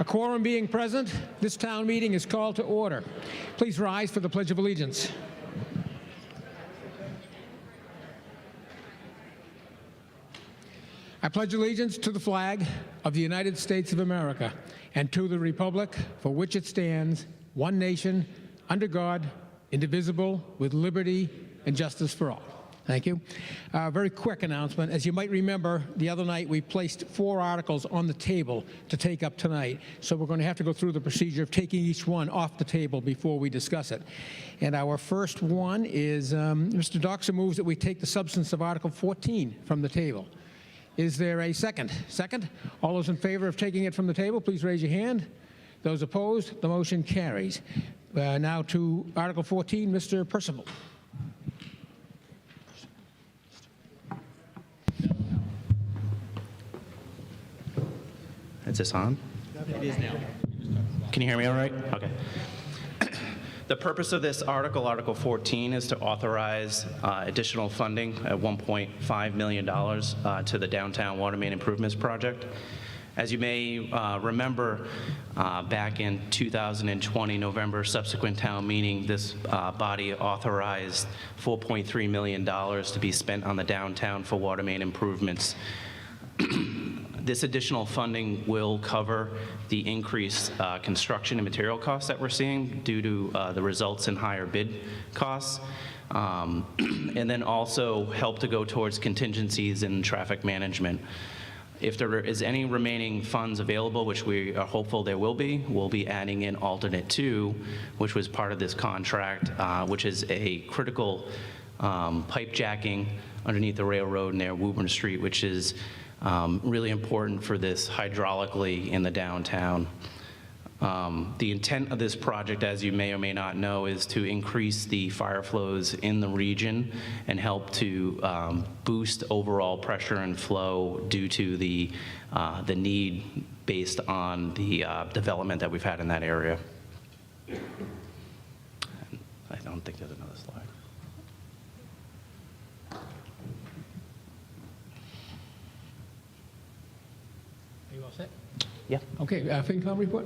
A quorum being present, this town meeting is called to order. Please rise for the Pledge of Allegiance. I pledge allegiance to the flag of the United States of America and to the republic for which it stands, one nation, under God, indivisible, with liberty and justice for all. Thank you. Very quick announcement. As you might remember, the other night we placed 4 articles on the table to take up tonight. So we're going to have to go through the procedure of taking each one off the table before we discuss it. And our first one is Mr. Doxer moves that we take the substance of Article 14 from the table. Is there a second? Second? All those in favor of taking it from the table, please raise your hand. Those opposed, the motion carries. Now to Article 14, Mr. Percival. Is this on? It is now. Can you hear me all right? Okay. The purpose of this article, Article 14, is to authorize additional funding at $1.5 million to the Downtown Water Main Improvements Project. As you may remember, back in 2020, November, subsequent town meeting, this body authorized $4.3 million to be spent on the downtown for water main improvements. This additional funding will cover the increased construction and material costs that we're seeing due to the results in higher bid costs, and then also help to go towards contingencies in traffic management. If there is any remaining funds available, which we are hopeful there will be, we'll be adding in alternate 2, which was part of this contract, which is a critical pipe jacking underneath the railroad near Woburn Street, which is really important for this hydraulically in the downtown. The intent of this project, as you may or may not know, is to increase the fire flows in the region and help to boost overall pressure and flow due to the need based on the development that we've had in that area. I don't think there's another slide. Are you all set? Yeah. Okay, FinCom report.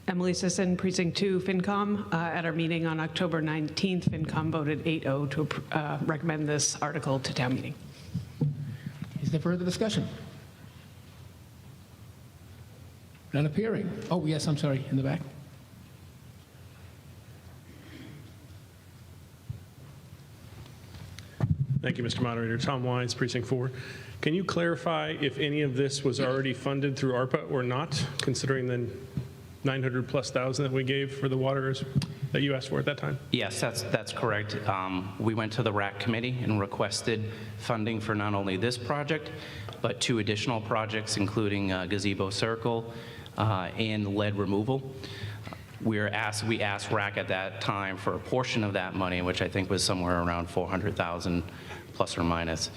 Emily Sisson, Precinct 2, FinCom. At our meeting on October 19th, FinCom voted 8-0 to recommend this article to town meeting. Is there further discussion? None appearing. Oh, yes, I'm sorry, in the back. Thank you, Mr. Moderator. Tom Wines, Precinct 4. Can you clarify if any of this was already funded through ARPA or not, considering the 900+ that we gave for the waters that you asked for at that time? Yes, that's correct. We went to the RAC committee and requested funding for not only this project, but 2 additional projects, including Gazebo Circle and lead removal. We asked RAC at that time for a portion of that money, which I think was somewhere around $400,000 plus or minus.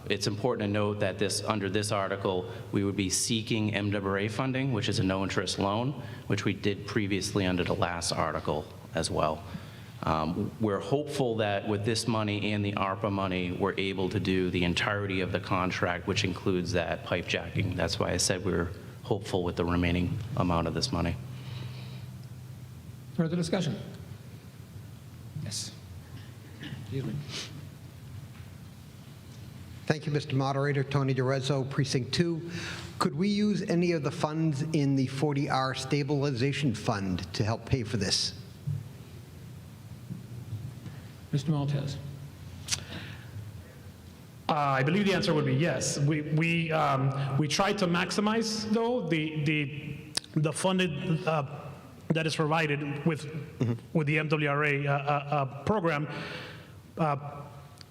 It's important to note that under this article, we would be seeking MWA funding, which is a no-interest loan, which we did previously under the last article as well. We're hopeful that with this money and the ARPA money, we're able to do the entirety of the contract, which includes that pipe jacking. That's why I said we're hopeful with the remaining amount of this money. Further discussion? Yes. Excuse me. Thank you, Mr. Moderator. Tony DiRezzo, Precinct 2. Could we use any of the funds in the 40R stabilization fund to help pay for this? Mr. Maltese. I believe the answer would be yes. We tried to maximize, though, the funded that is provided with the MWRA program,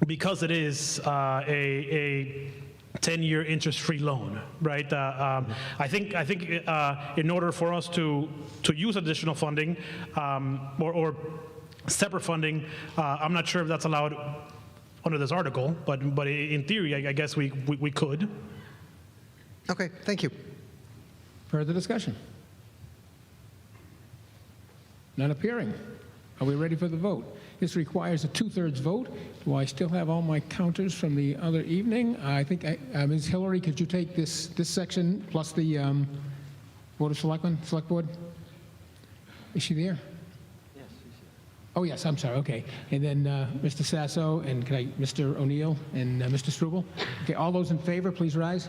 because it is a 10-year interest-free loan, right? I think in order for us to use additional funding or separate funding, I'm not sure if that's allowed under this article, but in theory, I guess we could. Okay, thank you. Further discussion? None appearing. Are we ready for the vote? This requires a 2/3 vote. Do I still have all my counters from the other evening? I think, Ms. Hillary, could you take this section plus the Board of Selectmen, Select Board? Is she there? Yes, she's here. Oh, yes, I'm sorry, okay. And then Mr. Sasso, and Mr. O'Neill, and Mr. Struble? Okay, all those in favor, please rise.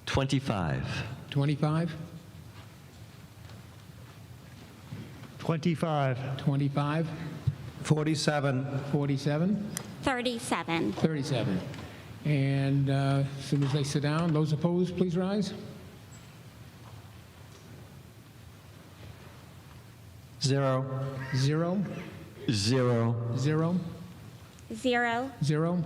$25. 25? 25. 25? 47. 47? 37. 37. And as soon as they sit down, those opposed, please rise. 0. 0, 0. 0, 0. 0, 0.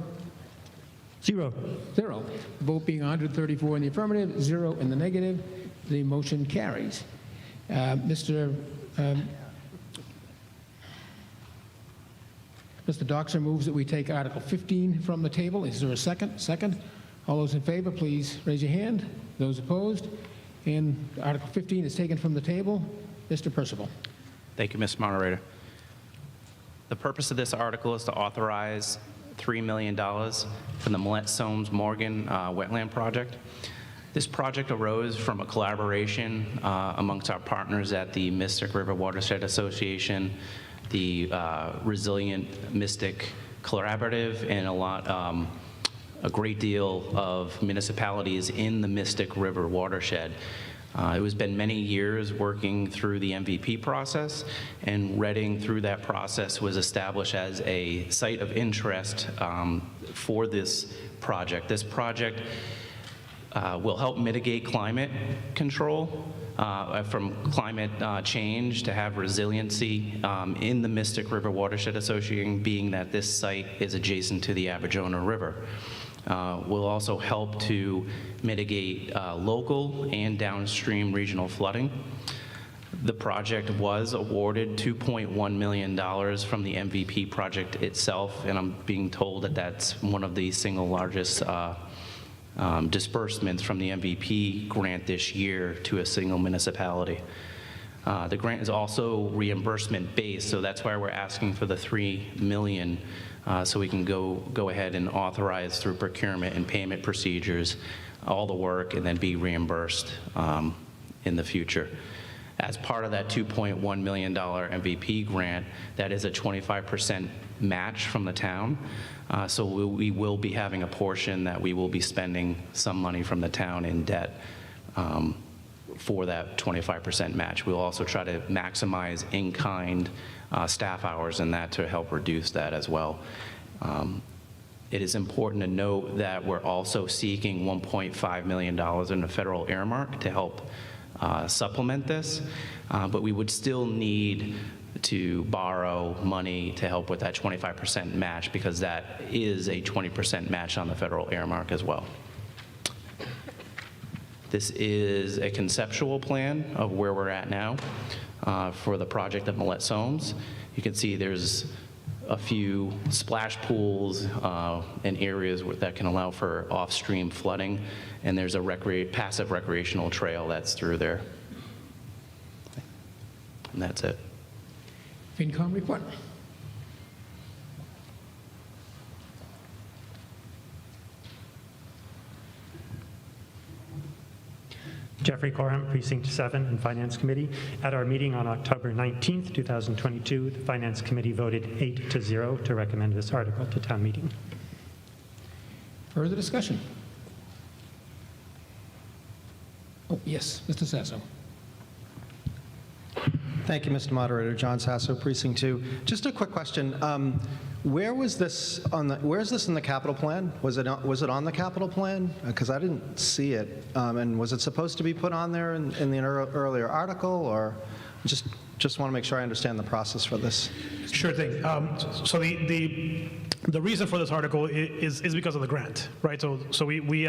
0. Vote being 134 in the affirmative, 0 in the negative, the motion carries. Mr. Doxer moves that we take Article 15 from the table. Is there a second? Second. All those in favor, please raise your hand. Those opposed? And Article 15 is taken from the table. Mr. Percival. Thank you, Mr. Moderator. The purpose of this article is to authorize $3 million from the Millette-Soames-Morgan wetland project. This project arose from a collaboration amongst our partners at the Mystic River Watershed Association, the Resilient Mystic Collaborative, and a great deal of municipalities in the Mystic River watershed. It has been many years working through the MVP process, and Reading, through that process, was established as a site of interest for this project. This project will help mitigate climate control from climate change to have resiliency in the Mystic River Watershed Association, being that this site is adjacent to the Aberjona River. Will also help to mitigate local and downstream regional flooding. The project was awarded $2.1 million from the MVP project itself, and I'm being told that that's one of the single largest disbursements from the MVP grant this year to a single municipality. The grant is also reimbursement-based, so that's why we're asking for the $3 million, so we can go ahead and authorize through procurement and payment procedures all the work and then be reimbursed in the future. As part of that $2.1 million MVP grant, that is a 25% match from the town. So we will be having a portion that we will be spending some money from the town in debt for that 25% match. We'll also try to maximize in-kind staff hours in that to help reduce that as well. It is important to note that we're also seeking $1.5 million in a federal earmark to help supplement this, but we would still need to borrow money to help with that 25% match, because that is a 20% match on the federal earmark as well. This is a conceptual plan of where we're at now for the project at Millette-Soames. You can see there's a few splash pools and areas that can allow for off-stream flooding, and there's a passive recreational trail that's through there. And that's it. FinCom report. Jeffrey Corham, Precinct 7 and Finance Committee. At our meeting on October 19th, 2022, the Finance Committee voted 8-0 to recommend this article to town meeting. Further discussion? Oh, yes, Mr. Sasso. Thank you, Mr. Moderator. John Sasso, Precinct 2. Just a quick question. Where is this in the capital plan? Was it on the capital plan? Because I didn't see it. And was it supposed to be put on there in the earlier article, or just want to make sure I understand the process for this? Sure thing. So the reason for this article is because of the grant, right? So we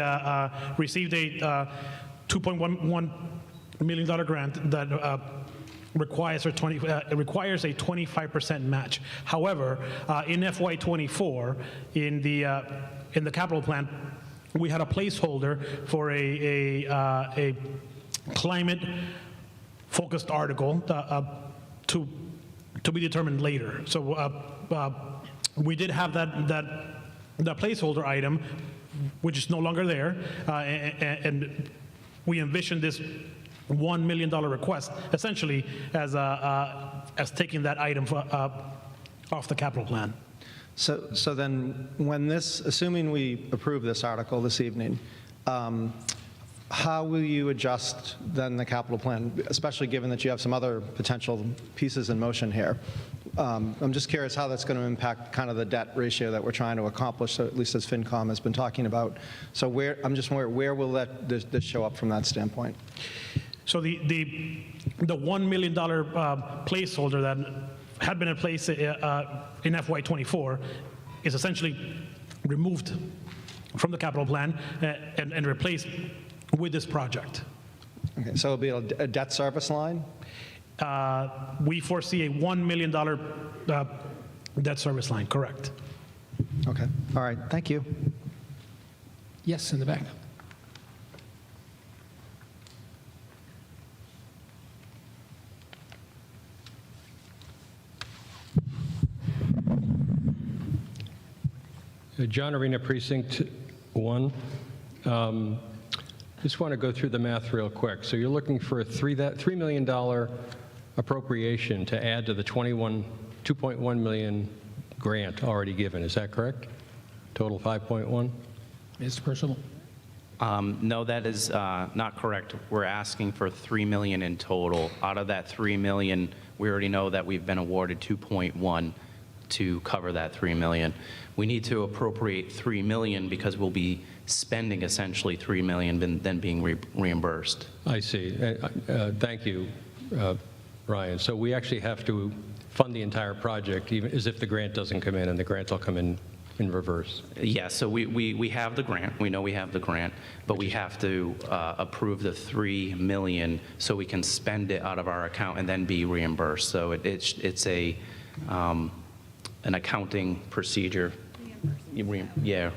received a $2.11 million grant that requires a 25% match. However, in FY24, in the capital plan, we had a placeholder for a climate-focused article to be determined later. So we did have that placeholder item, which is no longer there, and we envisioned this $1 million request essentially as taking that item off the capital plan. So then, when this, assuming we approve this article this evening, how will you adjust then the capital plan, especially given that you have some other potential pieces in motion here? I'm just curious how that's going to impact kind of the debt ratio that we're trying to accomplish, at least as FinCom has been talking about. So I'm just wondering, where will this show up from that standpoint? So the $1 million placeholder that had been in place in FY24 is essentially removed from the capital plan and replaced with this project. Okay, so it'll be a debt service line? We foresee a $1 million debt service line, correct. Okay, all right, thank you. Yes, in the back. John Arena, Precinct 1. Just want to go through the math real quick. So you're looking for a $3 million appropriation to add to the 2.1 million grant already given. Is that correct? Total 5.1? Mr. Percival? No, that is not correct. We're asking for $3 million in total. Out of that $3 million, we already know that we've been awarded 2.1 to cover that $3 million. We need to appropriate $3 million because we'll be spending essentially $3 million then being reimbursed. I see. Thank you, Ryan. So we actually have to fund the entire project, even as if the grant doesn't come in, and the grant will come in reverse. Yes, so we have the grant. We know we have the grant, but we have to approve the $3 million so we can spend it out of our account and then be reimbursed. So it's an accounting procedure. Yeah.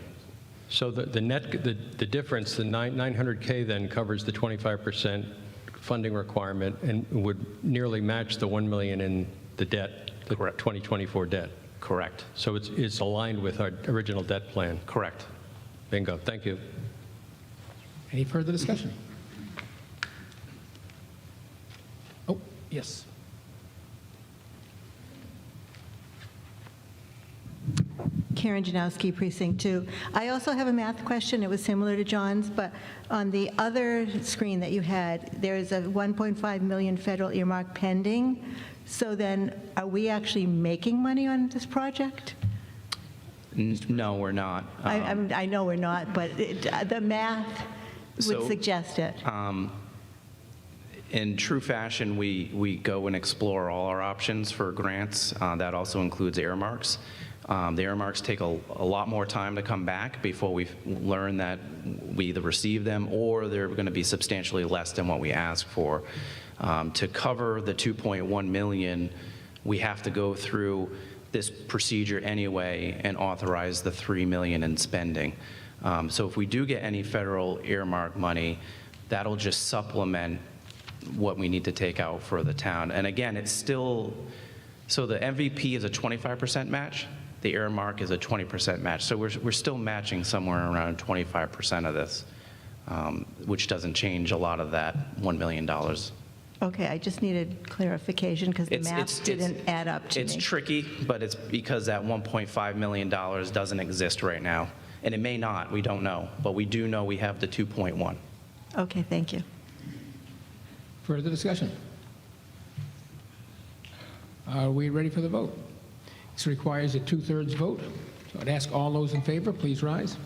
So the difference, the 900K then covers the 25% funding requirement and would nearly match the 1 million in the debt, the Correct. 2024 debt. Correct. So it's aligned with our original debt plan. Correct. Bingo. Thank you. Any further discussion? Oh, yes. Karen Janowski, Precinct 2. I also have a math question. It was similar to John's, but on the other screen that you had, there is a 1.5 million federal earmark pending. So then, are we actually making money on this project? No, we're not. I know we're not, but the math would So, suggest it. In true fashion, we go and explore all our options for grants. That also includes earmarks. The earmarks take a lot more time to come back before we learn that we either receive them or they're going to be substantially less than what we ask for. To cover the 2.1 million, we have to go through this procedure anyway and authorize the 3 million in spending. So if we do get any federal earmark money, that'll just supplement what we need to take out for the town. And again, it's still, so the MVP is a 25% match. The earmark is a 20% match. So we're still matching somewhere around 25% of this, which doesn't change a lot of that $1 million. Okay, I just needed clarification because the math didn't add up to me. It's tricky, but it's because that $1.5 million doesn't exist right now. And it may not, we don't know. But we do know we have the 2.1. Okay, thank you. Further discussion? Are we ready for the vote? This requires a 2/3 vote. So I'd ask all those in favor, please rise.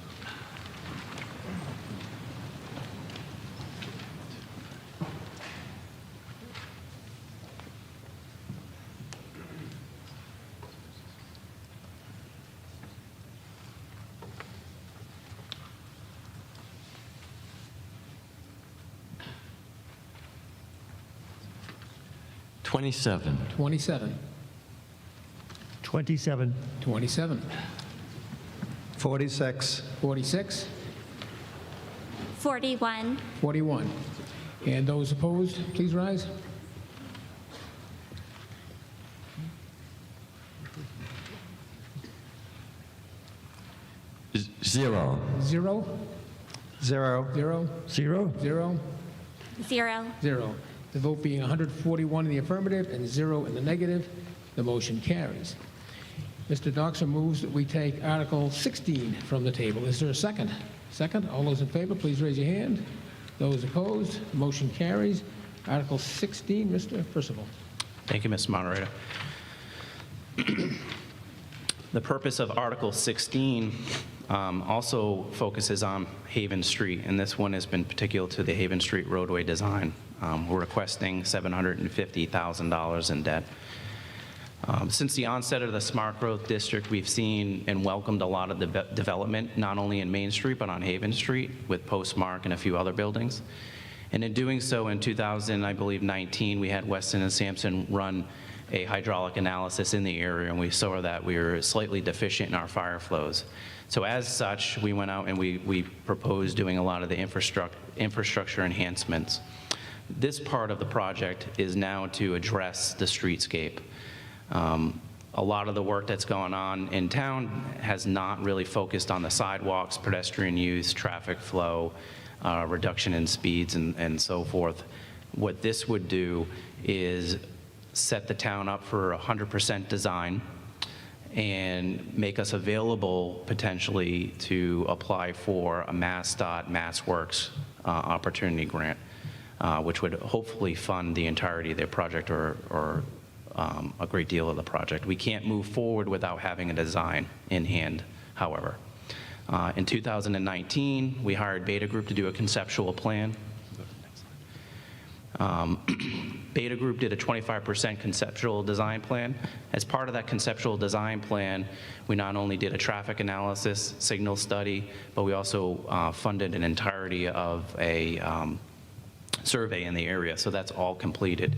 27. 27. 27. 27. 46. 46. 41. 41. And those opposed, please rise. Zero. 0. 0. 0. 0. 0. 0. 0. The vote being 141 in the affirmative and 0 in the negative, the motion carries. Mr. Doxer moves that we take Article 16 from the table. Is there a second? Second. All those in favor, please raise your hand. Those opposed, the motion carries. Article 16, Mr. Percival. Thank you, Mr. Moderator. The purpose of Article 16 also focuses on Haven Street, and this one has been particular to the Haven Street roadway design. We're requesting $750,000 in debt. Since the onset of the Smart Growth District, we've seen and welcomed a lot of development, not only in Main Street, but on Haven Street with Postmark and a few other buildings. And in doing so, in 2019, we had Weston and Sampson run a hydraulic analysis in the area, and we saw that we were slightly deficient in our fire flows. So as such, we went out and we proposed doing a lot of the infrastructure enhancements. This part of the project is now to address the streetscape. A lot of the work that's going on in town has not really focused on the sidewalks, pedestrian use, traffic flow, reduction in speeds, and so forth. What this would do is set the town up for 100% design and make us available potentially to apply for a MassDOT MassWorks opportunity grant, which would hopefully fund the entirety of their project or a great deal of the project. We can't move forward without having a design in hand, however. In 2019, we hired Beta Group to do a conceptual plan. Beta Group did a 25% conceptual design plan. As part of that conceptual design plan, we not only did a traffic analysis, signal study, but we also funded an entirety of a survey in the area, so that's all completed.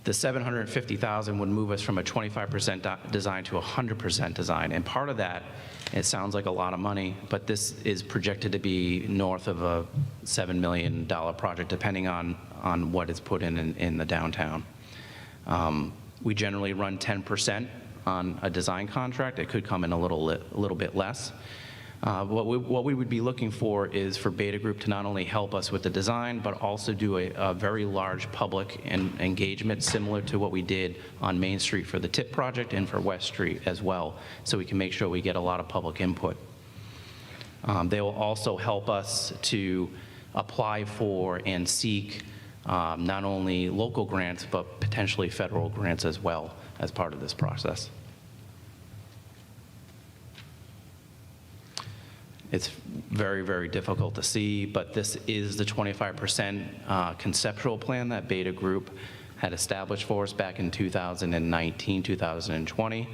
The $750,000 would move us from a 25% design to 100% design, and part of that, it sounds like a lot of money, but this is projected to be north of a $7 million project, depending on what is put in the downtown. We generally run 10% on a design contract. It could come in a little bit less. What we would be looking for is for Beta Group to not only help us with the design, but also do a very large public engagement similar to what we did on Main Street for the TIP project and for West Street as well, so we can make sure we get a lot of public input. They will also help us to apply for and seek not only local grants, but potentially federal grants as well as part of this process. It's very, very difficult to see, but this is the 25% conceptual plan that Beta Group had established for us back in 2019, 2020.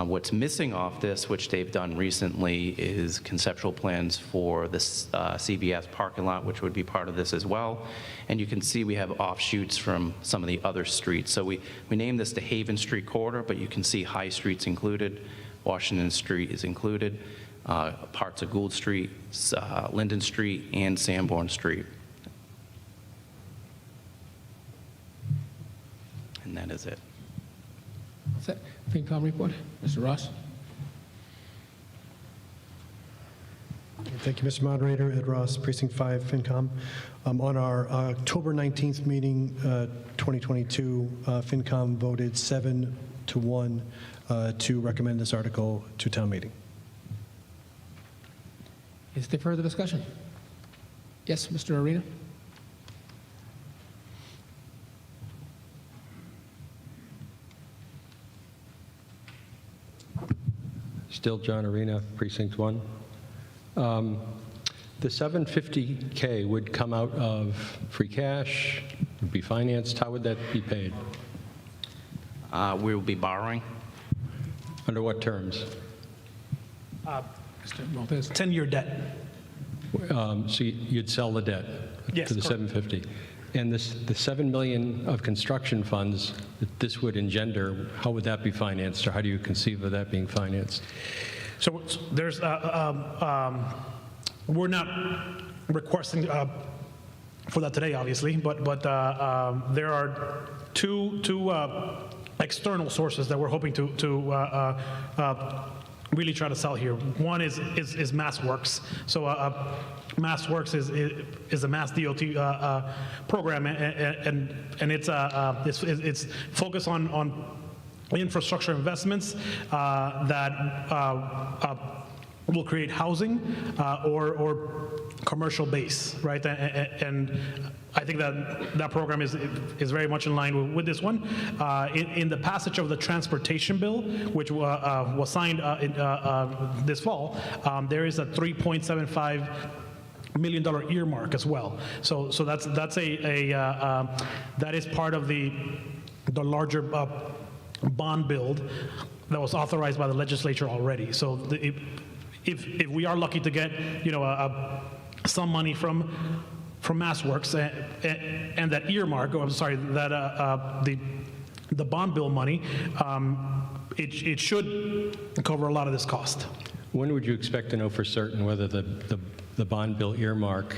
What's missing off this, which they've done recently, is conceptual plans for this CVS parking lot, which would be part of this as well. And you can see we have offshoots from some of the other streets. So we named this the Haven Street corridor, but you can see High Street's included, Washington Street is included, parts of Gould Street, Linden Street, and Sanborn Street. And that is it. Is that FinCom report? Mr. Ross? Thank you, Mr. Moderator. Ed Ross, Precinct 5, FinCom. On our October 19th meeting, 2022, FinCom voted 7-1 to recommend this article to town meeting. Is there further discussion? Yes, Mr. Arena? Still John Arena, Precinct 1. The $750K would come out of free cash, would be financed. How would that be paid? We will be borrowing. Under what terms? Mr. Maltese? 10-year debt. So you'd sell the debt Yes, to the correct. 750. And the $7 million of construction funds that this would engender, how would that be financed, or how do you conceive of that being financed? So there's, we're not requesting for that today, obviously, but there are two external sources that we're hoping to really try to sell here. One is MassWorks. So MassWorks is a Mass DOT program, and it's focused on infrastructure investments that will create housing or commercial base, right? And I think that program is very much in line with this one. In the passage of the transportation bill, which was signed this fall, there is a $3.75 million earmark as well. So that is part of the larger bond build that was authorized by the legislature already. So if we are lucky to get, some money from MassWorks and that earmark, the bond bill money, it should cover a lot of this cost. When would you expect to know for certain whether the bond bill earmark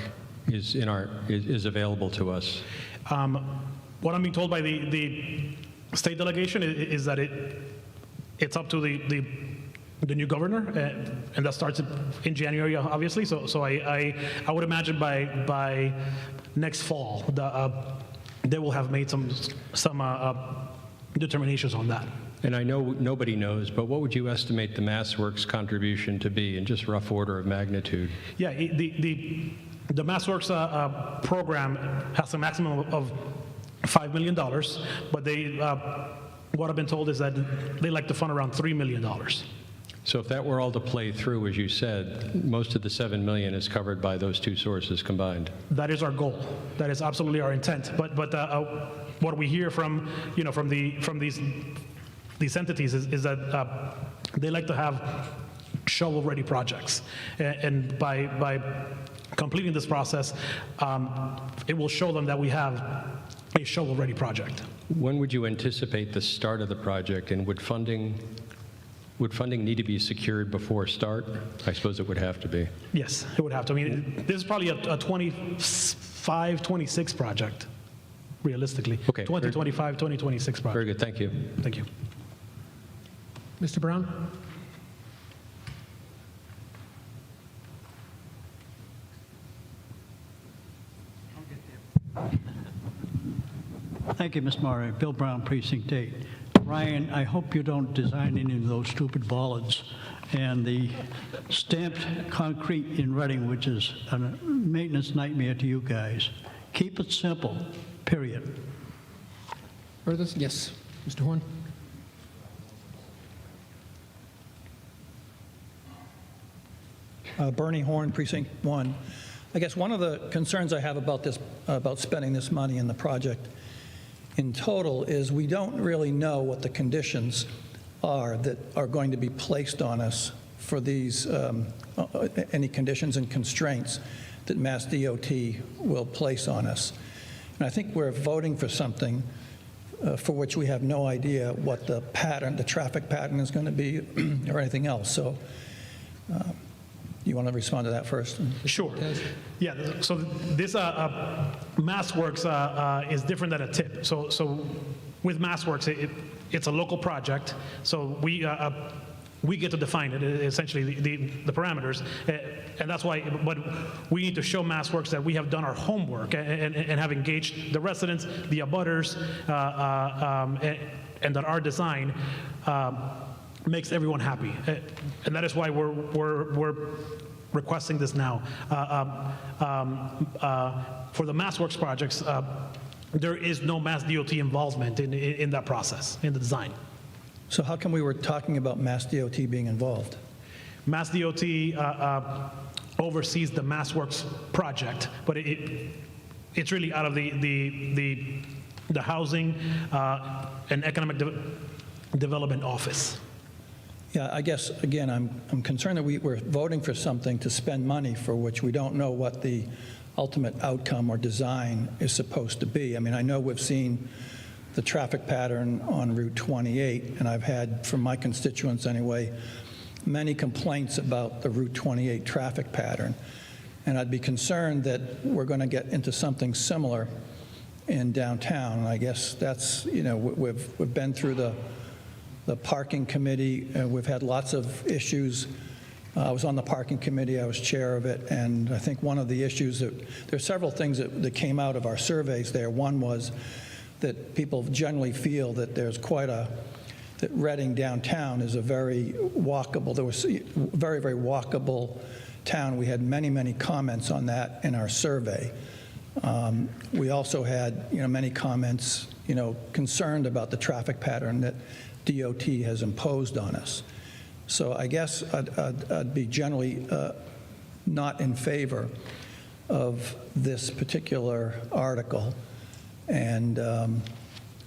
is available to us? What I'm being told by the state delegation is that it's up to the new governor, and that starts in January, obviously. So I would imagine by next fall, they will have made some determinations on that. And I know nobody knows, but what would you estimate the MassWorks contribution to be in just rough order of magnitude? Yeah, the MassWorks program has a maximum of $5 million, but what I've been told is that they like to fund around $3 million. So if that were all to play through, as you said, most of the $7 million is covered by those two sources combined. That is our goal. That is absolutely our intent. But what we hear from these entities is that they like to have shovel-ready projects, and by completing this process, it will show them that we have a shovel-ready project. When would you anticipate the start of the project, and would funding need to be secured before start? I suppose it would have to be. Yes, it would have to. I mean, this is probably a 25, 26 project, realistically. Okay. 2025, 2026 project. Very good. Thank you. Thank you. Mr. Brown? Thank you, Mr. Murray. Bill Brown, Precinct 8. Ryan, I hope you don't design any of those stupid bollards and the stamped concrete in Reading, which is a maintenance nightmare to you guys. Keep it simple, period. Further? Yes. Mr. Horn? Bernie Horn, Precinct 1. I guess one of the concerns I have about this, about spending this money in the project in total, is we don't really know what the conditions are that are going to be placed on us for these, any conditions and constraints that Mass DOT will place on us. And I think we're voting for something for which we have no idea what the pattern, the traffic pattern is going to be or anything else. So you want to respond to that first? Sure. Yeah, so this MassWorks is different than a TIP. So with MassWorks, it's a local project, so we get to define it, essentially the parameters, and that's why, but we need to show MassWorks that we have done our homework and have engaged the residents, the abutters, and that our design makes everyone happy, and that is why we're requesting this now. For the MassWorks projects, there is no Mass DOT involvement in that process, in the design. So how come we were talking about Mass DOT being involved? Mass DOT oversees the MassWorks project, but it's really out of the Housing and Economic Development Office. Yeah, I guess, again, I'm concerned that we're voting for something to spend money for which we don't know what the ultimate outcome or design is supposed to be. I mean, I know we've seen the traffic pattern on Route 28, and I've had, from my constituents anyway, many complaints about the Route 28 traffic pattern. And I'd be concerned that we're going to get into something similar in downtown. And I guess that's, you know, we've been through the parking committee. We've had lots of issues. I was on the parking committee. I was chair of it. And I think one of the issues there are several things that came out of our surveys there. One was that people generally feel that there's that Reading downtown is a very walkable, there was very, very walkable town. We had many, many comments on that in our survey. We also had, you know, many comments, you know, concerned about the traffic pattern that DOT has imposed on us. So I guess I'd be generally not in favor of this particular article, and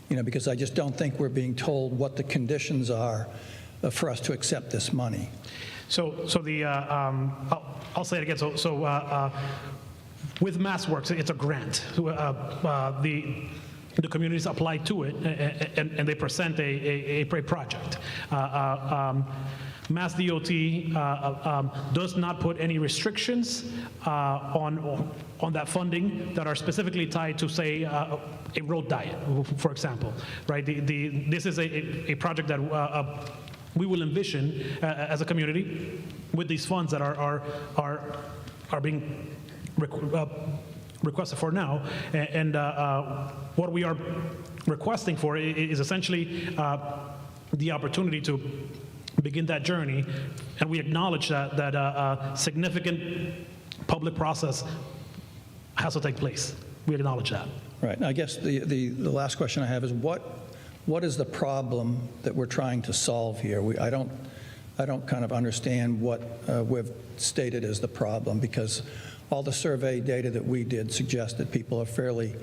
you know, because I just don't think we're being told what the conditions are for us to accept this money. So the I'll say it again. So with MassWorks, it's a grant. The communities apply to it, and they present a project. Mass DOT does not put any restrictions on that funding that are specifically tied to, say, a road diet, for example, right? This is a project that we will envision as a community with these funds that are being requested for now, and what we are requesting for is essentially the opportunity to begin that journey, and we acknowledge that significant public process has to take place. We acknowledge that. Right. I guess the last question I have is what is the problem that we're trying to solve here? I don't kind of understand what we've stated as the problem, because all the survey data that we did suggests that people are fairly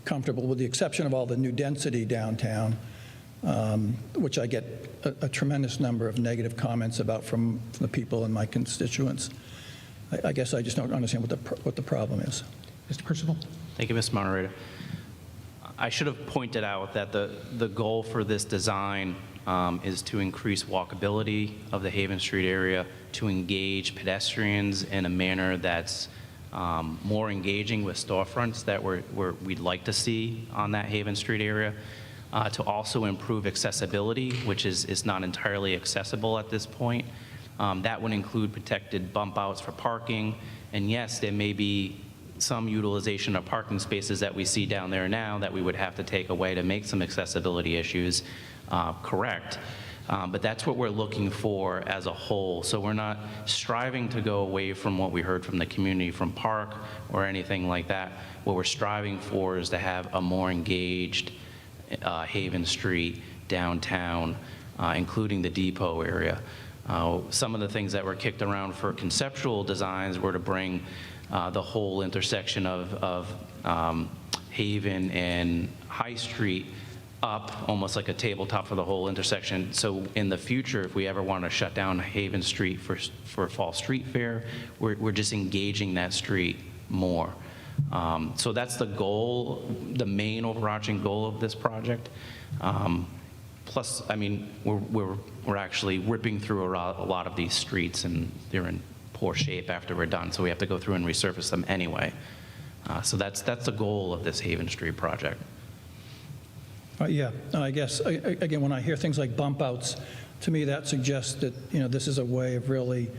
comfortable, with the exception of all the new density downtown, which I get a tremendous number of negative comments about from the people in my constituents. I guess I just don't understand what the problem is. Mr. Percival? Thank you, Mr. Moderator. I should have pointed out that the goal for this design is to increase walkability of the Haven Street area, to engage pedestrians in a manner that's more engaging with storefronts that we'd like to see on that Haven Street area, to also improve accessibility, which is not entirely accessible at this point. That would include protected bump outs for parking, and yes, there may be some utilization of parking spaces that we see down there now that we would have to take away to make some accessibility issues correct. But that's what we're looking for as a whole. So we're not striving to go away from what we heard from the community from Park or anything like that. What we're striving for is to have a more engaged Haven Street downtown, including the depot area. Some of the things that were kicked around for conceptual designs were to bring the whole intersection of Haven and High Street up, almost like a tabletop for the whole intersection. So in the future, if we ever want to shut down Haven Street for Fall Street Fair, we're just engaging that street more. So that's the goal, the main overarching goal of this project. Plus, I mean, we're actually ripping through a lot of these streets, and they're in poor shape after we're done, so we have to go through and resurface them anyway. So that's the goal of this Haven Street project. Yeah, I guess, again, when I hear things like bump outs, to me that suggests that, you know, this is a way of really,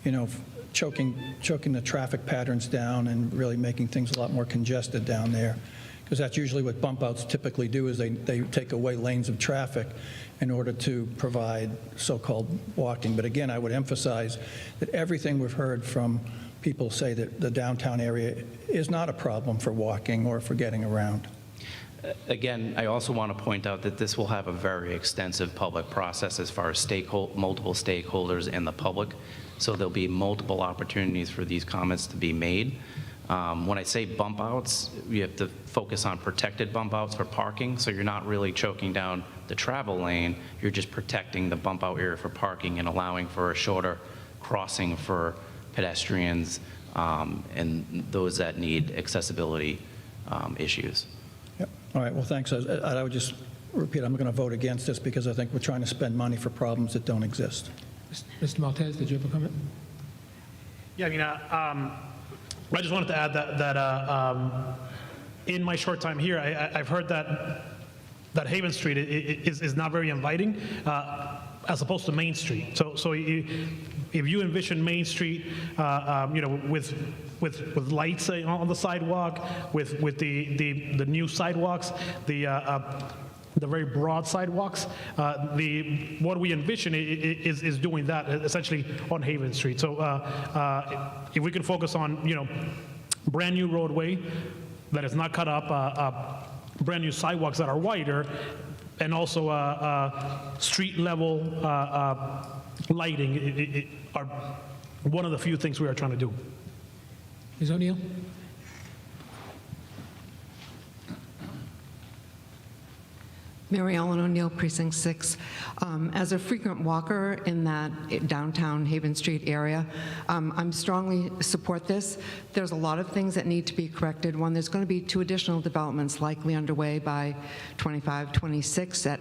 you know, choking the traffic patterns down and really making things a lot more congested down there. Because that's usually what bump outs typically do, is they take away lanes of traffic in order to provide so-called walking. But again, I would emphasize that everything we've heard from people say that the downtown area is not a problem for walking or for getting around. Again, I also want to point out that this will have a very extensive public process as far as multiple stakeholders and the public. So there'll be multiple opportunities for these comments to be made. When I say bump outs, you have to focus on protected bump outs for parking, so you're not really choking down the travel lane, you're just protecting the bump out area for parking and allowing for a shorter crossing for pedestrians and those that need accessibility issues. Yep. All right, well, thanks. I would just repeat, I'm going to vote against this because I think we're trying to spend money for problems that don't exist. Mr. Maltese, did you have a comment? Yeah, I mean, I just wanted to add that in my short time here, I've heard that Haven Street is not very inviting, as opposed to Main Street. So if you envision Main Street, with lights on the sidewalk, with the new sidewalks, the very broad sidewalks, what we envision is doing that essentially on Haven Street. So if we can focus on brand new roadway that is not cut up, brand new sidewalks that are wider, and also street level lighting are one of the few things we are trying to do. Ms. O'Neill? Mary Ellen O'Neill, Precinct 6. As a frequent walker in that downtown Haven Street area, I'm strongly support this. There's a lot of things that need to be corrected. One, there's going to be 2 additional developments likely underway by 25-26 at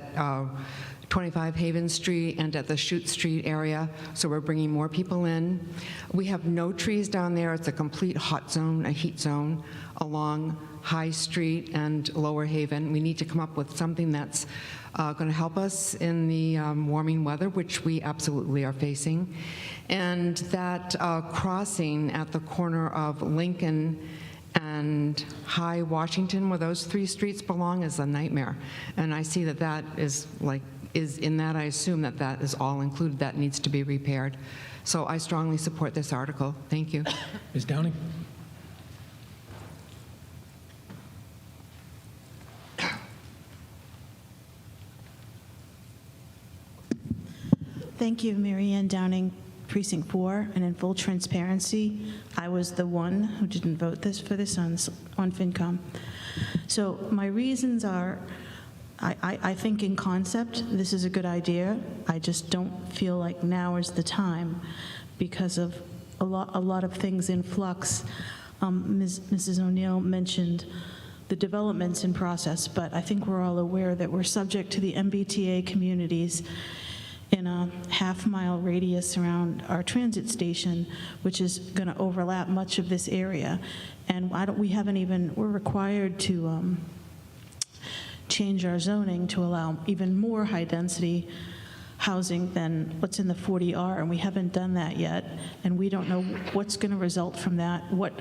25 Haven Street and at the Chute Street area, so we're bringing more people in. We have no trees down there. It's a complete hot zone, a heat zone along High Street and Lower Haven. We need to come up with something that's going to help us in the warming weather, which we absolutely are facing. And that crossing at the corner of Lincoln and High Washington, where those 3 streets belong, is a nightmare. And I see that is in that, I assume that is all included, that needs to be repaired. So I strongly support this article. Thank you. Ms. Downing? Thank you, Mary Ann Downing, Precinct 4, and in full transparency, I was the one who didn't vote for this on FinCom. So my reasons are, I think in concept, this is a good idea. I just don't feel like now is the time because of a lot of things in flux. Mrs. O'Neill mentioned the developments in process, but I think we're all aware that we're subject to the MBTA communities in a half-mile radius around our transit station, which is going to overlap much of this area. And we're required to change our zoning to allow even more high-density housing than what's in the 40R, and we haven't done that yet. And we don't know what's going to result from that, what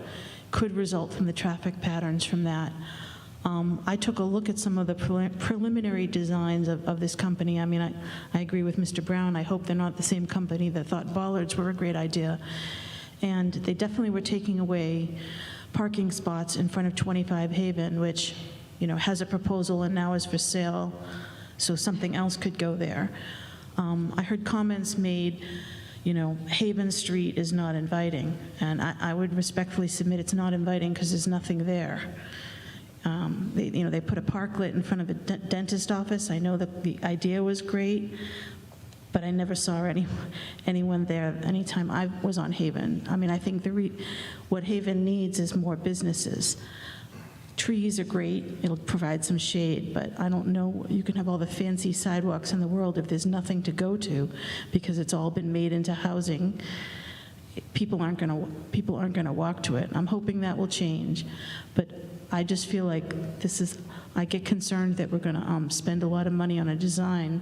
could result from the traffic patterns from that. I took a look at some of the preliminary designs of this company. I mean, I agree with Mr. Brown. I hope they're not the same company that thought bollards were a great idea. And they definitely were taking away parking spots in front of 25 Haven, which, has a proposal and now is for sale, so something else could go there. I heard comments made, Haven Street is not inviting, and I would respectfully submit it's not inviting because there's nothing there. They put a parklet in front of a dentist office. I know that the idea was great, but I never saw anyone there anytime I was on Haven. I mean, I think what Haven needs is more businesses. Trees are great. It'll provide some shade, but I don't know. You can have all the fancy sidewalks in the world if there's nothing to go to because it's all been made into housing. People aren't going to walk to it. I'm hoping that will change, but I just feel like I get concerned that we're going to spend a lot of money on a design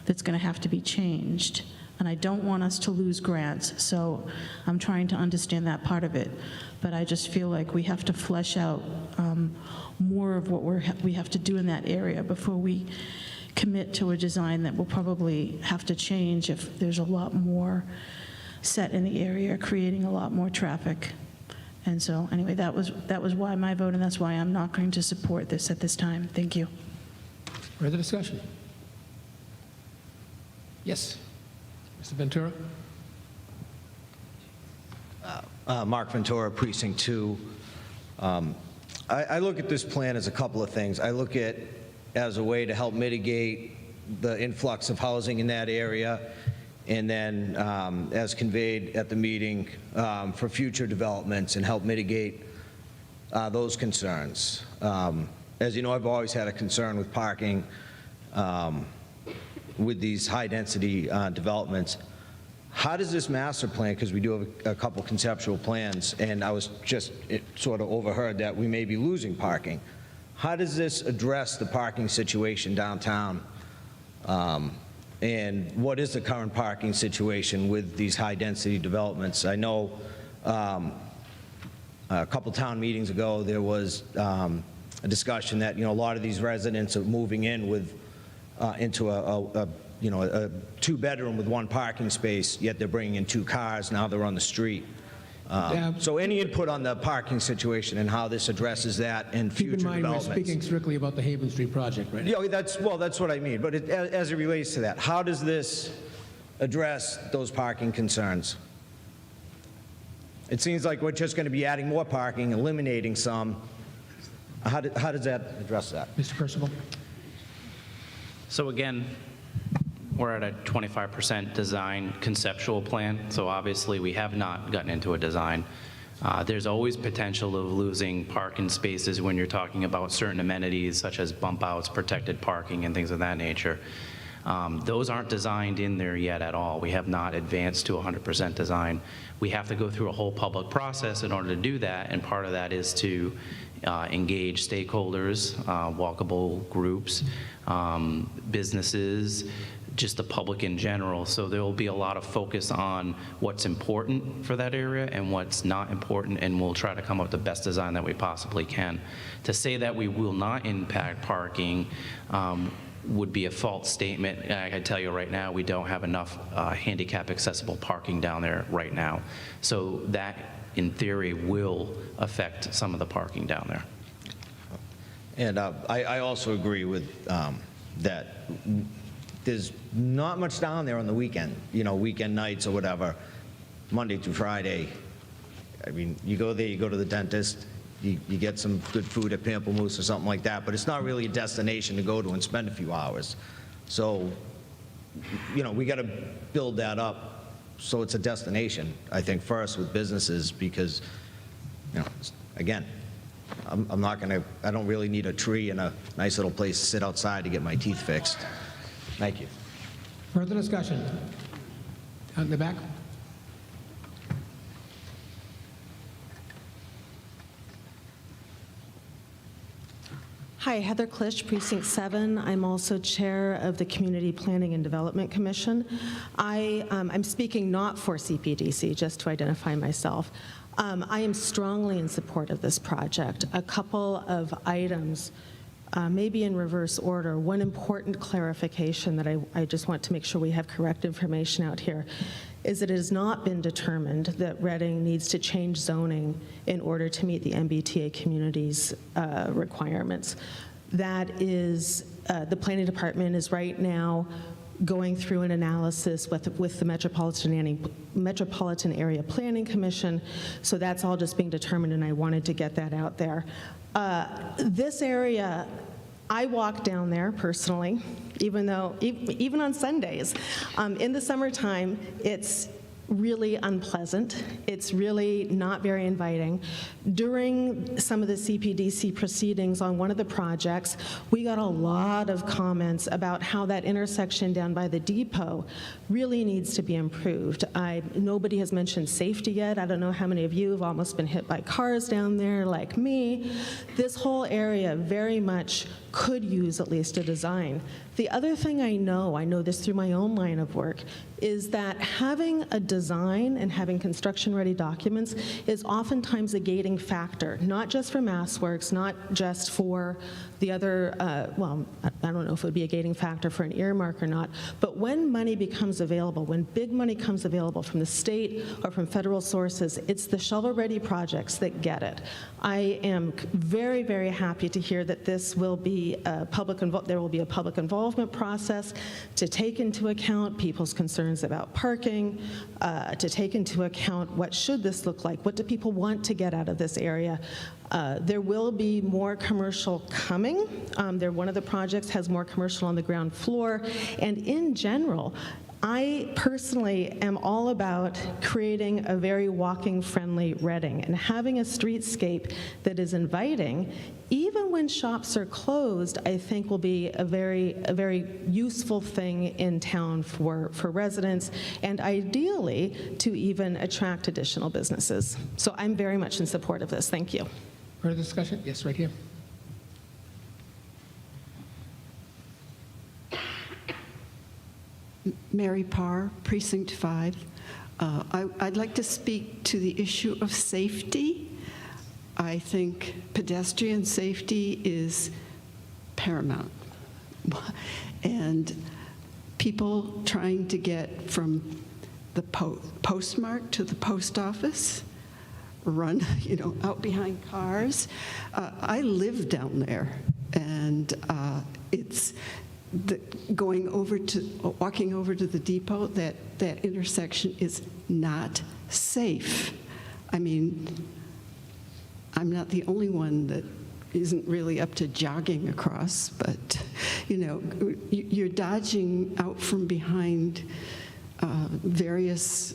that's going to have to be changed. And I don't want us to lose grants, so I'm trying to understand that part of it. But I just feel like we have to flesh out more of what we have to do in that area before we commit to a design that will probably have to change if there's a lot more set in the area, creating a lot more traffic. And so, anyway, that was why my vote, and that's why I'm not going to support this at this time. Thank you. Further discussion? Yes. Mr. Ventura? Mark Ventura, Precinct 2. I look at this plan as a couple of things. I look at it as a way to help mitigate the influx of housing in that area and then, as conveyed at the meeting, for future developments and help mitigate those concerns. As you know, I've always had a concern with parking with these high-density developments. How does this master plan, because we do have a couple conceptual plans, and I was just sort of overheard that we may be losing parking. How does this address the parking situation downtown? And what is the current parking situation with these high-density developments? I know a couple town meetings ago, there was a discussion that, a lot of these residents are moving in with, into a two-bedroom with one parking space, yet they're bringing in 2 cars, now they're on the street. So any input on the parking situation and how this addresses that in future Keep in mind, developments? we're speaking strictly about the Haven Street project right now. Yeah, that's what I mean, but as it relates to that, how does this address those parking concerns? It seems like we're just going to be adding more parking, eliminating some. How does that address that? Mr. Percival? So again, we're at a 25% design conceptual plan, so obviously we have not gotten into a design. There's always potential of losing parking spaces when you're talking about certain amenities such as bump outs, protected parking, and things of that nature. Those aren't designed in there yet at all. We have not advanced to 100% design. We have to go through a whole public process in order to do that, and part of that is to engage stakeholders, walkable groups, businesses, just the public in general. So there will be a lot of focus on what's important for that area and what's not important, and we'll try to come up with the best design that we possibly can. To say that we will not impact parking would be a false statement. I can tell you right now, we don't have enough handicap accessible parking down there right now. So that, in theory, will affect some of the parking down there. And I also agree with that. There's not much down there on the weekend, weekend nights or whatever, Monday through Friday. I mean, you go there, you go to the dentist, you get some good food at Pamplemousse or something like that, but it's not really a destination to go to and spend a few hours. So, we got to build that up so it's a destination, I think, first with businesses, because, again, I don't really need a tree and a nice little place to sit outside to get my teeth fixed. Thank you. Further discussion? Out in the back? Hi, Heather Klisch, Precinct 7. I'm also chair of the Community Planning and Development Commission. I'm speaking not for CPDC, just to identify myself. I am strongly in support of this project. A couple of items, maybe in reverse order. One important clarification that I just want to make sure we have correct information out here is that it has not been determined that Reading needs to change zoning in order to meet the MBTA community's requirements. That is, the planning department is right now going through an analysis with the Metropolitan Area Planning Commission, so that's all just being determined, and I wanted to get that out there. This area, I walk down there personally, even on Sundays. In the summertime, it's really unpleasant. It's really not very inviting. During some of the CPDC proceedings on one of the projects, we got a lot of comments about how that intersection down by the depot really needs to be improved. Nobody has mentioned safety yet. I don't know how many of you have almost been hit by cars down there like me. This whole area very much could use at least a design. The other thing I know this through my own line of work, is that having a design and having construction-ready documents is oftentimes a gating factor, not just for MassWorks, not just for the other, well, I don't know if it would be a gating factor for an earmark or not, but when money becomes available, when big money comes available from the state or from federal sources, it's the shovel-ready projects that get it. I am very, very happy to hear that this will be there will be a public involvement process to take into account people's concerns about parking, to take into account what should this look like, what do people want to get out of this area. There will be more commercial coming. One of the projects has more commercial on the ground floor, and in general, I personally am all about creating a very walking-friendly Reading and having a streetscape that is inviting, even when shops are closed, I think will be a very useful thing in town for residents and ideally to even attract additional businesses. So I'm very much in support of this. Thank you. Further discussion? Yes, right here. Mary Parr, Precinct 5. I'd like to speak to the issue of safety. I think pedestrian safety is paramount. And people trying to get from the postmark to the post office, run, out behind cars. I live down there, and it's walking over to the depot, that intersection is not safe. I mean, I'm not the only one that isn't really up to jogging across, but you're dodging out from behind various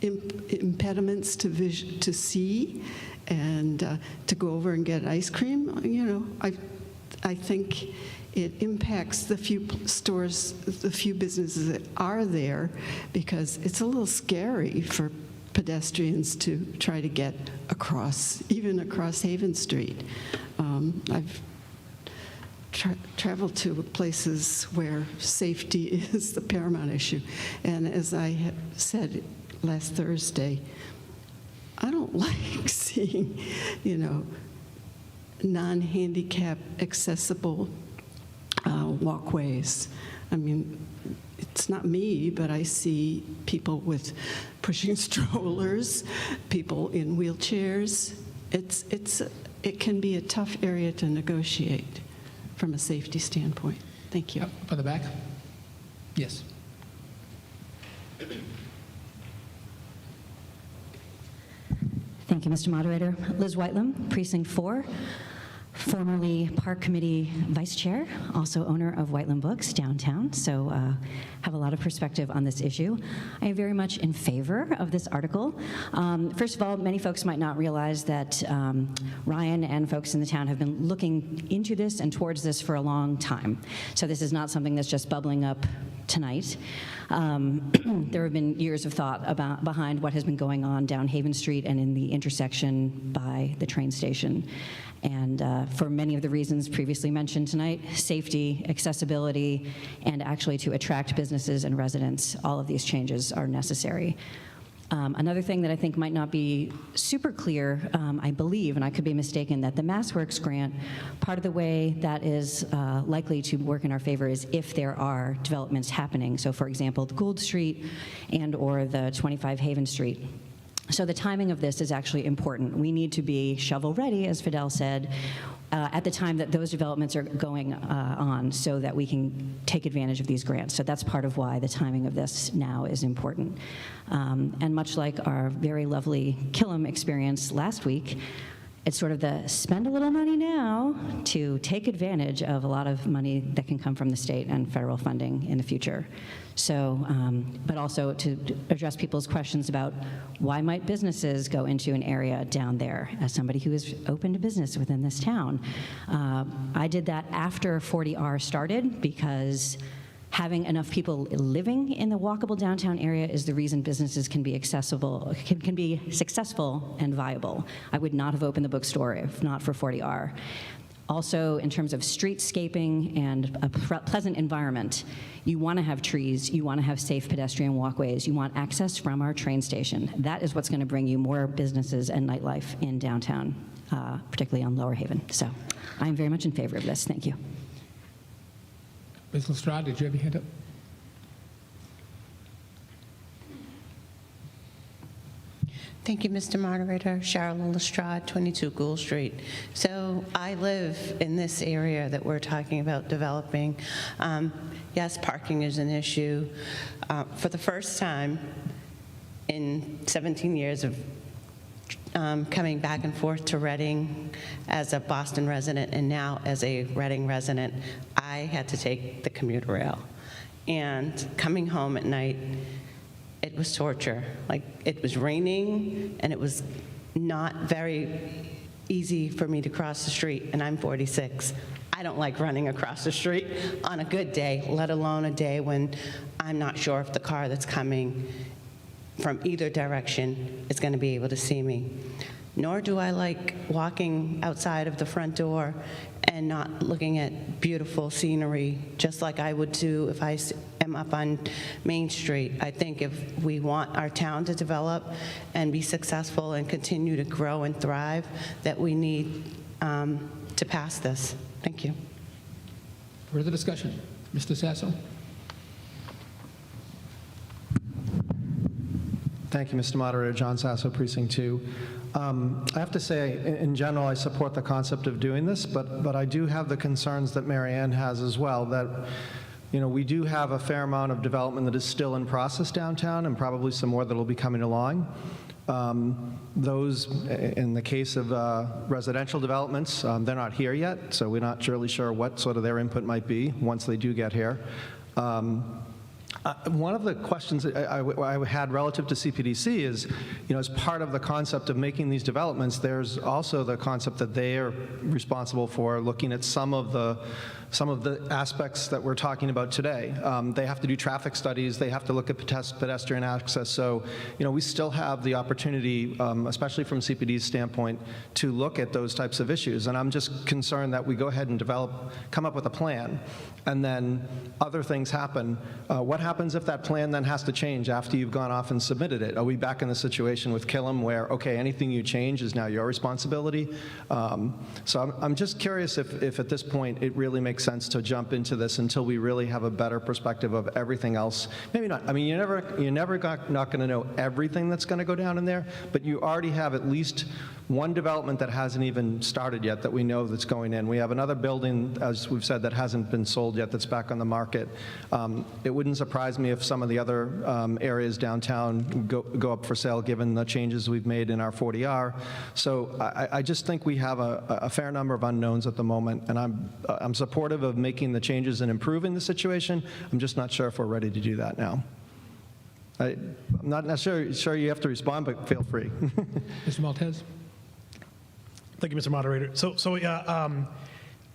impediments to see, and to go over and get ice cream. I think it impacts the few stores, the few businesses that are there, because it's a little scary for pedestrians to try to get across, even across Haven Street. I've traveled to places where safety is the paramount issue. And as I said last Thursday, I don't like seeing, non-handicap accessible walkways. I mean, it's not me, but I see people with pushing strollers, people in wheelchairs. It can be a tough area to negotiate from a safety standpoint. Thank you. For the back? Yes. Thank you, Mr. Moderator. Liz Whitelam, Precinct 4, formerly Park Committee Vice Chair, also owner of Whitelam Books downtown, so have a lot of perspective on this issue. I am very much in favor of this article. First of all, many folks might not realize that Ryan and folks in the town have been looking into this and towards this for a long time. So this is not something that's just bubbling up tonight. There have been years of thought behind what has been going on down Haven Street and in the intersection by the train station. And for many of the reasons previously mentioned tonight, safety, accessibility, and actually to attract businesses and residents, all of these changes are necessary. Another thing that I think might not be super clear, I believe, and I could be mistaken, that the MassWorks grant, part of the way that is likely to work in our favor is if there are developments happening. So for example, the Gould Street and or the 25 Haven Street. So the timing of this is actually important. We need to be shovel-ready, as Fidel said, at the time that those developments are going on so that we can take advantage of these grants. So that's part of why the timing of this now is important. And much like our very lovely Killam experience last week, it's sort of the spend a little money now to take advantage of a lot of money that can come from the state and federal funding in the future. So, but also to address people's questions about why might businesses go into an area down there. As somebody who has opened a business within this town, I did that after 40R started because having enough people living in the walkable downtown area is the reason businesses can be accessible, can be successful and viable. I would not have opened the bookstore if not for 40R. Also, in terms of streetscaping and a pleasant environment, you want to have trees, you want to have safe pedestrian walkways, you want access from our train station. That is what's going to bring you more businesses and nightlife in downtown, particularly on Lower Haven. So I'm very much in favor of this. Thank you. Ms. Lestrade, did you have your hand up? Thank you, Mr. Moderator. Cheryl Lestrade, 22 Gould Street. So I live in this area that we're talking about developing. Yes, parking is an issue. For the first time in 17 years of coming back and forth to Reading as a Boston resident and now as a Reading resident, I had to take the commuter rail. and coming home at night, it was torture. Like, it was raining, and it was not very easy for me to cross the street, and I'm 46. I don't like running across the street on a good day, let alone a day when I'm not sure if the car that's coming from either direction is going to be able to see me. Nor do I like walking outside of the front door and not looking at beautiful scenery, just like I would do if I am up on Main Street. I think if we want our town to develop and be successful and continue to grow and thrive, that we need to pass this. Thank you. Further discussion? Mr. Sasso? Thank you, Mr. Moderator. John Sasso, Precinct 2. I have to say, in general, I support the concept of doing this, but I do have the concerns that Mary Ann has as well, that we do have a fair amount of development that is still in process downtown, and probably some more that will be coming along. Those, in the case of residential developments, they're not here yet, so we're not really sure what sort of their input might be once they do get here. One of the questions that I had relative to CPDC is, as part of the concept of making these developments, there's also the concept that they are responsible for looking at some of the aspects that we're talking about today. They have to do traffic studies, they have to look at pedestrian access, so we still have the opportunity, especially from CPD's standpoint, to look at those types of issues. And I'm just concerned that we go ahead and come up with a plan, and then other things happen. What happens if that plan then has to change after you've gone off and submitted it? Are we back in the situation with Killam where, okay, anything you change is now your responsibility? So I'm just curious if at this point it really makes sense to jump into this until we really have a better perspective of everything else. Maybe not. I mean, you're never not going to know everything that's going to go down in there, but you already have at least one development that hasn't even started yet that we know that's going in. We have another building, as we've said, that hasn't been sold yet that's back on the market. It wouldn't surprise me if some of the other areas downtown go up for sale given the changes we've made in our 40R. So I just think we have a fair number of unknowns at the moment, and I'm supportive of making the changes and improving the situation. I'm just not sure if we're ready to do that now. I'm not necessarily sure you have to respond, but feel free. Mr. Maltese? Thank you, Mr. Moderator. So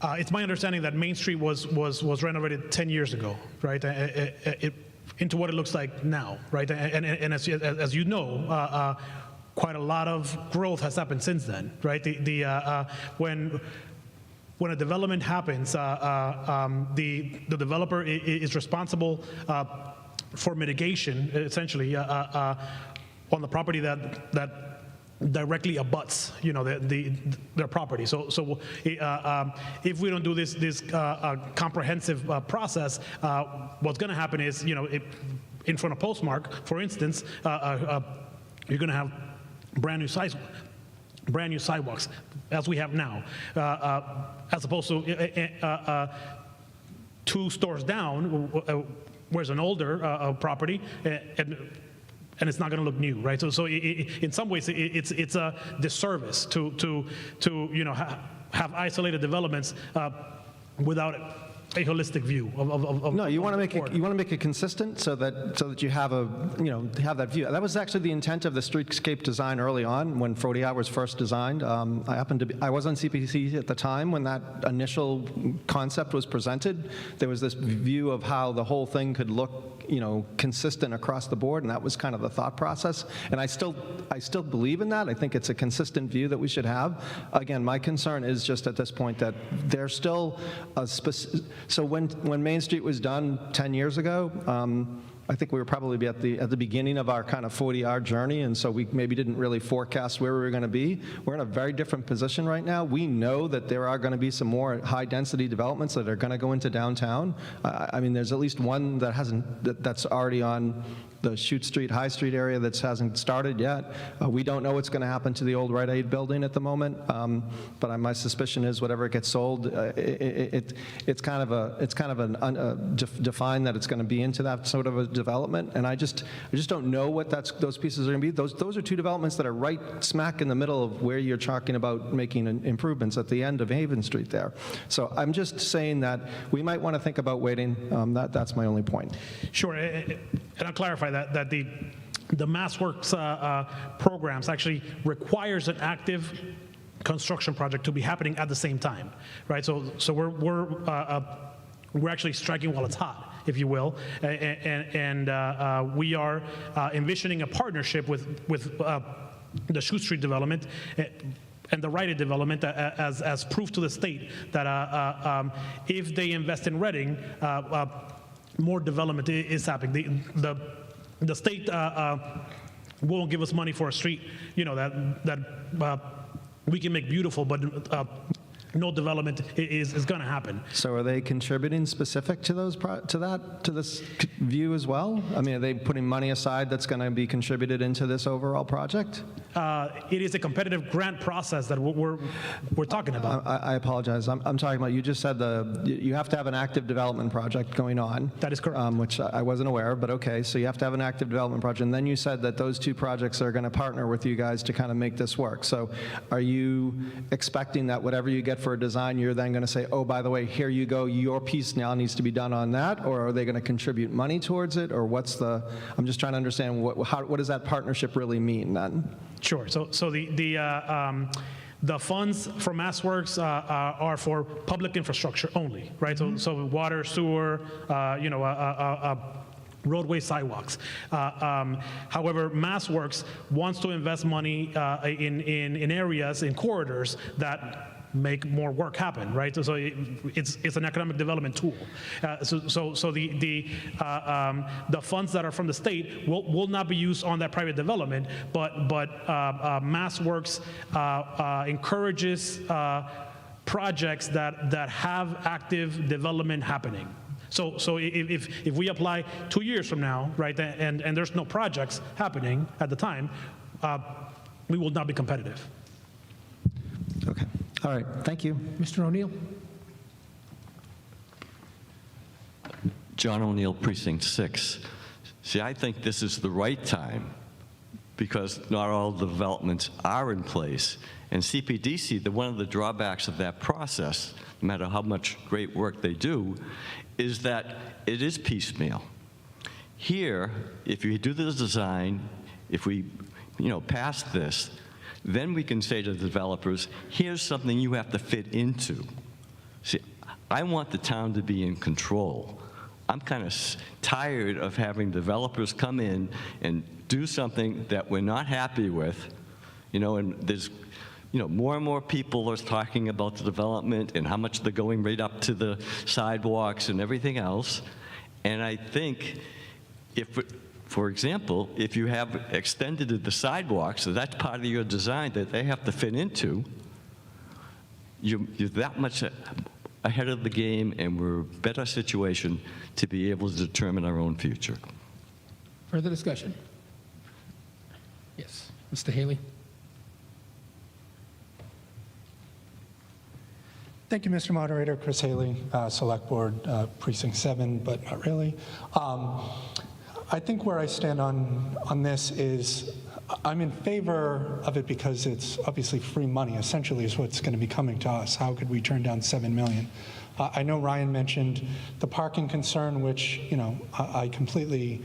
it's my understanding that Main Street was renovated 10 years ago, right? Into what it looks like now, right? And as you know, quite a lot of growth has happened since then, right? When a development happens, the developer is responsible for mitigation, essentially, on the property that directly abuts, their property. So if we don't do this comprehensive process, what's going to happen is, in front of Postmark, for instance, you're going to have brand new sidewalks, as we have now, as opposed to 2 stores down, where's an older property, and it's not going to look new, right? So in some ways, it's a disservice to have isolated developments without a holistic view of no, you want to make it consistent so that you have have that view. That was actually the intent of the streetscape design early on when 40R was first designed. I was on CPC at the time when that initial concept was presented. There was this view of how the whole thing could look consistent across the board, and that was kind of the thought process. And I still believe in that. I think it's a consistent view that we should have. Again, my concern is just at this point that there's still a specific. So when Main Street was done 10 years ago, I think we were probably at the beginning of our kind of 40R journey, and so we maybe didn't really forecast where we were going to be. We're in a very different position right now. We know that there are going to be some more high-density developments that are going to go into downtown. I mean, there's at least one that that's already on the Chute Street, High Street area that hasn't started yet. We don't know what's going to happen to the old Rite Aid building at the moment, but my suspicion is whatever it gets sold, it's kind of an defined that it's going to be into that sort of a development, and I just don't know what those pieces are going to be. Those are two developments that are right smack in the middle of where you're talking about making improvements at the end of Haven Street there. So I'm just saying that we might want to think about waiting. That's my only point. Sure, and I'll clarify that the MassWorks programs actually requires an active construction project to be happening at the same time, right? So we're actually striking while it's hot, if you will, and we are envisioning a partnership with the Chute Street development and the Rite Aid development as proof to the state that if they invest in Reading, more development is happening. The state won't give us money for a street, that we can make beautiful, but no development is going to happen. So are they contributing specific to this view as well? I mean, are they putting money aside that's going to be contributed into this overall project? It is a competitive grant process that we're talking about. I apologize. I'm talking about, you just said you have to have an active development project going on. That is correct. Which I wasn't aware of, but okay. So you have to have an active development project. And then you said that those two projects are going to partner with you guys to kind of make this work. So are you expecting that whatever you get for a design, you're then going to say, oh, by the way, here you go, your piece now needs to be done on that? Or are they going to contribute money towards it? Or I'm just trying to understand what does that partnership really mean then? Sure. So the funds for MassWorks are for public infrastructure only, right? So water, sewer, roadway, sidewalks. However, MassWorks wants to invest money in areas, in corridors that make more work happen, right? So it's an economic development tool. So the funds that are from the state will not be used on that private development, but MassWorks encourages projects that have active development happening. So if we apply 2 years from now, right, and there's no projects happening at the time, we will not be competitive. Okay. All right. Thank you. Mr. O'Neill? John O'Neill, Precinct 6. See, I think this is the right time because not all the developments are in place. And CPDC, one of the drawbacks of that process, no matter how much great work they do, is that it is piecemeal. Here, if you do the design, if we pass this, then we can say to the developers, here's something you have to fit into. See, I want the town to be in control. I'm kind of tired of having developers come in and do something that we're not happy with, and there's, more and more people are talking about the development and how much they're going right up to the sidewalks and everything else. And I think for example, if you have extended the sidewalks, so that's part of your design that they have to fit into, you're that much ahead of the game, and we're in a better situation to be able to determine our own future. Further discussion? Yes. Mr. Haley? Thank you, Mr. Moderator. Chris Haley, Select Board, Precinct 7, but not really. I think where I stand on this is I'm in favor of it because it's obviously free money, essentially, is what's going to be coming to us. How could we turn down $7 million? I know Ryan mentioned the parking concern, which, I completely,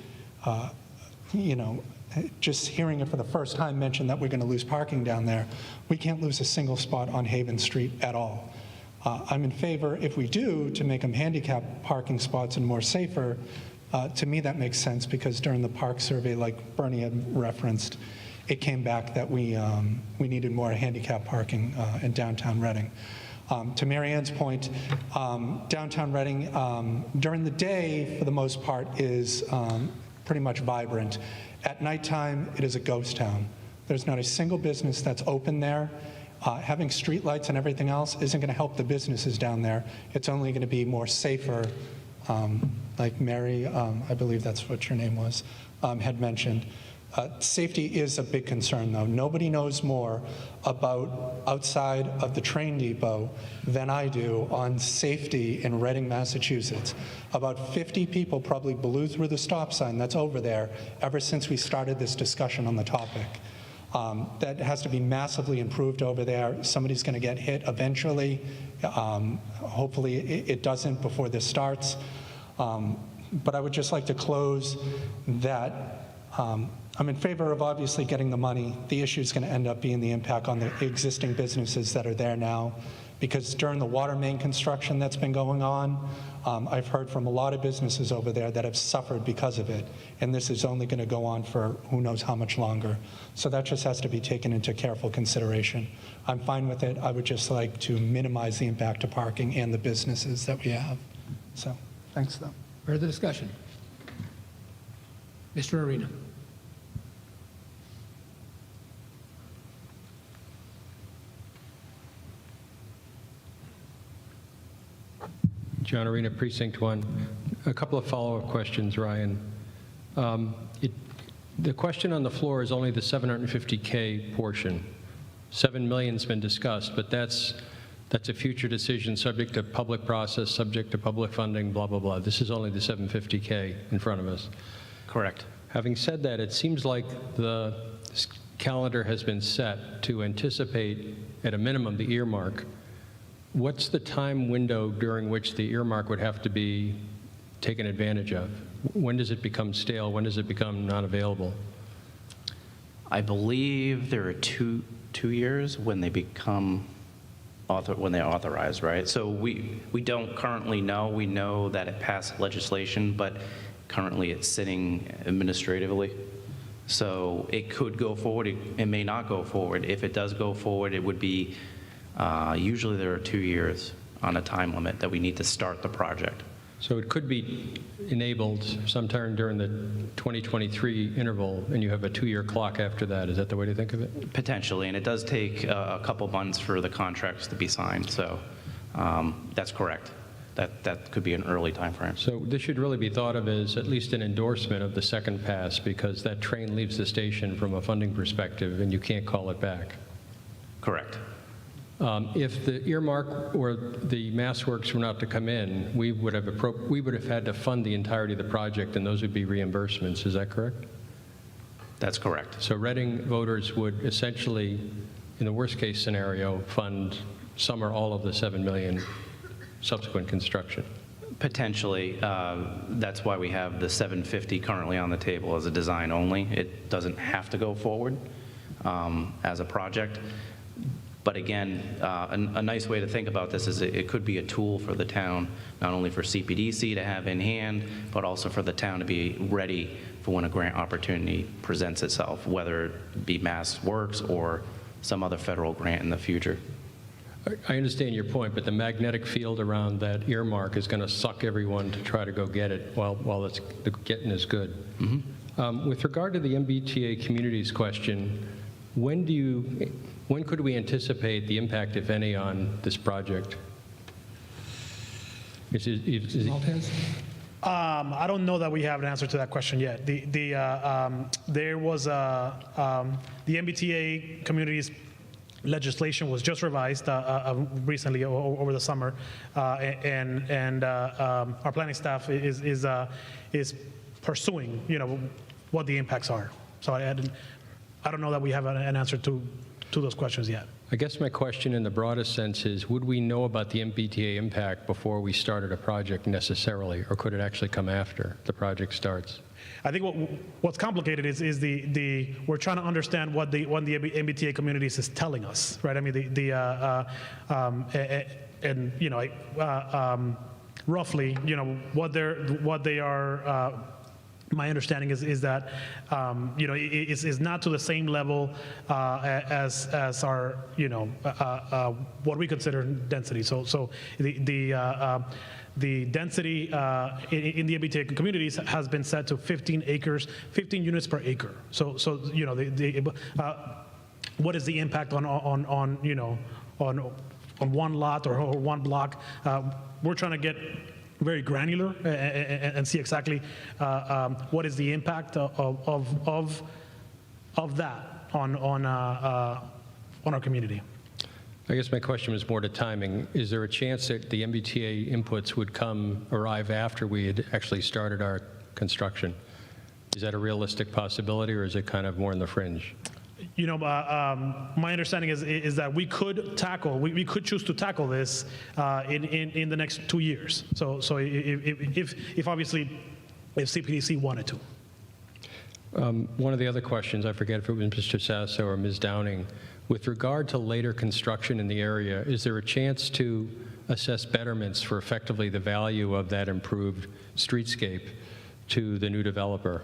just hearing it for the first time mentioned that we're going to lose parking down there. We can't lose a single spot on Haven Street at all. I'm in favor, if we do, to make them handicap parking spots and more safer. To me, that makes sense because during the park survey, like Bernie had referenced, it came back that we needed more handicap parking in downtown Reading. To Mary Ann's point, downtown Reading during the day, for the most part, is pretty much vibrant. At nighttime, it is a ghost town. There's not a single business that's open there. Having streetlights and everything else isn't going to help the businesses down there. It's only going to be more safer like Mary, I believe that's what your name was, had mentioned. Safety is a big concern, though. Nobody knows more about outside of the train depot than I do on safety in Reading, Massachusetts. About 50 people probably blew through the stop sign that's over there ever since we started this discussion on the topic. That has to be massively improved over there. Somebody's going to get hit eventually. Hopefully it doesn't before this starts. But I would just like to close that I'm in favor of obviously getting the money. The issue is going to end up being the impact on the existing businesses that are there now, because during the water main construction that's been going on, I've heard from a lot of businesses over there that have suffered because of it, and this is only going to go on for who knows how much longer. So that just has to be taken into careful consideration. I'm fine with it. I would just like to minimize the impact to parking and the businesses that we have. So, thanks, though. Further discussion? Mr. Arena. John Arena, Precinct 1. A couple of follow-up questions, Ryan. The question on the floor is only the $750K portion. $7 million's been discussed, but that's a future decision subject to public process, subject to public funding, blah, blah, blah. This is only the $750K in front of us. Correct. Having said that, it seems like the calendar has been set to anticipate, at a minimum, the earmark. What's the time window during which the earmark would have to be taken advantage of? When does it become stale? When does it become not available? I believe there are two years when they become when they're authorized, right? So we don't currently know. We know that it passed legislation, but currently it's sitting administratively. So it could go forward. It may not go forward. If it does go forward, it would be usually there are 2 years on a time limit that we need to start the project. So it could be enabled sometime during the 2023 interval, and you have a 2-year clock after that. Is that the way to think of it? Potentially, and it does take a couple months for the contracts to be signed. So that's correct. That could be an early time frame. So this should really be thought of as at least an endorsement of the second pass, because that train leaves the station from a funding perspective, and you can't call it back. Correct. If the earmark or the mass works were not to come in, we would have had to fund the entirety of the project, and those would be reimbursements. Is that correct? That's correct. So Reading voters would essentially, in the worst case scenario, fund some or all of the $7 million subsequent construction. Potentially. That's why we have the 750 currently on the table as a design only. It doesn't have to go forward as a project. But again, a nice way to think about this is it could be a tool for the town, not only for CPDC to have in hand, but also for the town to be ready for when a grant opportunity presents itself, whether it be Mass Works or some other federal grant in the future. I understand your point, but the magnetic field around that earmark is going to suck everyone to try to go get it while it's, the getting is good. Mm-hmm. With regard to the MBTA communities question, when could we anticipate the impact, if any, on this project? Maltese? I don't know that we have an answer to that question yet. There was the MBTA communities legislation was just revised recently over the summer, and our planning staff is pursuing, what the impacts are. So I don't know that we have an answer to those questions yet. I guess my question in the broadest sense is, would we know about the MBTA impact before we started a project necessarily, or could it actually come after the project starts? I think what's complicated is we're trying to understand what the MBTA communities is telling us, right? I mean, roughly, what they are. My understanding is that it's not to the same level as our what we consider density. So the density in the MBTA communities has been set to 15 acres, 15 units per acre. So what is the impact on one lot or one block? We're trying to get very granular and see exactly what is the impact of that on our community. I guess my question was more to timing. Is there a chance that the MBTA inputs would arrive after we had actually started our construction? Is that a realistic possibility, or is it kind of more in the fringe? You know, my understanding is that we could choose to tackle this in the next 2 years. So if obviously, if CPDC wanted to. One of the other questions, I forget if it was Mr. Sasso or Ms. Downing, with regard to later construction in the area, is there a chance to assess betterments for effectively the value of that improved streetscape to the new developer?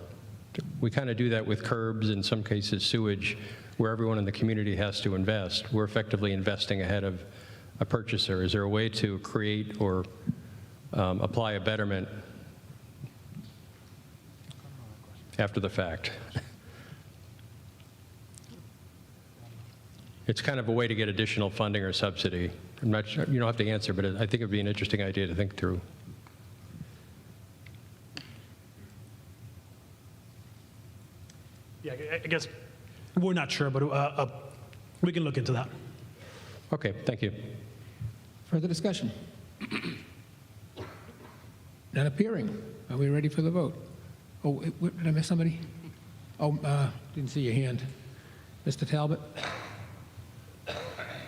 We kind of do that with curbs, in some cases sewage, where everyone in the community has to invest. We're effectively investing ahead of a purchaser. Is there a way to create or apply a betterment after the fact? It's kind of a way to get additional funding or subsidy. I'm not sure, you don't have to answer, but I think it would be an interesting idea to think through. Yeah, I guess we're not sure, but we can look into that. Okay, thank you. Further discussion? Not appearing. Are we ready for the vote? Oh, did I miss somebody? Oh, didn't see your hand. Mr. Talbot?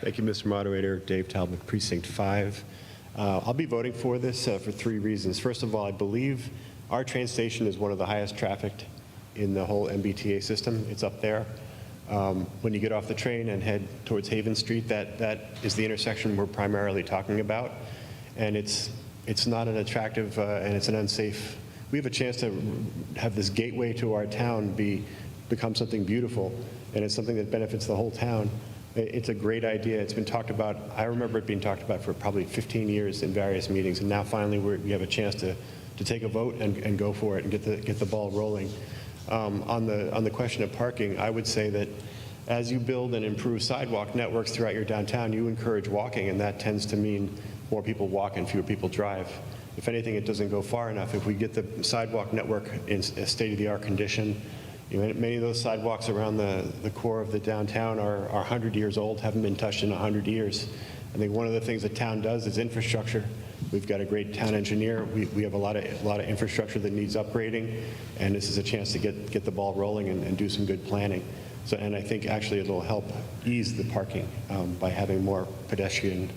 Thank you, Mr. Moderator. Dave Talbot, Precinct 5. I'll be voting for this for 3 reasons. First of all, I believe our train station is one of the highest trafficked in the whole MBTA system. It's up there. When you get off the train and head towards Haven Street, that is the intersection we're primarily talking about. And it's not an attractive and it's an unsafe. We have a chance to have this gateway to our town become something beautiful, and it's something that benefits the whole town. It's a great idea. It's been talked about. I remember it being talked about for probably 15 years in various meetings, and now finally we have a chance to take a vote and go for it and get the ball rolling. On the question of parking, I would say that as you build and improve sidewalk networks throughout your downtown, you encourage walking, and that tends to mean more people walk and fewer people drive. If anything, it doesn't go far enough. If we get the sidewalk network in a state-of-the-art condition, many of those sidewalks around the core of the downtown are 100 years old, haven't been touched in 100 years. I think one of the things the town does is infrastructure. We've got a great town engineer. We have a lot of infrastructure that needs upgrading, and this is a chance to get the ball rolling and do some good planning. So, and I think actually it'll help ease the parking by having more pedestrian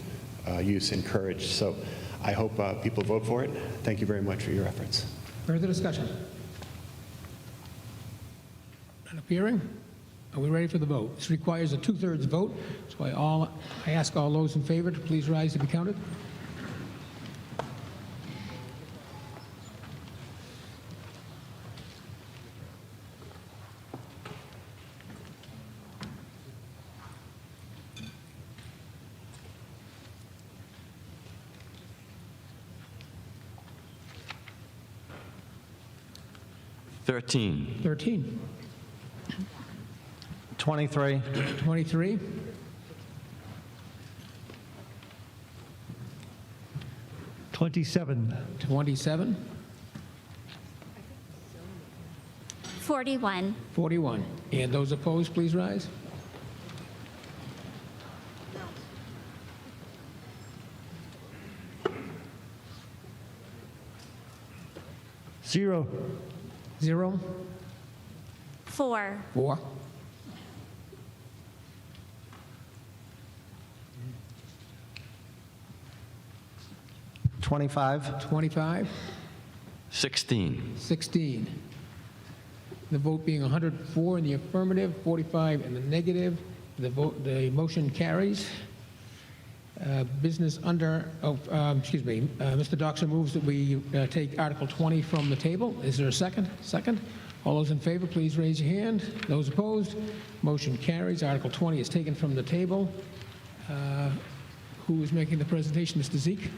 use encouraged. So I hope people vote for it. Thank you very much for your efforts. Further discussion? Not appearing? Are we ready for the vote? This requires a 2/3 vote, so I ask all those in favor to please rise to be counted. Thirteen. 13. 23. 23. 27. 27. 41. 41. And those opposed, please rise. Zero. 0. 4. 4. 25. 25. 16. 16. The vote being 104 in the affirmative, 45 in the negative. The motion carries. Business under, Mr. Doxer moves that we take Article 20 from the table. Is there a second? Second. All those in favor, please raise your hand. Those opposed, motion carries. Article 20 is taken from the table. Who is making the presentation? Mr. Zeke?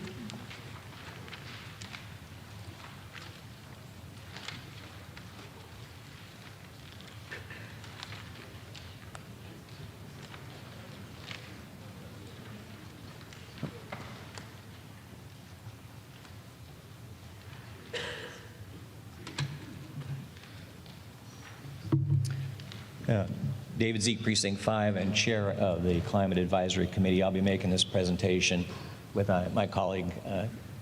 David Zeke, Precinct 5, and Chair of the Climate Advisory Committee. I'll be making this presentation with my colleague,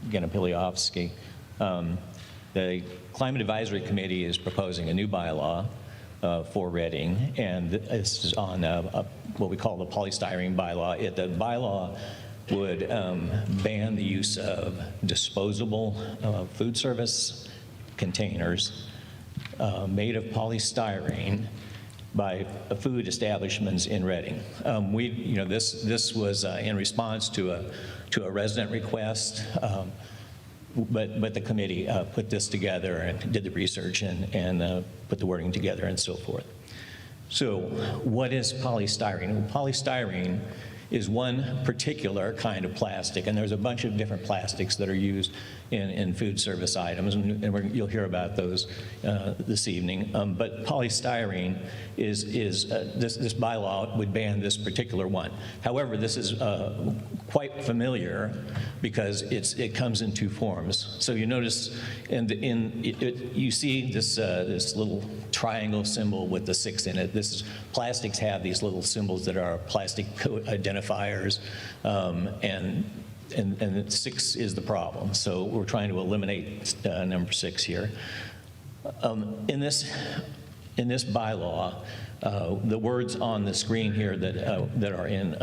Gena Piliofsky. The Climate Advisory Committee is proposing a new bylaw for Reading, and this is on what we call the polystyrene bylaw. The bylaw would ban the use of disposable food service containers made of polystyrene by food establishments in Reading. This was in response to a resident request, but the committee put this together and did the research and put the wording together and so forth. So what is polystyrene? Well, polystyrene is one particular kind of plastic, and there's a bunch of different plastics that are used in food service items, and you'll hear about those this evening. But polystyrene is this bylaw would ban this particular one. However, this is quite familiar because it comes in two forms. So you notice you see this little triangle symbol with the 6 in it. Plastics have these little symbols that are plastic identifiers, and 6 is the problem. So we're trying to eliminate number 6 here. In this bylaw, the words on the screen here that are in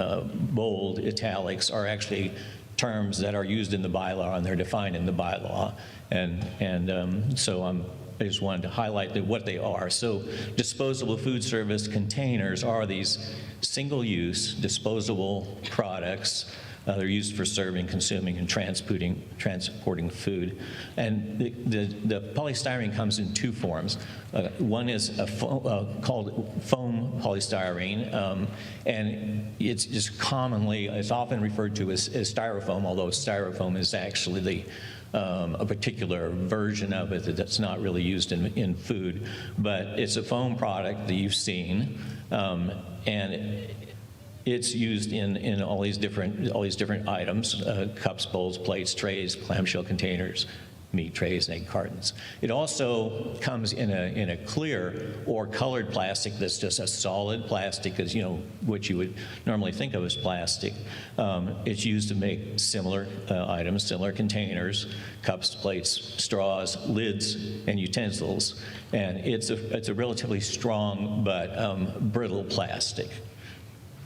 bold italics are actually terms that are used in the bylaw, and they're defined in the bylaw. So I just wanted to highlight what they are. So disposable food service containers are these single-use disposable products. They're used for serving, consuming, and transporting food. And the polystyrene comes in two forms. One is called foam polystyrene, and it's often referred to as styrofoam, although styrofoam is actually a particular version of it that's not really used in food. But it's a foam product that you've seen, and it's used in all these different items: cups, bowls, plates, trays, clamshell containers, meat trays, and egg cartons. It also comes in a clear or colored plastic that's just a solid plastic, as what you would normally think of as plastic. It's used to make similar items, similar containers: cups, plates, straws, lids, and utensils. And it's a relatively strong but brittle plastic.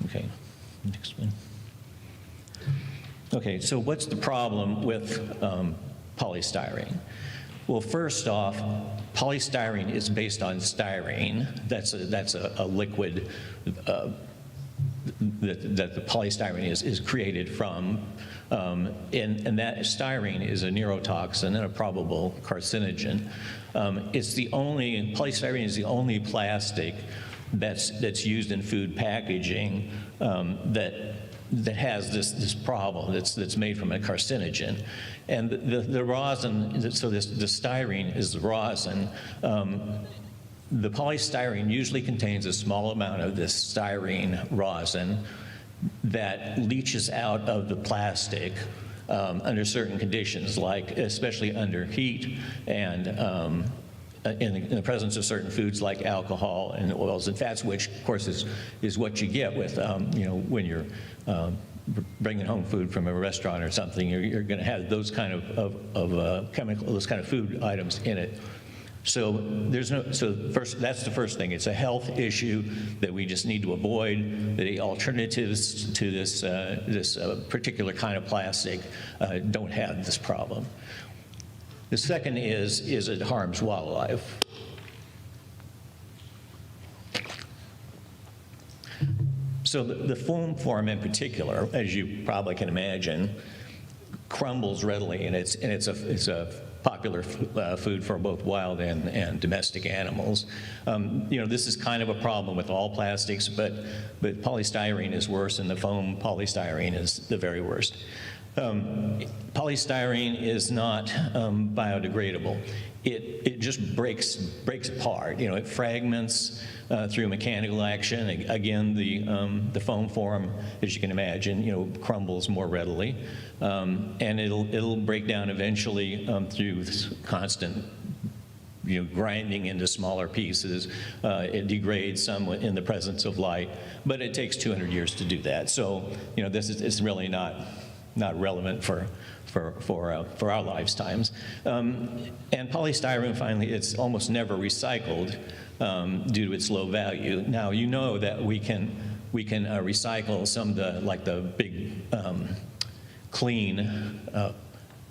Okay, next one. Okay, so what's the problem with polystyrene? Well, first off, polystyrene is based on styrene. That's a liquid that the polystyrene is created from. And that styrene is a neurotoxin and a probable carcinogen. Polystyrene is the only plastic that's used in food packaging that has this problem that's made from a carcinogen. And the rosin, so the styrene is the rosin. The polystyrene usually contains a small amount of this styrene rosin that leaches out of the plastic under certain conditions, like especially under heat and in the presence of certain foods like alcohol and oils and fats, which of course is what you get with when you're bringing home food from a restaurant or something. You're going to have those kind of chemical, those kind of food items in it. So that's the first thing. It's a health issue that we just need to avoid. The alternatives to this particular kind of plastic don't have this problem. The second is it harms wildlife. So the foam form in particular, as you probably can imagine, crumbles readily, and it's a popular food for both wild and domestic animals. This is kind of a problem with all plastics, but polystyrene is worse, and the foam polystyrene is the very worst. Polystyrene is not biodegradable. It just breaks apart. It fragments through mechanical action. Again, the foam form, as you can imagine, crumbles more readily, and it'll break down eventually through constant grinding into smaller pieces. It degrades somewhat in the presence of light, but it takes 200 years to do that. So, it's really not relevant for our lifetimes. And polystyrene, finally, it's almost never recycled due to its low value. Now, you know that we can recycle some of the big clean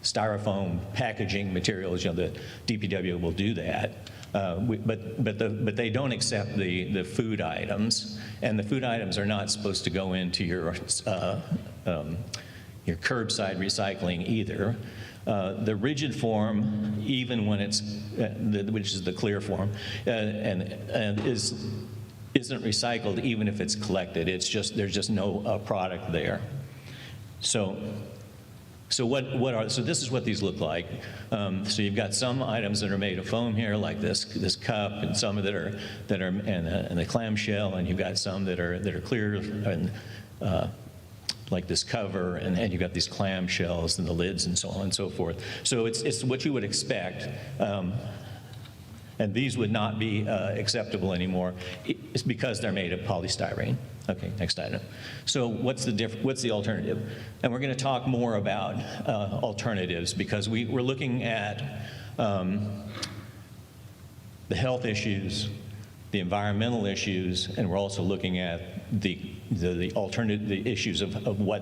styrofoam packaging materials. The DPW will do that. But they don't accept the food items, and the food items are not supposed to go into your curbside recycling either. The rigid form, even when it's, which is the clear form, isn't recycled even if it's collected. There's just no product there. So this is what these look like. So you've got some items that are made of foam here, like this cup, and some that are in the clamshell, and you've got some that are clear, and like this cover, and you've got these clamshells and the lids and so on and so forth. So it's what you would expect. And these would not be acceptable anymore. It's because they're made of polystyrene. Okay, next item. So what's the alternative? And we're going to talk more about alternatives, because we're looking at the health issues, the environmental issues, and we're also looking at the issues of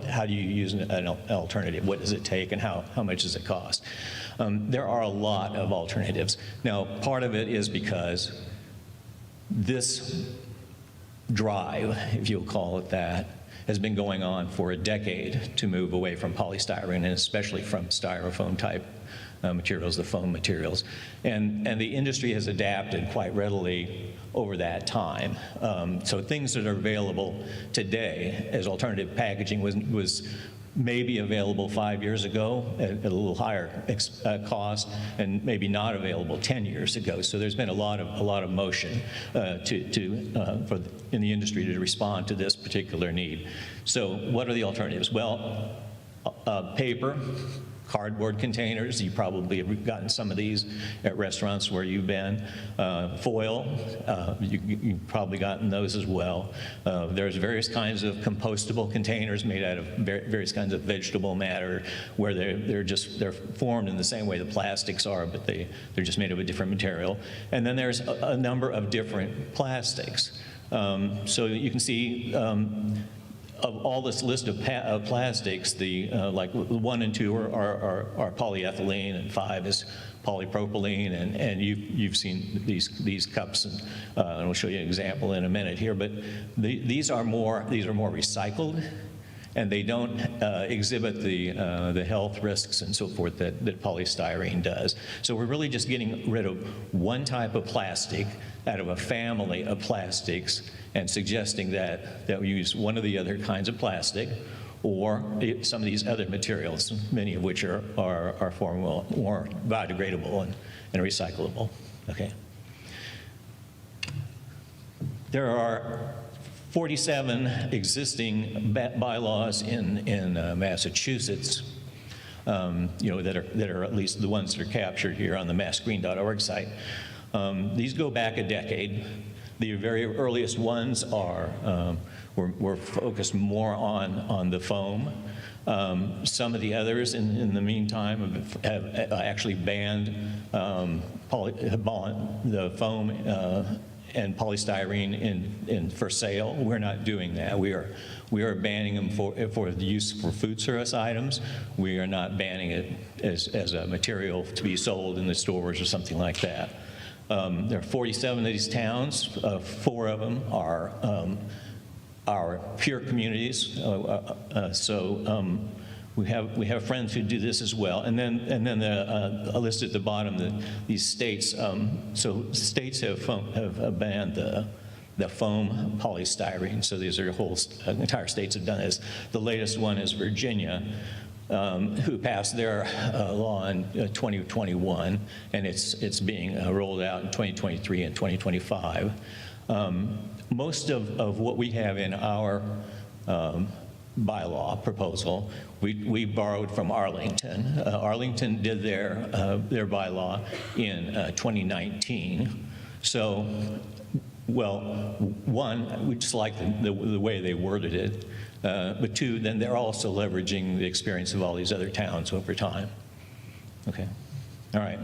how do you use an alternative? What does it take, and how much does it cost? There are a lot of alternatives. Now, part of it is because this drive, if you'll call it that, has been going on for a decade to move away from polystyrene, and especially from styrofoam type materials, the foam materials. And the industry has adapted quite readily over that time. So things that are available today as alternative packaging was maybe available 5 years ago at a little higher cost, and maybe not available 10 years ago. So there's been a lot of motion in the industry to respond to this particular need. So what are the alternatives? Well, paper, cardboard containers. You probably have gotten some of these at restaurants where you've been. Foil, you've probably gotten those as well. There's various kinds of compostable containers made out of various kinds of vegetable matter, where they're formed in the same way the plastics are, but they're just made of a different material. And then there's a number of different plastics. So you can see of all this list of plastics, like 1 and 2 are polyethylene, and 5 is polypropylene, and you've seen these cups, and I'll show you an example in a minute here. But these are more recycled, and they don't exhibit the health risks and so forth that polystyrene does. So we're really just getting rid of one type of plastic out of a family of plastics, and suggesting that we use one of the other kinds of plastic, or some of these other materials, many of which are far more biodegradable and recyclable. Okay. There are 47 existing bylaws in Massachusetts, that are at least the ones that are captured here on the massgreen.org site. These go back a decade. The very earliest ones were focused more on the foam. Some of the others, in the meantime, have actually banned the foam and polystyrene for sale. We're not doing that. We are banning them for the use for food service items. We are not banning it as a material to be sold in the stores or something like that. There are 47 of these towns. 4 of them are pure communities. We have friends who do this as well. And then a list at the bottom, these states. So states have banned the foam polystyrene. So these are entire states have done this. The latest one is Virginia, who passed their law in 2021, and it's being rolled out in 2023 and 2025. Most of what we have in our bylaw proposal, we borrowed from Arlington. Arlington did their bylaw in 2019. So, well, one, we just like the way they worded it, but two, then they're also leveraging the experience of all these other towns over time. Okay. All right.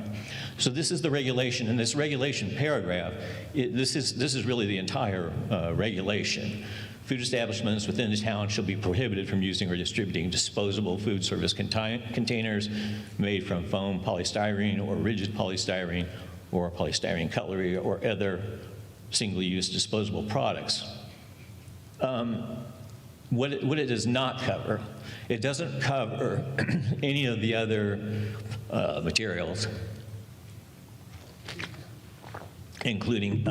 So this is the regulation, and this regulation paragraph, this is really the entire regulation. Food establishments within the town shall be prohibited from using or distributing disposable food service containers made from foam, polystyrene, or rigid polystyrene, or polystyrene cutlery, or other single-use disposable products. What it does not cover, it doesn't cover any of the other materials, including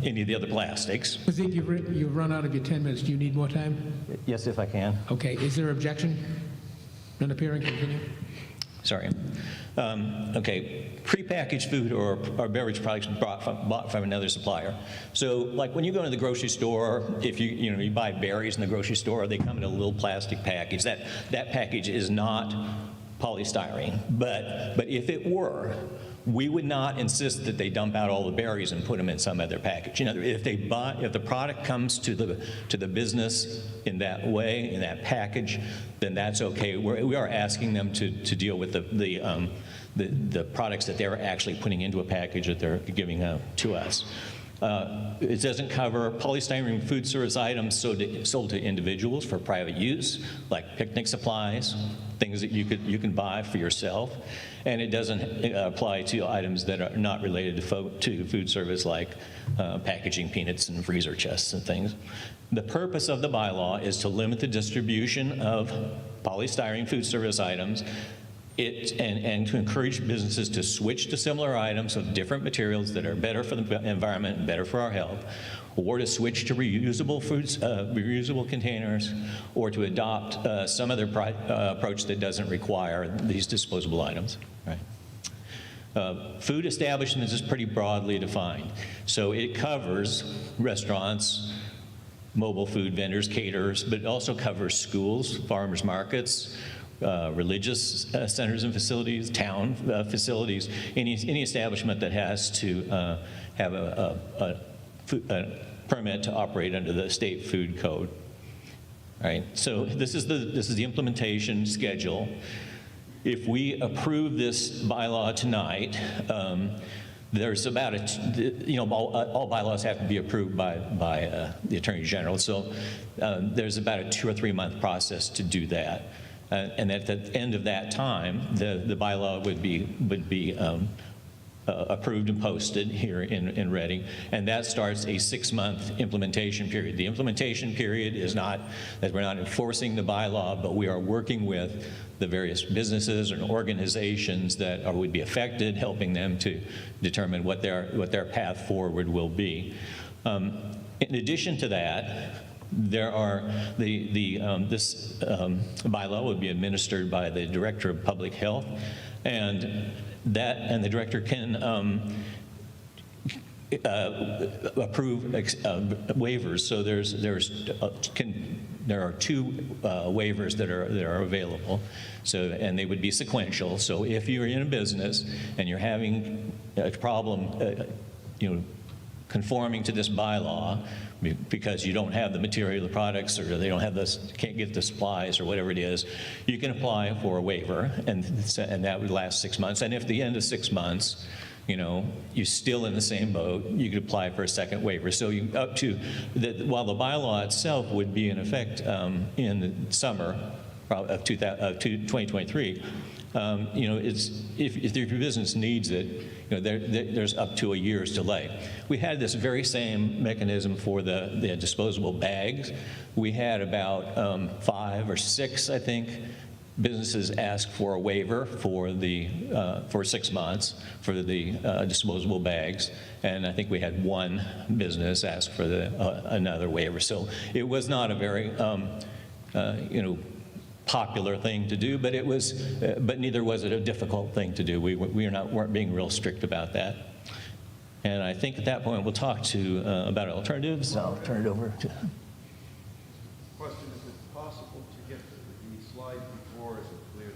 any of the other plastics. I think you've run out of your 10 minutes. Do you need more time? Yes, if I can. Okay. Is there objection? None appearing. Continue. Sorry. Okay, prepackaged food or beverage products bought from another supplier. So, like when you go to the grocery store, if you buy berries in the grocery store, they come in a little plastic package. That package is not polystyrene, but if it were, we would not insist that they dump out all the berries and put them in some other package. If the product comes to the business in that way, in that package, then that's okay. We are asking them to deal with the products that they're actually putting into a package that they're giving to us. It doesn't cover polystyrene food service items sold to individuals for private use, like picnic supplies, things that you can buy for yourself, and it doesn't apply to items that are not related to food service, like packaging peanuts and freezer chests and things. The purpose of the bylaw is to limit the distribution of polystyrene food service items and to encourage businesses to switch to similar items with different materials that are better for the environment and better for our health, or to switch to reusable containers, or to adopt some other approach that doesn't require these disposable items. Right? Food establishments is pretty broadly defined. So it covers restaurants, mobile food vendors, caterers, but it also covers schools, farmers markets, religious centers and facilities, town facilities, any establishment that has to have a permit to operate under the state food code. All right, so this is the implementation schedule. If we approve this bylaw tonight, there's about all bylaws have to be approved by the Attorney General, so there's about a 2 or 3 month process to do that. And at the end of that time, the bylaw would be approved and posted here in Reading, and that starts a 6-month implementation period. The implementation period is not that we're not enforcing the bylaw, but we are working with the various businesses and organizations that would be affected, helping them to determine what their path forward will be. In addition to that, there are this bylaw would be administered by the Director of Public Health, and the director can approve waivers. So there are 2 waivers that are available. So, and they would be sequential. So if you're in a business and you're having a problem, conforming to this bylaw, because you don't have the material, the products, or they don't have this, can't get the supplies, or whatever it is, you can apply for a waiver, and that would last 6 months. And if at the end of 6 months, you're still in the same boat, you could apply for a second waiver. So up to while the bylaw itself would be in effect in the summer of 2023. If your business needs it, there's up to a year's delay. We had this very same mechanism for the disposable bags. We had about 5 or 6, I think, businesses ask for a waiver for 6 months for the disposable bags, and I think we had 1 business ask for another waiver. So it was not a very popular thing to do, but but neither was it a difficult thing to do. We weren't being real strict about that. And I think at that point we'll talk about alternatives. I'll turn it over to. Question: is it possible to slide before is it clear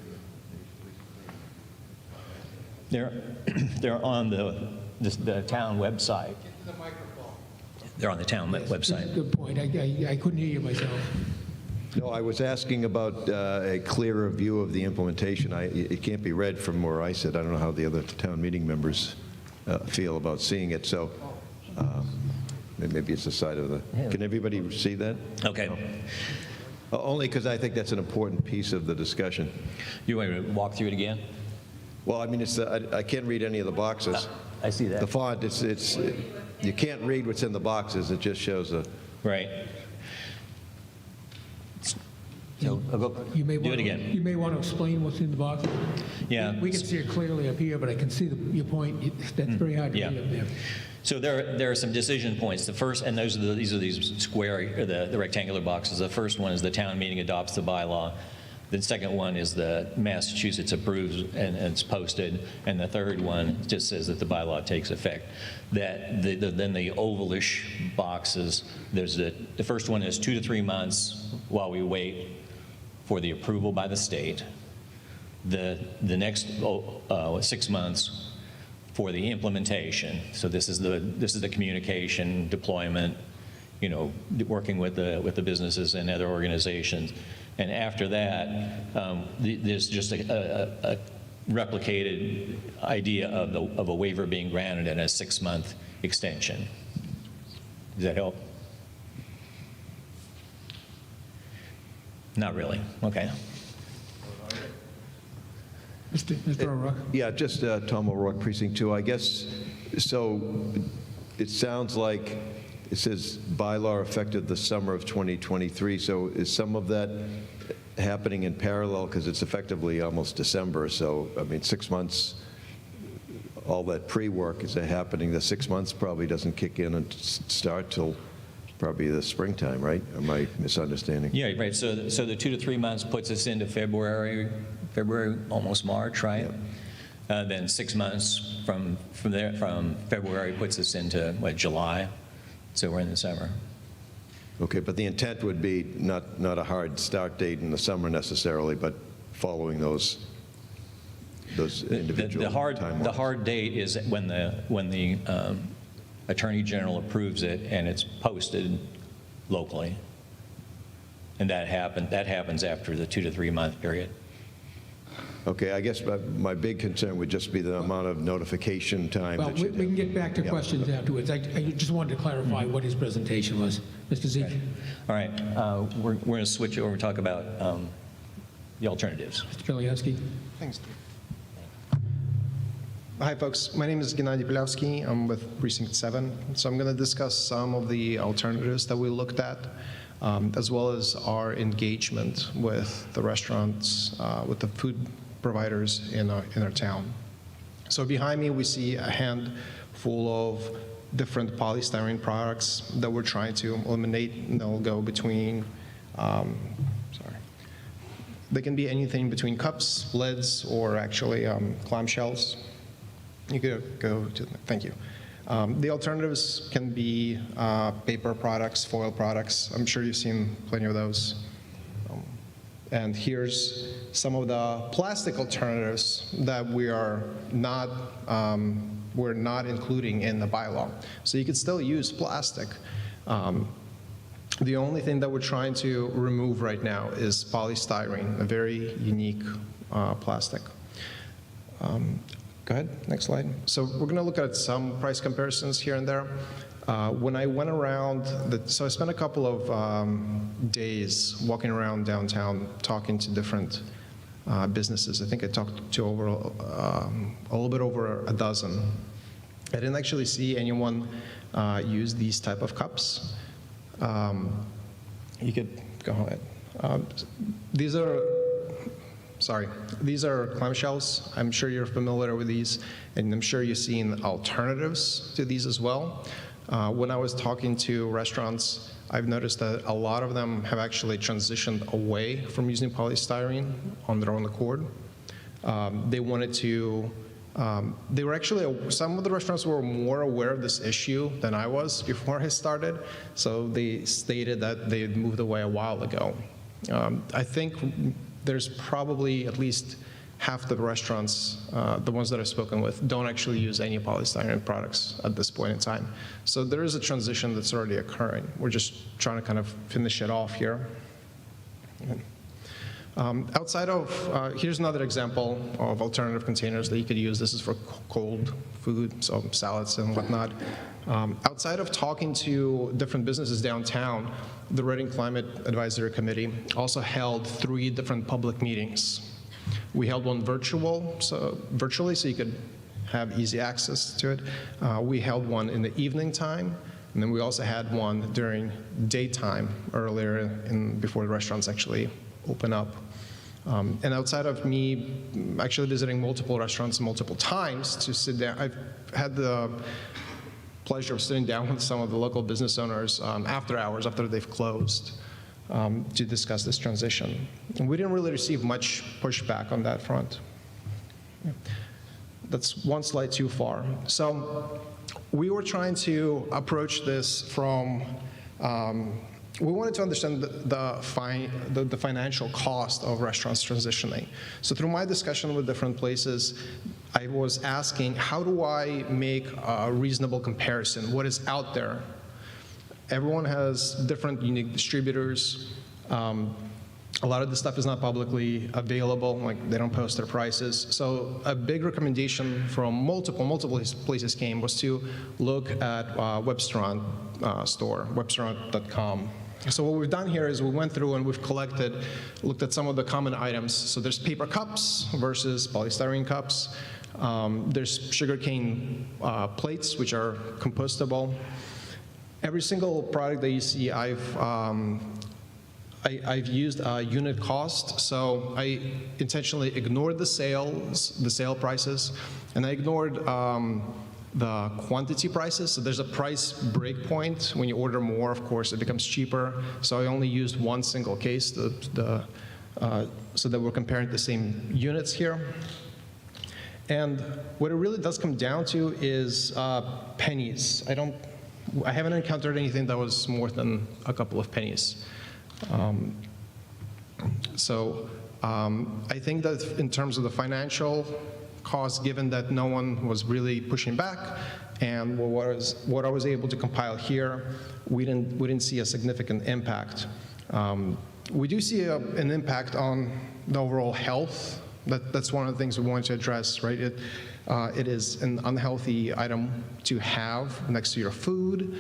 the implementation? They're on the town website. They're on the town website. Good point. I couldn't hear you myself. No, I was asking about a clearer view of the implementation. It can't be read from where I sit. I don't know how the other town meeting members feel about seeing it, so maybe it's the side of the... Can everybody see that? Okay. Only because I think that's an important piece of the discussion. You want me to walk through it again? Well, I mean, I can't read any of the boxes. I see that. The font, you can't read what's in the boxes. It just shows a... Right. So You may do want it again. You may want to explain what's in the box. Yeah. We can see it clearly up here, but I can see your point. That's very hard to read up there. So there are some decision points. The first, and these are these square, or the rectangular boxes. The first one is the town meeting adopts the bylaw. The second one is the Massachusetts approves and it's posted. And the third one just says that the bylaw takes effect. Then the ovalish boxes, there's the first one is 2 to 3 months while we wait for the approval by the state. The next 6 months for the implementation. So this is the communication, deployment, working with the businesses and other organizations. And after that, there's just a replicated idea of a waiver being granted and a 6-month extension. Does that help? Not really. Okay. Mr. O'Rourke. Yeah, just Tom O'Rourke, Precinct 2. I guess, so it sounds like it says bylaw effective the summer of 2023. So is some of that happening in parallel? Because it's effectively almost December. So, I mean, 6 months, all that pre-work is happening. The 6 months probably doesn't kick in and start till probably the springtime, right? Am I misunderstanding? Yeah, right. So the 2 to 3 months puts us into February, almost March, right? Yeah. Then 6 months from February puts us into July. So we're in the summer. Okay, but the intent would be not a hard start date in the summer necessarily, but following those individual timelines. The hard date is when the Attorney General approves it and it's posted locally, and that happens after the 2 to 3 month period. Okay, I guess my big concern would just be the amount of notification time. Well, we can get back to questions afterwards. I just wanted to clarify what his presentation was. Mr. Zeke. Okay. All right, we're going to switch over and talk about the alternatives. Mr. Kiliowski. Thanks, Steve. Hi, folks. My name is Gennady Pilowski. I'm with Precinct 7. So I'm going to discuss some of the alternatives that we looked at, as well as our engagement with the restaurants, with the food providers in our town. So behind me, we see a handful of different polystyrene products that we're trying to eliminate, and they'll go between, they can be anything between cups, lids, or actually clamshells. You could go to, thank you. The alternatives can be paper products, foil products. I'm sure you've seen plenty of those. And here's some of the plastic alternatives that we're not including in the bylaw. So you could still use plastic. The only thing that we're trying to remove right now is polystyrene, a very unique plastic. Go ahead, next slide. So we're going to look at some price comparisons here and there. When I went around, so I spent a couple of days walking around downtown talking to different businesses. I think I talked to a little bit over a dozen. I didn't actually see anyone use these type of cups. You could go ahead. These are clamshells. I'm sure you're familiar with these, and I'm sure you've seen alternatives to these as well. When I was talking to restaurants, I've noticed that a lot of them have actually transitioned away from using polystyrene on their own accord. They wanted to, they were actually, some of the restaurants were more aware of this issue than I was before I started, so they stated that they had moved away a while ago. I think there's probably at least half the restaurants, the ones that I've spoken with, don't actually use any polystyrene products at this point in time. So there is a transition that's already occurring. We're just trying to kind of finish it off here. Outside of, here's another example of alternative containers that you could use. This is for cold food, so salads and whatnot. Outside of talking to different businesses downtown, the Reading Climate Advisory Committee also held 3 different public meetings. We held one virtually, so you could have easy access to it. We held one in the evening time, and then we also had one during daytime earlier before the restaurants actually open up. And outside of me actually visiting multiple restaurants multiple times to sit down, I've had the pleasure of sitting down with some of the local business owners after hours, after they've closed, to discuss this transition. And we didn't really receive much pushback on that front. That's one slide too far. So we were trying to approach this from, we wanted to understand the financial cost of restaurants transitioning. So through my discussion with different places, I was asking, how do I make a reasonable comparison? What is out there? Everyone has different unique distributors. A lot of this stuff is not publicly available, like they don't post their prices. So a big recommendation from multiple places came was to look at Webstaurant store, webstaurant.com. So what we've done here is we went through and we've looked at some of the common items. So there's paper cups versus polystyrene cups. There's sugarcane plates, which are compostable. Every single product that you see, I've used a unit cost, so I intentionally ignored the sale prices, and I ignored the quantity prices. So there's a price break point. When you order more, of course, it becomes cheaper. So I only used one single case so that we're comparing the same units here. And what it really does come down to is pennies. I haven't encountered anything that was more than a couple of pennies. I think that in terms of the financial cost, given that no one was really pushing back, and what I was able to compile here, we didn't see a significant impact. We do see an impact on the overall health. That's one of the things we wanted to address, right? It is an unhealthy item to have next to your food.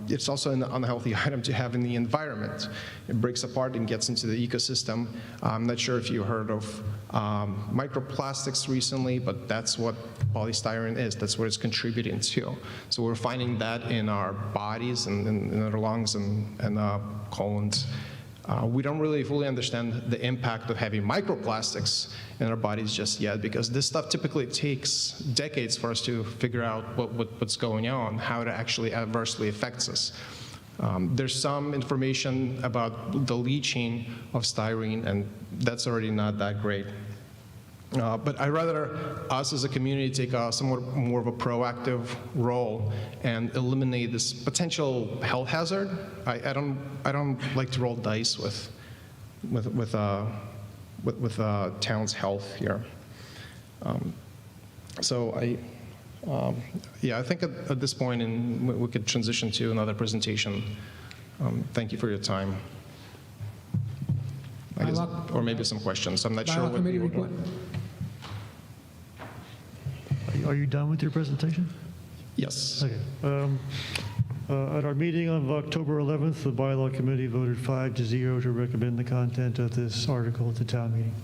It's also an unhealthy item to have in the environment. It breaks apart and gets into the ecosystem. I'm not sure if you heard of microplastics recently, but that's what polystyrene is. That's what it's contributing to. So we're finding that in our bodies and in our lungs and colons. We don't really fully understand the impact of having microplastics in our bodies just yet, because this stuff typically takes decades for us to figure out what's going on, how it actually adversely affects us. There's some information about the leaching of styrene, and that's already not that great. But I'd rather us as a community take a somewhat more of a proactive role and eliminate this potential health hazard. I don't like to roll dice with town's health here. I think at this point, we could transition to another presentation. Thank you for your time. Or maybe some questions. I'm not sure what you want. Are you done with your presentation? Yes. Okay. At our meeting on October 11th, the bylaw committee voted 5-0 to recommend the content of this article at the town meeting.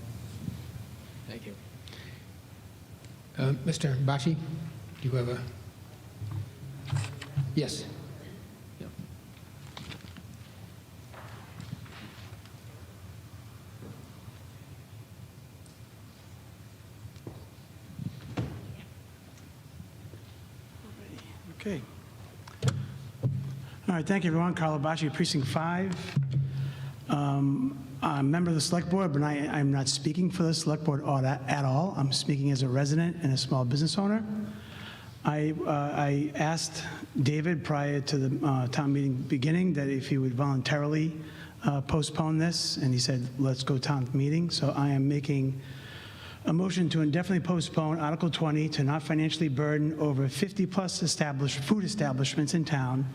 Thank you. Mr. Bashi, do you have a? Yes. Okay. All right, thank you, everyone. Carlo Bacci, Precinct 5. I'm a member of the Select Board, but I'm not speaking for the Select Board at all. I'm speaking as a resident and a small business owner. I asked David prior to the town meeting beginning that if he would voluntarily postpone this, and he said, let's go town meeting. So I am making a motion to indefinitely postpone Article 20 to not financially burden over 50-plus food establishments in town,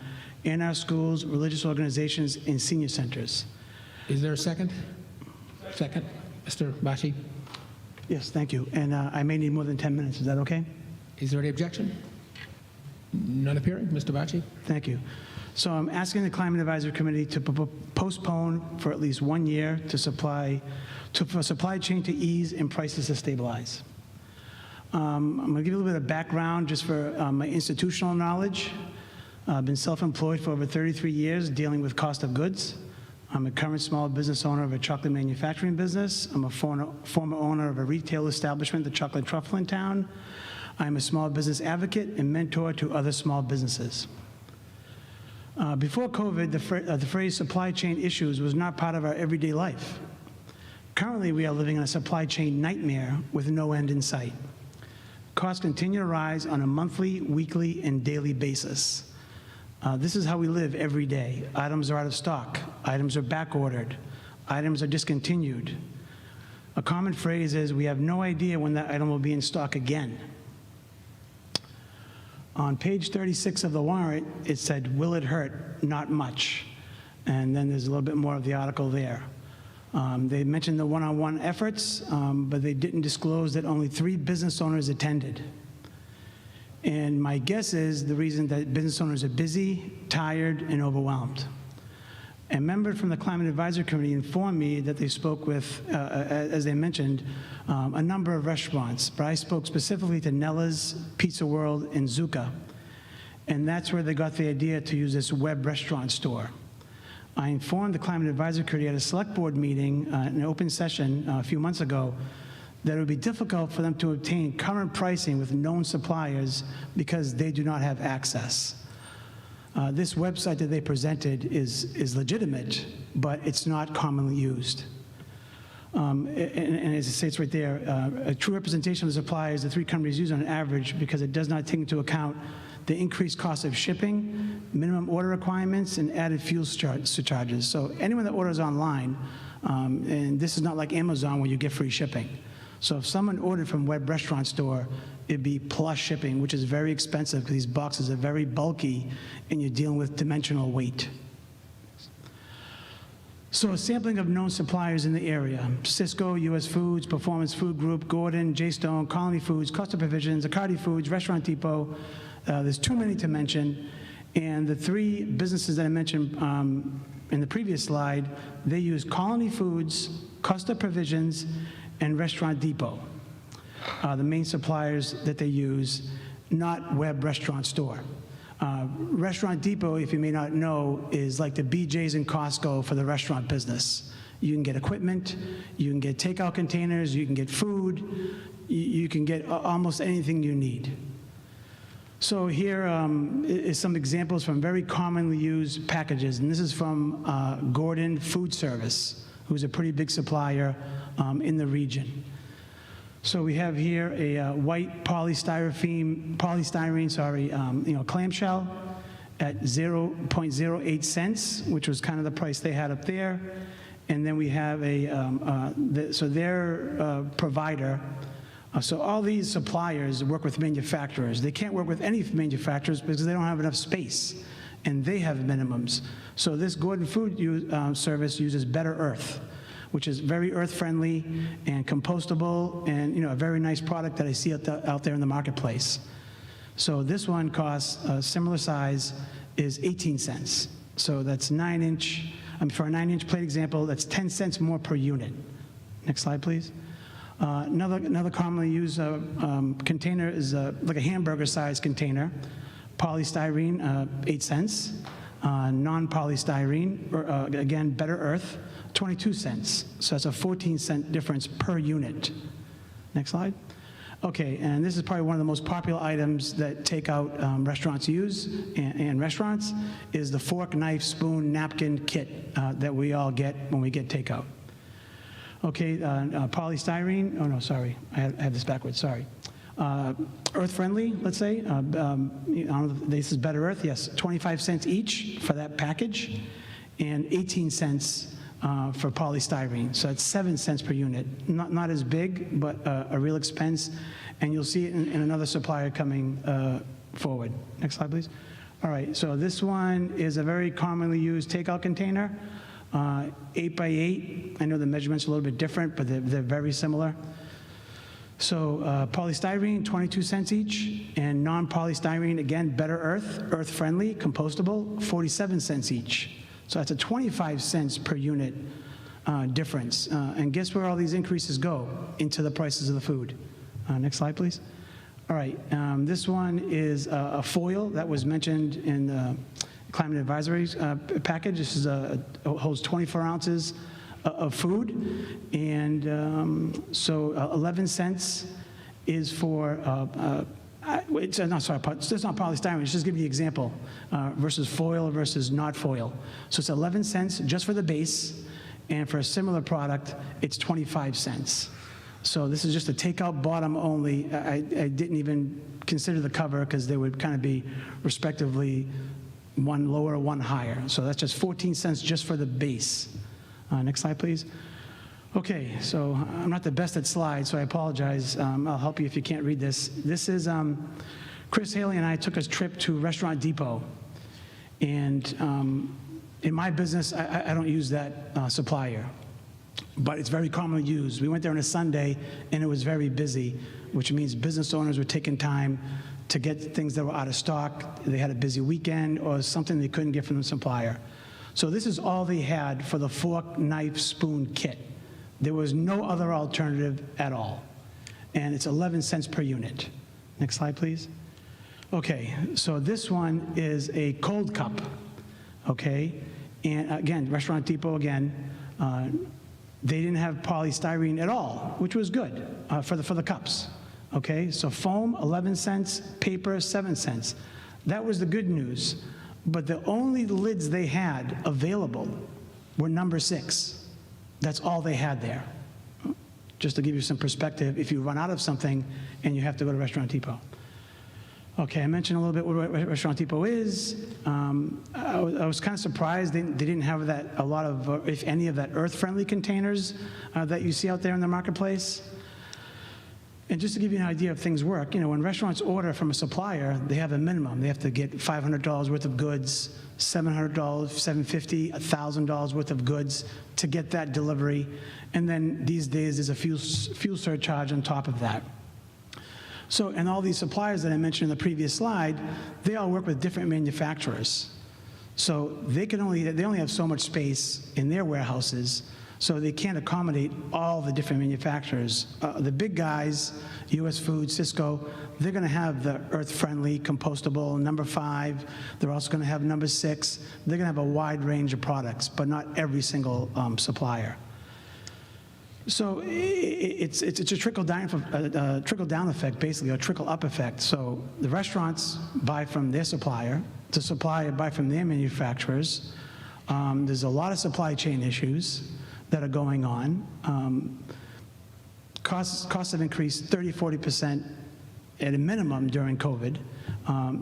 in our schools, religious organizations, and senior centers. Is there a second? Second. Mr. Bashi? Yes, thank you. And I may need more than 10 minutes. Is that okay? Is there any objection? None appearing. Mr. Bachi? Thank you. So I'm asking the Climate Advisory Committee to postpone for at least 1 year for supply chain to ease and prices to stabilize. I'm going to give you a little bit of background just for my institutional knowledge. I've been self-employed for over 33 years dealing with cost of goods. I'm a current small business owner of a chocolate manufacturing business. I'm a former owner of a retail establishment, the Chocolate Truffle in town. I'm a small business advocate and mentor to other small businesses. Before COVID, the phrase supply chain issues was not part of our everyday life. Currently, we are living in a supply chain nightmare with no end in sight. Costs continue to rise on a monthly, weekly, and daily basis. This is how we live every day. Items are out of stock. Items are back-ordered. Items are discontinued. A common phrase is, we have no idea when that item will be in stock again. On page 36 of the warrant, it said, will it hurt? Not much. And then there's a little bit more of the article there. They mentioned the one-on-one efforts, but they didn't disclose that only 3 business owners attended. And my guess is the reason that business owners are busy, tired, and overwhelmed. A member from the Climate Advisory Committee informed me that they spoke with, as they mentioned, a number of restaurants, but I spoke specifically to Nella's, Pizza World, and Zuka. And that's where they got the idea to use this web restaurant store. I informed the Climate Advisory Committee at a select board meeting in an open session a few months ago that it would be difficult for them to obtain current pricing with known suppliers because they do not have access. This website that they presented is legitimate, but it's not commonly used. And as it states right there, a true representation of the suppliers the 3 companies use on average because it does not take into account the increased cost of shipping, minimum order requirements, and added fuel surcharges. So anyone that orders online, and this is not like Amazon where you get free shipping. So if someone ordered from web restaurant store, it'd be plus shipping, which is very expensive because these boxes are very bulky and you're dealing with dimensional weight. So a sampling of known suppliers in the area: Cisco, US Foods, Performance Food Group, Gordon, J-Stone, Colony Foods, Costa Provisions, Acardi Foods, Restaurant Depot. There's too many to mention. And the 3 businesses that I mentioned in the previous slide, they use Colony Foods, Costa Provisions, and Restaurant Depot, the main suppliers that they use, not web restaurant store. Restaurant Depot, if you may not know, is like the BJ's and Costco for the restaurant business. You can get equipment, you can get takeout containers, you can get food, you can get almost anything you need. So here is some examples from very commonly used packages, and this is from Gordon Food Service, who's a pretty big supplier in the region. So we have here a white polystyrene, clamshell at 0.08 cents, which was kind of the price they had up there. And then we have their provider. So all these suppliers work with manufacturers. They can't work with any manufacturers because they don't have enough space, and they have minimums. So this Gordon Food Service uses Better Earth, which is very earth-friendly and compostable, and a very nice product that I see out there in the marketplace. So this one costs a similar size is 18 cents. So that's 9-inch. For a 9-inch plate example, that's 10 cents more per unit. Next slide, please. Another commonly used container is like a hamburger-sized container. Polystyrene, 8 cents. Non-polystyrene, again, Better Earth, 22 cents. So that's a 14-cent difference per unit. Next slide. Okay, and this is probably one of the most popular items that takeout restaurants use, and restaurants, is the fork, knife, spoon, napkin kit that we all get when we get takeout. Okay, polystyrene, oh no, sorry, I have this backwards, sorry. Earth-friendly, let's say, this is Better Earth, yes, 25 cents each for that package, and 18 cents for polystyrene. So it's 7 cents per unit. Not as big, but a real expense. And you'll see it in another supplier coming forward. Next slide, please. All right, so this one is a very commonly used takeout container, 8 by 8. I know the measurement's a little bit different, but they're very similar. So polystyrene, 22 cents each, and non-polystyrene, again, Better Earth, earth-friendly, compostable, 47 cents each. So that's a 25 cents per unit difference. And guess where all these increases go? Into the prices of the food. Next slide, please. All right, this one is a foil that was mentioned in the climate advisory package. This is holds 24 ounces of food, and so 11 cents is for, it's not polystyrene, it's just give you an example, versus foil versus not foil. So it's 11 cents just for the base, and for a similar product, it's 25 cents. So this is just a takeout bottom only. I didn't even consider the cover because they would kind of be respectively one lower, one higher. So that's just 14 cents just for the base. Next slide, please. Okay, so I'm not the best at slides, so I apologize. I'll help you if you can't read this. This is, Chris Haley and I took a trip to Restaurant Depot. And in my business, I don't use that supplier, but it's very commonly used. We went there on a Sunday, and it was very busy, which means business owners were taking time to get things that were out of stock. They had a busy weekend or something they couldn't get from the supplier. So this is all they had for the fork, knife, spoon kit. There was no other alternative at all. And it's 11 cents per unit. Next slide, please. Okay, so this one is a cold cup, okay? And again, Restaurant Depot again, they didn't have polystyrene at all, which was good for the cups, okay? So foam, 11 cents, paper, 7 cents. That was the good news. But the only lids they had available were number 6. That's all they had there. Just to give you some perspective, if you run out of something and you have to go to Restaurant Depot. Okay, I mentioned a little bit what Restaurant Depot is. I was kind of surprised they didn't have a lot of, if any of that earth-friendly containers that you see out there in the marketplace. And just to give you an idea of things work, you know, when restaurants order from a supplier, they have a minimum. They have to get $500 worth of goods, $700, $750, $1,000 worth of goods to get that delivery. And then these days, there's a fuel surcharge on top of that. So, and all these suppliers that I mentioned in the previous slide, they all work with different manufacturers. So they only have so much space in their warehouses, so they can't accommodate all the different manufacturers. The big guys, US Foods, Cisco, they're gonna have the earth-friendly, compostable, number 5. They're also gonna have number 6. They're gonna have a wide range of products, but not every single supplier. So it's a trickle-down effect, basically, or trickle-up effect. So the restaurants buy from their supplier, the supplier buy from their manufacturers. There's a lot of supply chain issues that are going on. Costs have increased 30, 40% at a minimum during COVID.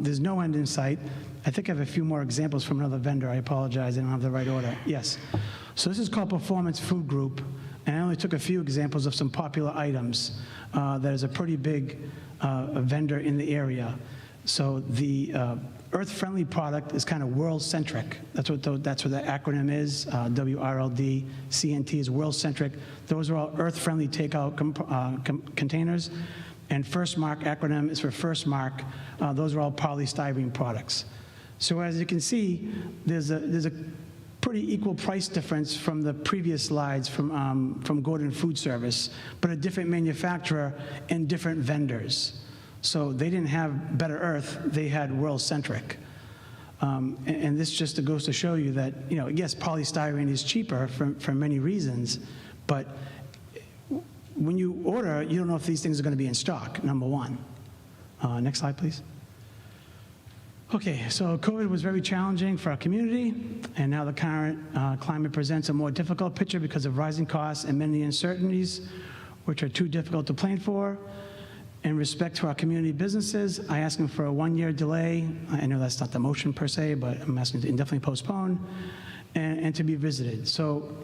There's no end in sight. I think I have a few more examples from another vendor. I apologize, I don't have the right order. Yes. So this is called Performance Food Group, and I only took a few examples of some popular items. That is a pretty big vendor in the area. So the earth-friendly product is kind of world-centric. That's what the acronym is. WRLD, CNT is world-centric. Those are all earth-friendly takeout containers. And First Mark acronym is for First Mark. Those are all polystyrene products. So as you can see, there's a pretty equal price difference from the previous slides from Gordon Food Service, but a different manufacturer and different vendors. So they didn't have Better Earth, they had world-centric. And this just goes to show you that, you know, yes, polystyrene is cheaper for many reasons, but when you order, you don't know if these things are going to be in stock, number one. Next slide, please. Okay, so COVID was very challenging for our community, and now the current climate presents a more difficult picture because of rising costs and many uncertainties, which are too difficult to plan for. In respect to our community businesses, I ask them for a 1-year delay. I know that's not the motion per se, but I'm asking to indefinitely postpone and to be visited. So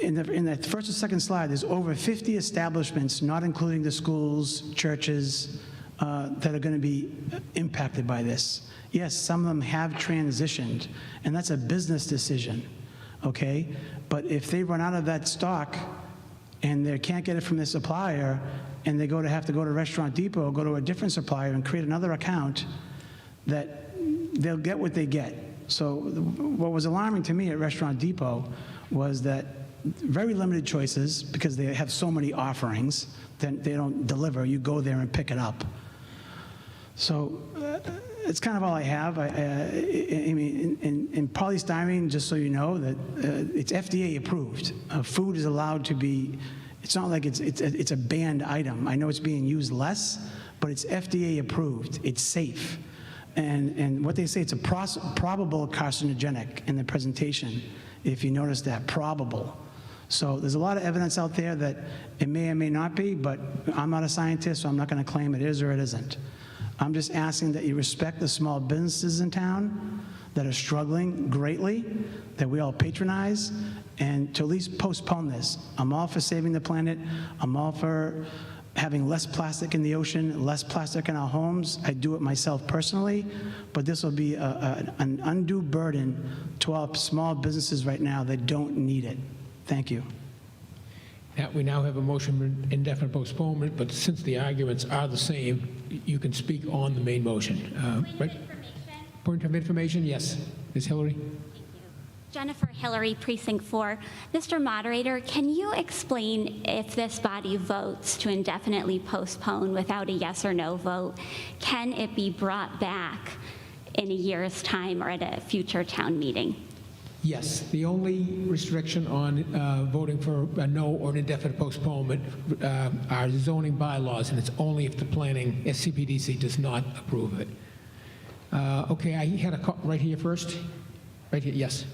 in the first or second slide, there's over 50 establishments, not including the schools, churches, that are going to be impacted by this. Yes, some of them have transitioned, and that's a business decision, okay? But if they run out of that stock and they can't get it from their supplier, and they have to go to Restaurant Depot, go to a different supplier and create another account, that they'll get what they get. So what was alarming to me at Restaurant Depot was that very limited choices, because they have so many offerings, then they don't deliver. You go there and pick it up. So it's kind of all I have. I mean, in polystyrene, just so you know, that it's FDA approved. Food is allowed to be, it's not like it's a banned item. I know it's being used less, but it's FDA approved. It's safe. And what they say, it's a probable carcinogenic in the presentation, if you notice that, probable. So there's a lot of evidence out there that it may or may not be, but I'm not a scientist, so I'm not going to claim it is or it isn't. I'm just asking that you respect the small businesses in town that are struggling greatly, that we all patronize, and to at least postpone this. I'm all for saving the planet. I'm all for having less plastic in the ocean, less plastic in our homes. I do it myself personally, but this will be an undue burden to our small businesses right now that don't need it. Thank you. We now have a motion for indefinite postponement, but since the arguments are the same, you can speak on the main motion. Right? Point of information, yes. Ms. Hillary? Jennifer Hillary, Precinct 4. Mr. Moderator, can you explain if this body votes to indefinitely postpone without a yes or no vote, can it be brought back in a year's time or at a future town meeting? Yes. The only restriction on voting for a no or an indefinite postponement are zoning bylaws, and it's only if the planning, SCPDC, does not approve it. Okay, I had a call right here first. Right here, yes.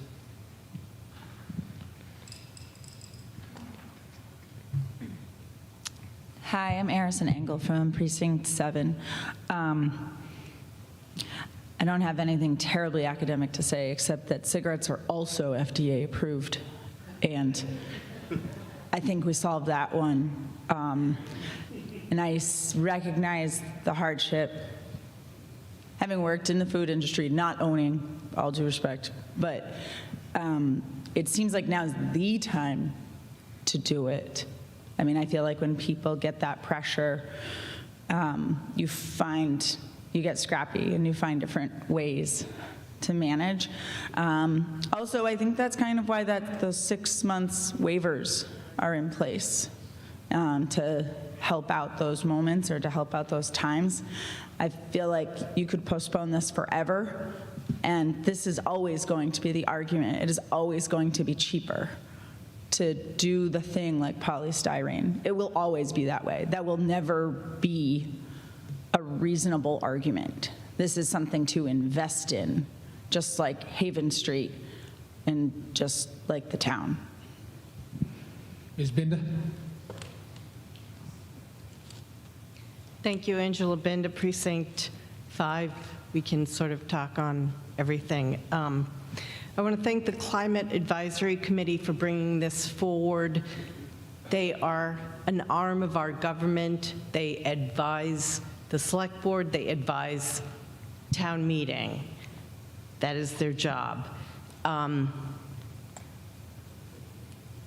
Hi, I'm Arison Engel from Precinct 7. I don't have anything terribly academic to say, except that cigarettes are also FDA approved, and I think we solved that one. And I recognize the hardship, having worked in the food industry, not owning, all due respect, but it seems like now is the time to do it. I mean, I feel like when people get that pressure, you get scrappy and you find different ways to manage. Also, I think that's kind of why those 6 months waivers are in place, to help out those moments or to help out those times. I feel like you could postpone this forever, and this is always going to be the argument. It is always going to be cheaper to do the thing like polystyrene. It will always be that way. That will never be a reasonable argument. This is something to invest in, just like Haven Street and just like the town. Ms. Binder? Thank you, Angela Binder, Precinct 5. We can sort of talk on everything. I want to thank the Climate Advisory Committee for bringing this forward. They are an arm of our government. They advise the Select Board, they advise town meeting. That is their job. I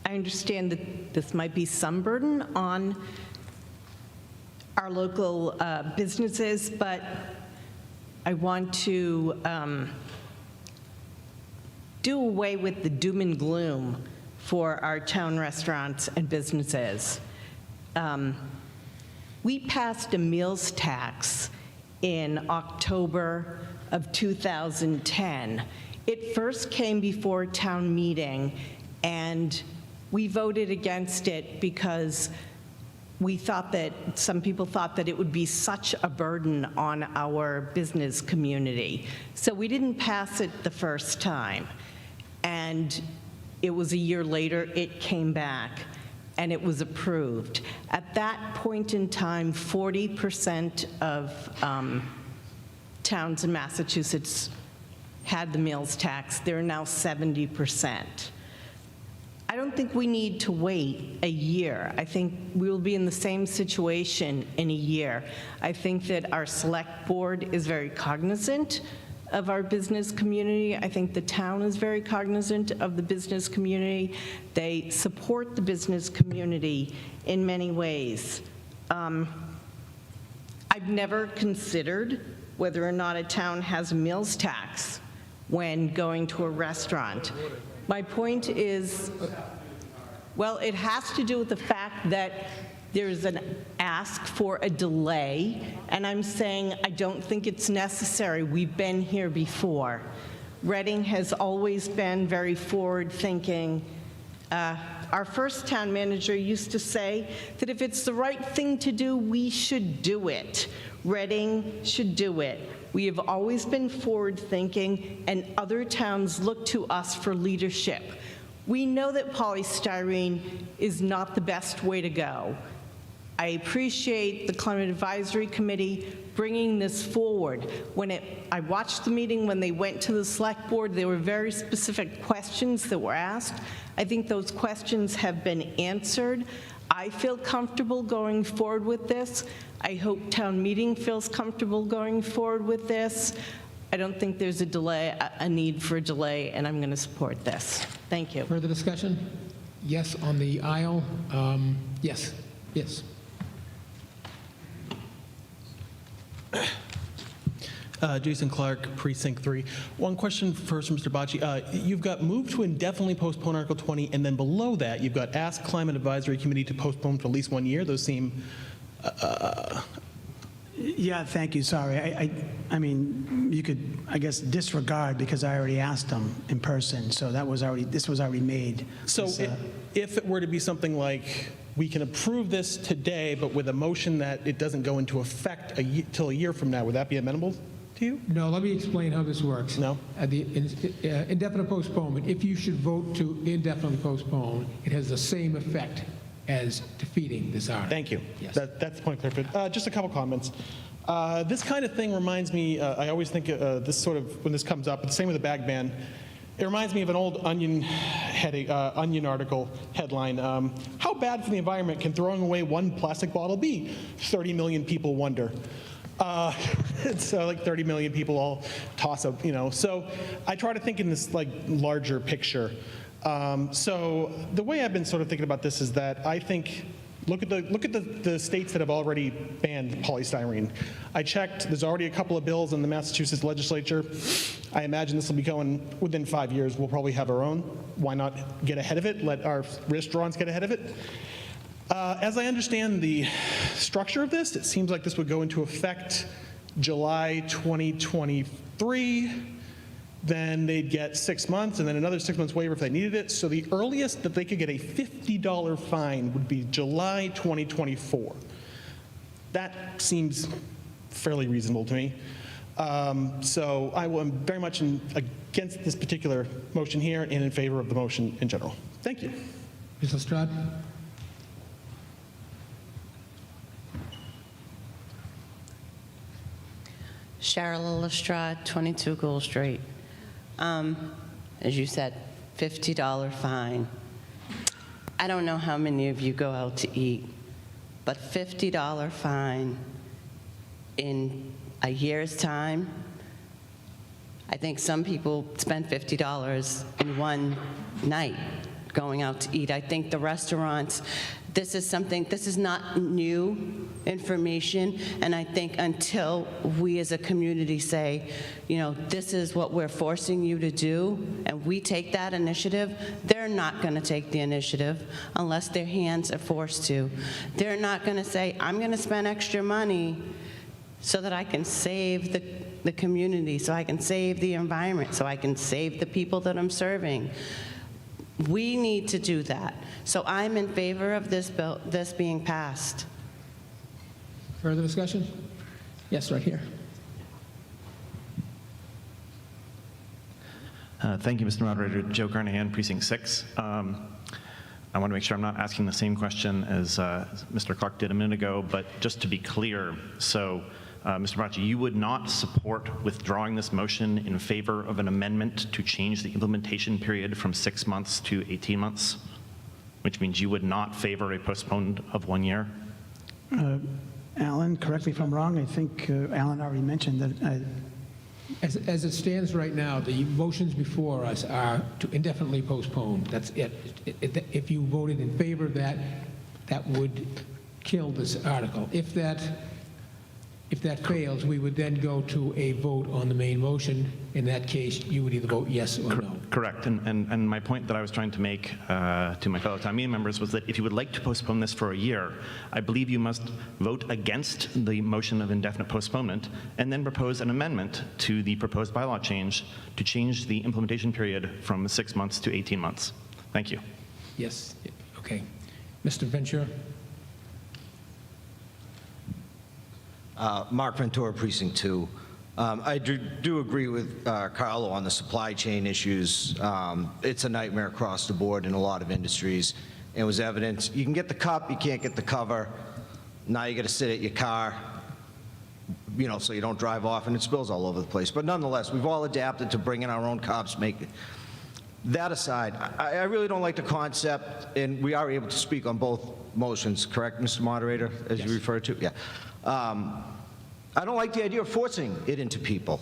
understand that this might be some burden on our local businesses, but I want to do away with the doom and gloom for our town restaurants and businesses. We passed a meals tax in October of 2010. It first came before town meeting, and we voted against it because we thought that, some people thought that it would be such a burden on our business community. So we didn't pass it the first time. And it was a year later, it came back, and it was approved. At that point in time, 40% of towns in Massachusetts had the meals tax. They're now 70%. I don't think we need to wait a year. I think we will be in the same situation in a year. I think that our select board is very cognizant of our business community. I think the town is very cognizant of the business community. They support the business community in many ways. I've never considered whether or not a town has a meals tax when going to a restaurant. My point is, well, it has to do with the fact that there's an ask for a delay, and I'm saying I don't think it's necessary. We've been here before. Reading has always been very forward-thinking. Our first town manager used to say that if it's the right thing to do, we should do it. Reading should do it. We have always been forward-thinking, and other towns look to us for leadership. We know that polystyrene is not the best way to go. I appreciate the Climate Advisory Committee bringing this forward. I watched the meeting when they went to the select board. There were very specific questions that were asked. I think those questions have been answered. I feel comfortable going forward with this. I hope town meeting feels comfortable going forward with this. I don't think there's a need for a delay, and I'm going to support this. Thank you. Further discussion? Yes, on the aisle. Yes, yes. Jason Clark, Precinct 3. One question first from Mr. Bocci. You've got move to indefinitely postpone Article 20, and then below that, you've got ask Climate Advisory Committee to postpone for at least 1 year. Those seem... Yeah, thank you, sorry. I mean, you could, I guess, disregard because I already asked them in person, so this was already made. So if it were to be something like, we can approve this today, but with a motion that it doesn't go into effect till a year from now, would that be amenable to you? No, let me explain how this works. No? The indefinite postponement, if you should vote to indefinitely postpone, it has the same effect as defeating this article. Thank you. Yes. That's the point clarified. Just a couple comments. This kind of thing reminds me, I always think this sort of, when this comes up, it's the same with the bag ban. It reminds me of an old Onion article headline. How bad for the environment can throwing away one plastic bottle be? 30 million people wonder. It's like 30 million people all toss up, So I try to think in this like larger picture. So the way I've been sort of thinking about this is that I think, look at the states that have already banned polystyrene. I checked, there's already a couple of bills in the Massachusetts legislature. I imagine this will be going within 5 years. We'll probably have our own. Why not get ahead of it? Let our restaurants get ahead of it. As I understand the structure of this, it seems like this would go into effect July 2023. Then they'd get 6 months, and then another 6 months waiver if they needed it. So the earliest that they could get a $50 fine would be July 2024. That seems fairly reasonable to me. So I am very much against this particular motion here and in favor of the motion in general. Thank you. Ms. Lestrade? Cheryl Lestrade, 22 Gould Street. As you said, $50 fine. I don't know how many of you go out to eat, but $50 fine in a year's time, I think some people spend $50 in one night going out to eat. I think the restaurants, this is not new information, and I think until we as a community say, this is what we're forcing you to do, and we take that initiative, they're not going to take the initiative unless their hands are forced to. They're not going to say, I'm going to spend extra money so that I can save the community, so I can save the environment, so I can save the people that I'm serving. We need to do that. So I'm in favor of this bill, this being passed. Further discussion? Yes, right here. Thank you, Mr. Moderator. Joe Carnahan, Precinct 6. I want to make sure I'm not asking the same question as Mr. Clark did a minute ago, but just to be clear, so Mr. Bocci, you would not support withdrawing this motion in favor of an amendment to change the implementation period from 6 months to 18 months? which means you would not favor a postponement of 1 year? Alan, correct me if I'm wrong, I think Alan already mentioned that As it stands right now, the motions before us are to indefinitely postpone. That's it. If you voted in favor of that, that would kill this article. If that fails, we would then go to a vote on the main motion. In that case, you would either vote yes or no. Correct. And my point that I was trying to make to my fellow town meeting members was that if you would like to postpone this for a year, I believe you must vote against the motion of indefinite postponement and then propose an amendment to the proposed bylaw change to change the implementation period from 6 months to 18 months. Thank you. Yes. Okay. Mr. Ventura? Mark Ventura, Precinct 2. I do agree with Carlo on the supply chain issues. It's a nightmare across the board in a lot of industries. It was evident. You can get the cup, you can't get the cover. Now you got to sit at your car, so you don't drive off and it spills all over the place. But nonetheless, we've all adapted to bringing our own cups. That aside, I really don't like the concept, and we are able to speak on both motions, correct, Mr. Moderator, as you referred to? Yeah. I don't like the idea of forcing it into people.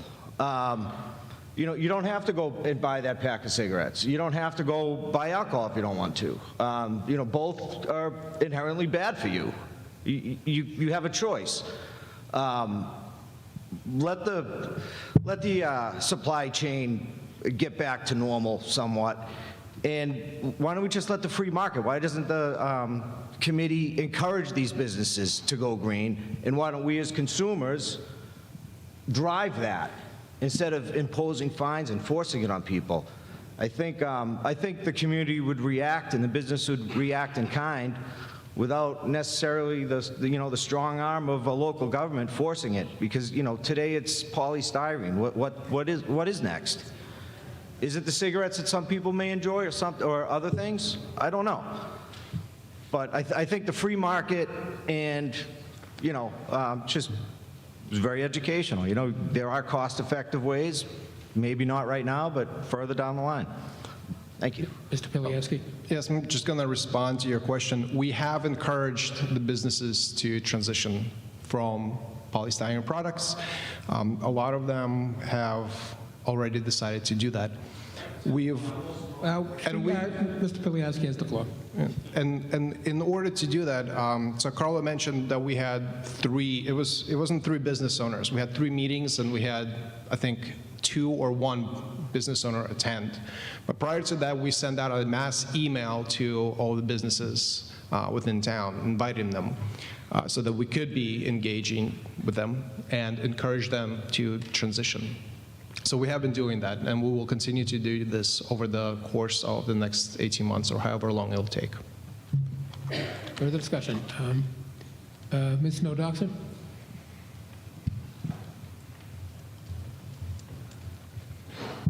You don't have to go and buy that pack of cigarettes. You don't have to go buy alcohol if you don't want to. Both are inherently bad for you. You have a choice. Let the supply chain get back to normal somewhat. And why don't we just let the free market? Why doesn't the committee encourage these businesses to go green? And why don't we as consumers drive that instead of imposing fines and forcing it on people? I think the community would react and the business would react in kind without necessarily the strong arm of a local government forcing it. Because today it's polystyrene. What is next? Is it the cigarettes that some people may enjoy or other things? I don't know. But I think the free market and, just was very educational. There are cost-effective ways, maybe not right now, but further down the line. Thank you. Mr. Piliaski? Yes, I'm just going to respond to your question. We have encouraged the businesses to transition from polystyrene products. A lot of them have already decided to do that. Mr. Piliaski has the floor. And in order to do that, so Carlo mentioned that we had it wasn't 3 business owners. We had 3 meetings and we had, I think, 2 or 1 business owner attend. But prior to that, we sent out a mass email to all the businesses within town, inviting them so that we could be engaging with them and encourage them to transition. So we have been doing that, and we will continue to do this over the course of the next 18 months or however long it'll take. Further discussion. Ms. Snow-Doxer?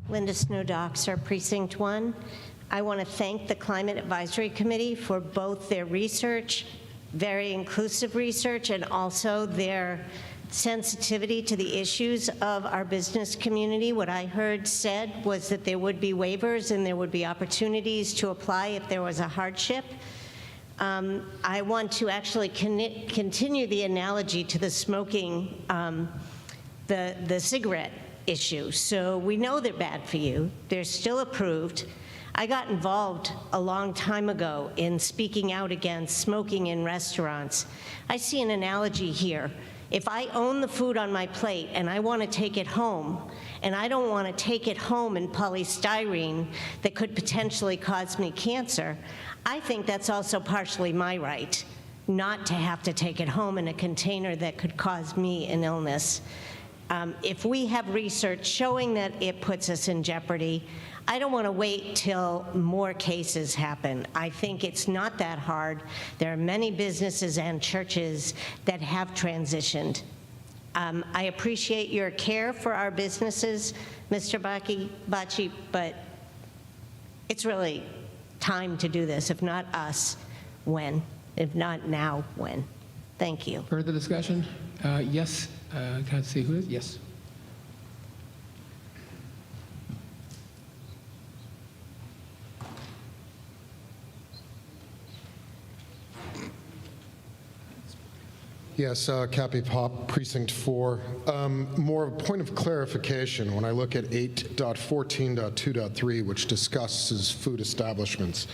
Linda Snow-Doxer, Precinct 1. I want to thank the Climate Advisory Committee for both their research, very inclusive research, and also their sensitivity to the issues of our business community. What I heard said was that there would be waivers and there would be opportunities to apply if there was a hardship. I want to actually continue the analogy to the smoking, the cigarette issue. So we know they're bad for you. They're still approved. I got involved a long time ago in speaking out against smoking in restaurants. I see an analogy here. If I own the food on my plate and I want to take it home, and I don't want to take it home in polystyrene that could potentially cause me cancer, I think that's also partially my right, not to have to take it home in a container that could cause me an illness. If we have research showing that it puts us in jeopardy, I don't want to wait till more cases happen. I think it's not that hard. There are many businesses and churches that have transitioned. I appreciate your care for our businesses, Mr. Bacci, but it's really time to do this. If not us, when? If not now, when? Thank you. Further discussion? Yes. Can't see who it is. Yes. Yes, Cappy Pop, Precinct 4. More of a point of clarification when I look at 8.14.2.3, which discusses food establishments.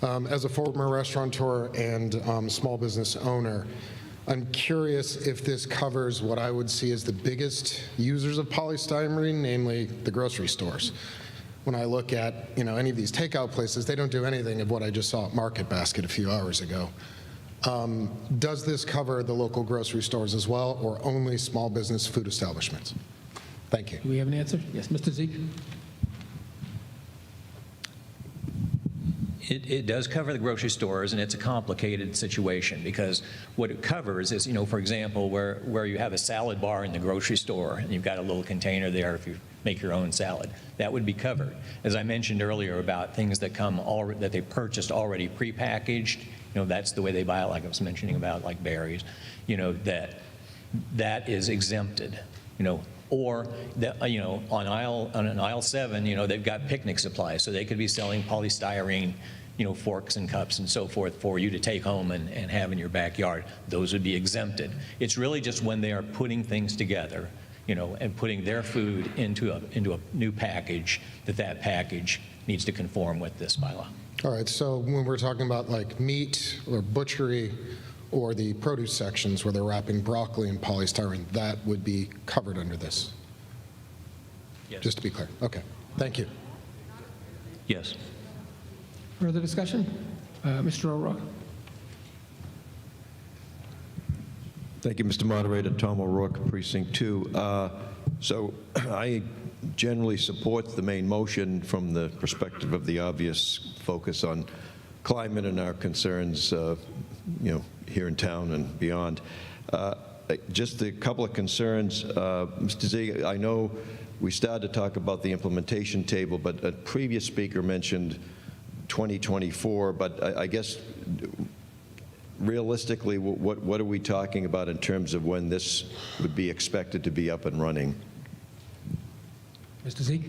As a former restaurateur and small business owner, I'm curious if this covers what I would see as the biggest users of polystyrene, namely the grocery stores. When I look at any of these takeout places, they don't do anything of what I just saw at Market Basket a few hours ago. Does this cover the local grocery stores as well, or only small business food establishments? Thank you. Do we have an answer? Yes, Mr. Zeke? It does cover the grocery stores, and it's a complicated situation because what it covers is, for example, where you have a salad bar in the grocery store and you've got a little container there if you make your own salad, that would be covered. As I mentioned earlier about things that that they purchased already prepackaged, that's the way they buy it, like I was mentioning about like berries, that is exempted, or that, on aisle 7, they've got picnic supplies, so they could be selling polystyrene, forks and cups and so forth for you to take home and have in your backyard. Those would be exempted. It's really just when they are putting things together, and putting their food into a new package, that package needs to conform with this bylaw. All right, so when we're talking about like meat or butchery or the produce sections where they're wrapping broccoli in polystyrene, that would be covered under this? Yes. Just to be clear. Okay, thank you. Yes. Further discussion? Mr. O'Rourke? Thank you, Mr. Moderator. Tom O'Rourke, Precinct 2. So I generally support the main motion from the perspective of the obvious focus on climate and our concerns, here in town and beyond. Just a couple of concerns. Mr. Zieg, I know we started to talk about the implementation table, but a previous speaker mentioned 2024, but I guess realistically, what are we talking about in terms of when this would be expected to be up and running? Mr. Zeke?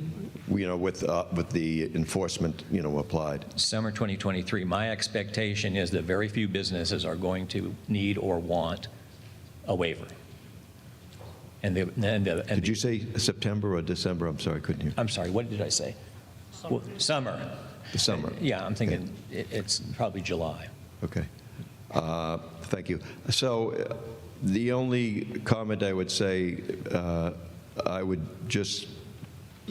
With the enforcement, applied. Summer 2023. My expectation is that very few businesses are going to need or want a waiver. Did you say September or December? I'm sorry, couldn't hear. I'm sorry, what did I say? Well, summer. The summer. Yeah, I'm thinking it's probably July. Okay. Thank you. So the only comment I would say, I would just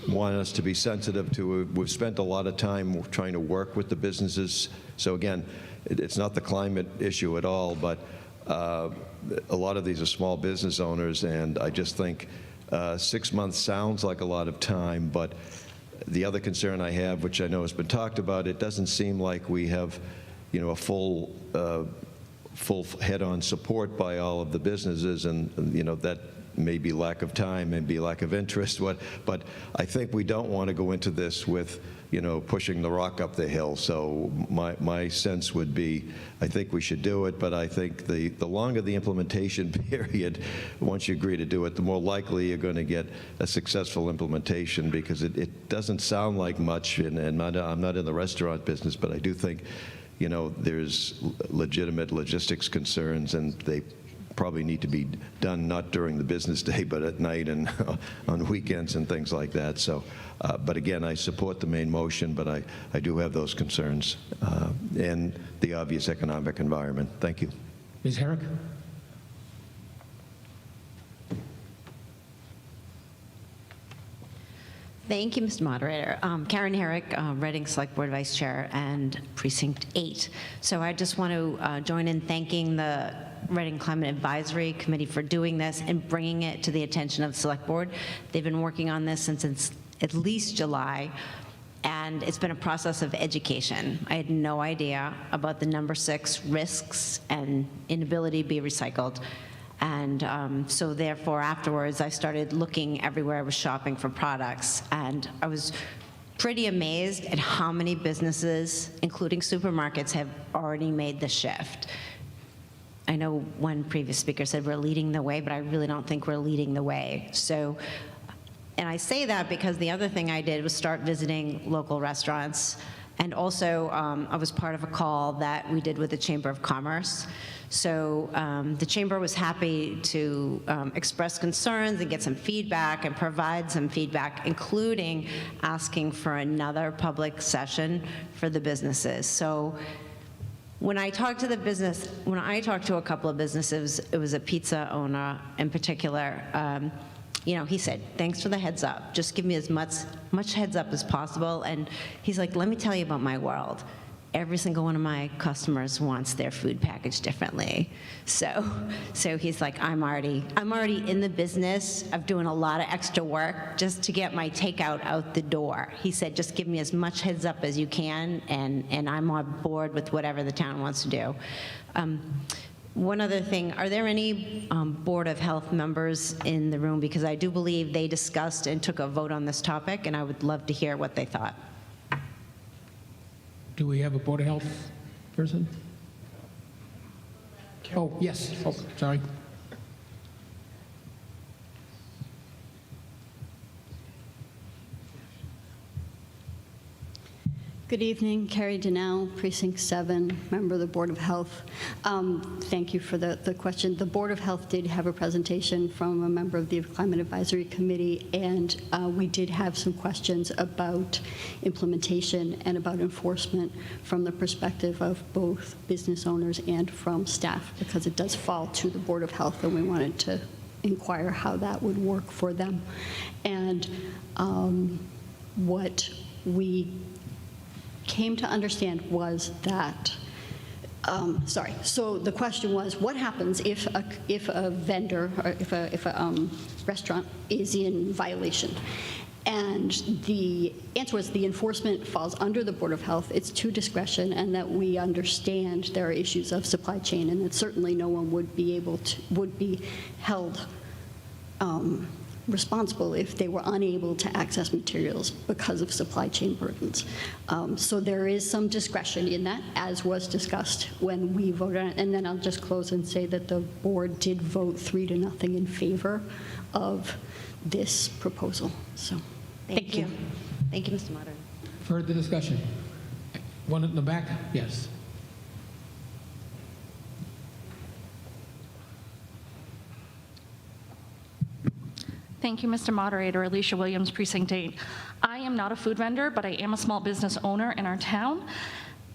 want us to be sensitive to, we've spent a lot of time trying to work with the businesses. So again, it's not the climate issue at all, but a lot of these are small business owners, and I just think 6 months sounds like a lot of time, but the other concern I have, which I know has been talked about, it doesn't seem like we have, a full head-on support by all of the businesses, and that may be lack of time, maybe lack of interest, but I think we don't want to go into this with, pushing the rock up the hill. So my sense would be, I think we should do it, but I think the longer the implementation period, once you agree to do it, the more likely you're going to get a successful implementation, because it doesn't sound like much, and I'm not in the restaurant business, but I do think, there's legitimate logistics concerns, and they probably need to be done not during the business day, but at night and on weekends and things like that. So, but again, I support the main motion, but I do have those concerns and the obvious economic environment. Thank you. Ms. Herrick? Thank you, Mr. Moderator. Karen Herrick, Reading Select Board Vice Chair and Precinct 8. So I just want to join in thanking the Reading Climate Advisory Committee for doing this and bringing it to the attention of the Select Board. They've been working on this since at least July, and it's been a process of education. I had no idea about the number 6 risks and inability to be recycled. And so therefore, afterwards, I started looking everywhere I was shopping for products, and I was pretty amazed at how many businesses, including supermarkets, have already made the shift. I know one previous speaker said we're leading the way, but I really don't think we're leading the way. So, and I say that because the other thing I did was start visiting local restaurants, and also I was part of a call that we did with the Chamber of Commerce. So the chamber was happy to express concerns and get some feedback and provide some feedback, including asking for another public session for the businesses. So when I talked to a couple of businesses, it was a pizza owner in particular, he said, thanks for the heads up. Just give me as much heads up as possible. And he's like, let me tell you about my world. Every single one of my customers wants their food packaged differently. So he's like, I'm already in the business of doing a lot of extra work just to get my takeout out the door. He said, just give me as much heads up as you can, and I'm on board with whatever the town wants to do. One other thing, are there any Board of Health members in the room? Because I do believe they discussed and took a vote on this topic, and I would love to hear what they thought. Do we have a Board of Health person? Oh, yes. Oh, sorry. Good evening, Carrie Donnell, Precinct 7, member of the Board of Health. Thank you for the question. The Board of Health did have a presentation from a member of the Climate Advisory Committee, and we did have some questions about implementation and about enforcement from the perspective of both business owners and from staff, because it does fall to the Board of Health, and we wanted to inquire how that would work for them. And what we came to understand was that, so the question was, what happens if a vendor, or if a restaurant is in violation? And the answer was the enforcement falls under the Board of Health. It's to discretion, and that we understand there are issues of supply chain, and that certainly no one would be held responsible if they were unable to access materials because of supply chain burdens. So there is some discretion in that, as was discussed when we voted on it. And then I'll just close and say that the board did vote 3-0 in favor of this proposal. So thank you. Thank you, Mr. Moderator. Further discussion? One in the back? Yes. Thank you, Mr. Moderator. Alicia Williams, Precinct 8. I am not a food vendor, but I am a small business owner in our town.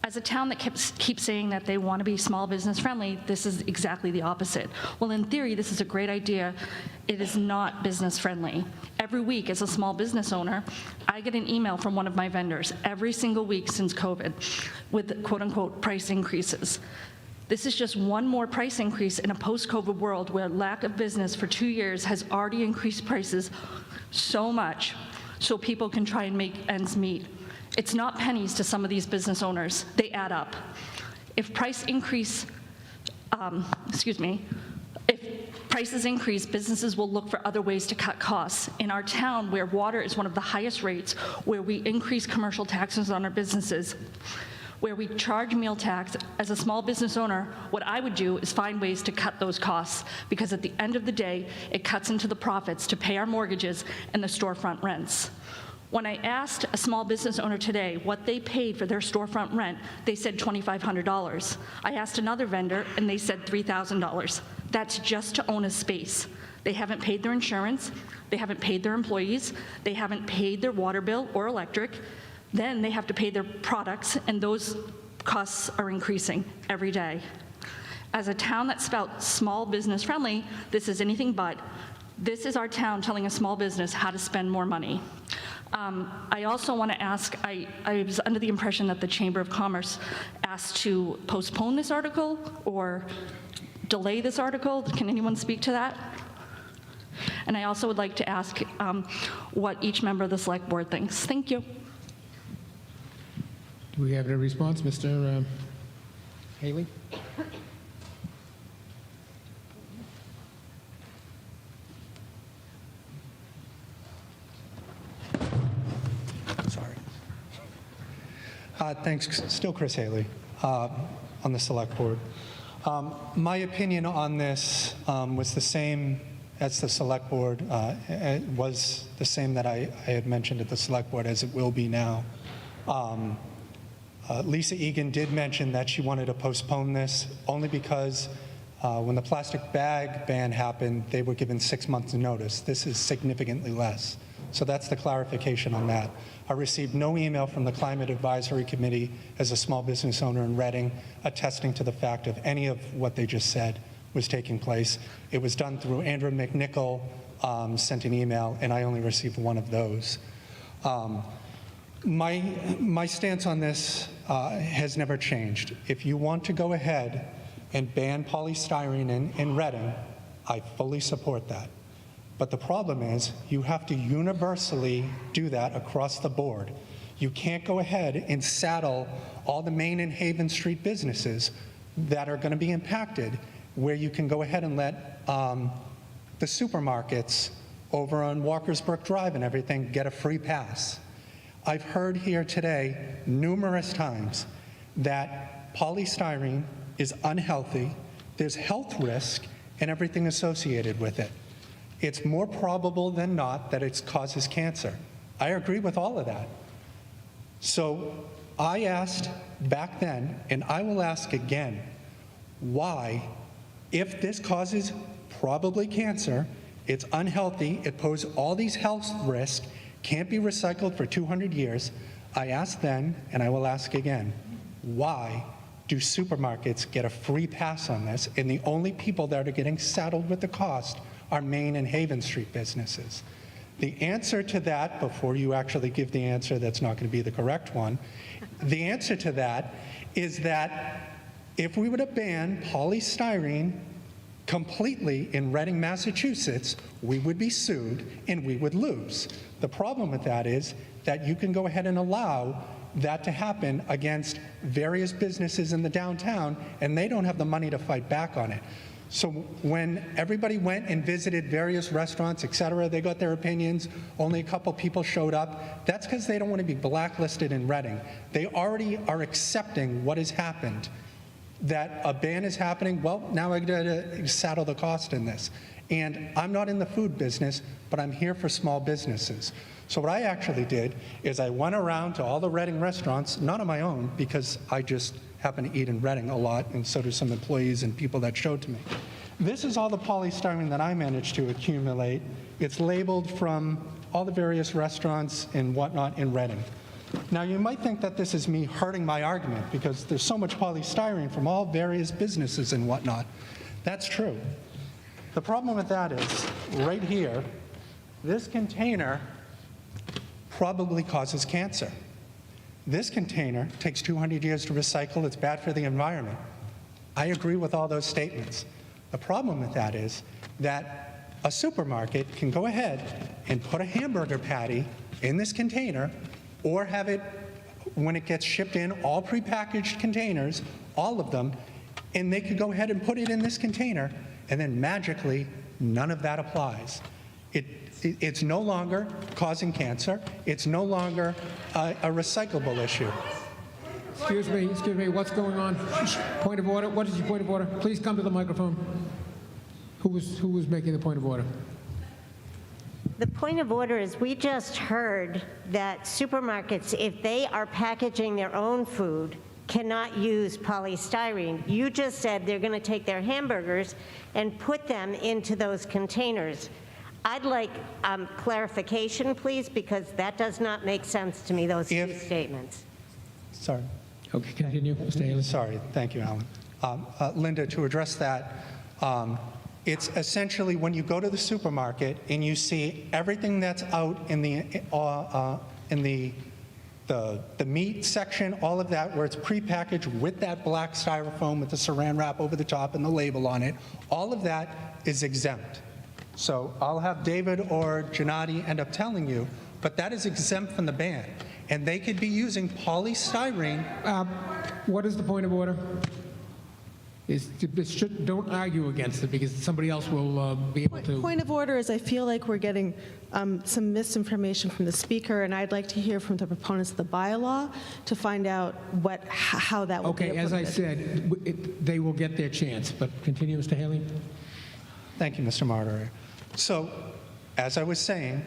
As a town that keeps saying that they want to be small business friendly, this is exactly the opposite. Well, in theory, this is a great idea. It is not business friendly. Every week, as a small business owner, I get an email from one of my vendors every single week since COVID with quote unquote price increases. This is just one more price increase in a post-COVID world where lack of business for 2 years has already increased prices so much so people can try and make ends meet. It's not pennies to some of these business owners. They add up. If prices increase, businesses will look for other ways to cut costs. In our town, where water is one of the highest rates, where we increase commercial taxes on our businesses, where we charge meal tax, as a small business owner, what I would do is find ways to cut those costs, because at the end of the day, it cuts into the profits to pay our mortgages and the storefront rents. When I asked a small business owner today what they paid for their storefront rent, they said $2,500. I asked another vendor, and they said $3,000. That's just to own a space. They haven't paid their insurance, they haven't paid their employees, they haven't paid their water bill or electric. Then they have to pay their products, and those costs are increasing every day. As a town that's spelled small business friendly, this is anything but. This is our town telling a small business how to spend more money. I also want to ask, I was under the impression that the Chamber of Commerce asked to postpone this article or delay this article. Can anyone speak to that? And I also would like to ask what each member of the Select Board thinks. Thank you. Do we have a response, Mr. Haley? Sorry. Thanks. Still Chris Haley on the Select Board. My opinion on this was the same as the Select Board. It was the same that I had mentioned at the Select Board as it will be now. Lisa Egan did mention that she wanted to postpone this only because When the plastic bag ban happened, they were given 6 months' notice. This is significantly less. So that's the clarification on that. I received no email from the Climate Advisory Committee as a small business owner in Reading attesting to the fact of any of what they just said was taking place. It was done through Andrew McNichol, sent an email, and I only received one of those. My stance on this has never changed. If you want to go ahead and ban polystyrene in Reading, I fully support that. But the problem is you have to universally do that across the board. You can't go ahead and saddle all the Main and Haven Street businesses that are going to be impacted, where you can go ahead and let the supermarkets over on Walkersburg Drive and everything get a free pass. I've heard here today numerous times that polystyrene is unhealthy, there's health risk, and everything associated with it. It's more probable than not that it causes cancer. I agree with all of that. So I asked back then, and I will ask again, why, if this causes probably cancer, it's unhealthy, it poses all these health risks, can't be recycled for 200 years, I asked then, and I will ask again, why do supermarkets get a free pass on this, and the only people that are getting saddled with the cost are Main and Haven Street businesses? The answer to that, before you actually give the answer that's not going to be the correct one, the answer to that is that if we were to ban polystyrene completely in Reading, Massachusetts, we would be sued and we would lose. The problem with that is that you can go ahead and allow that to happen against various businesses in the downtown, and they don't have the money to fight back on it. So when everybody went and visited various restaurants, et cetera, they got their opinions, only a couple people showed up. That's because they don't want to be blacklisted in Reading. They already are accepting what has happened, that a ban is happening. Well, now I got to saddle the cost in this. And I'm not in the food business, but I'm here for small businesses. So what I actually did is I went around to all the Reading restaurants, not on my own, because I just happen to eat in Reading a lot, and so do some employees and people that showed to me. This is all the polystyrene that I managed to accumulate. It's labeled from all the various restaurants and whatnot in Reading. Now, you might think that this is me hurting my argument because there's so much polystyrene from all various businesses and whatnot. That's true. The problem with that is, right here, this container probably causes cancer. This container takes 200 years to recycle. It's bad for the environment. I agree with all those statements. The problem with that is that a supermarket can go ahead and put a hamburger patty in this container, or have it, when it gets shipped in, all prepackaged containers, all of them, and they could go ahead and put it in this container, and then magically, none of that applies. It's no longer causing cancer. It's no longer a recyclable issue. Excuse me, what's going on? Point of order, what is your point of order? Please come to the microphone. Who was making the point of order? The point of order is we just heard that supermarkets, if they are packaging their own food, cannot use polystyrene. You just said they're going to take their hamburgers and put them into those containers. I'd like clarification, please, because that does not make sense to me, those two statements. Sorry. Okay, continue, Mr. Haley. Sorry, thank you, Alan. Linda, to address that, it's essentially when you go to the supermarket and you see everything that's out in the meat section, all of that, where it's prepackaged with that black styrofoam with the saran wrap over the top and the label on it, all of that is exempt. So I'll have David or Gennady end up telling you, but that is exempt from the ban. And they could be using polystyrene. What is the point of order? Don't argue against it, because somebody else will be able to. Point of order is I feel like we're getting some misinformation from the speaker, and I'd like to hear from the proponents of the bylaw to find out how that will be implemented. Okay, as I said, they will get their chance, but continue, Mr. Haley. Thank you, Mr. Moderator. So, as I was saying,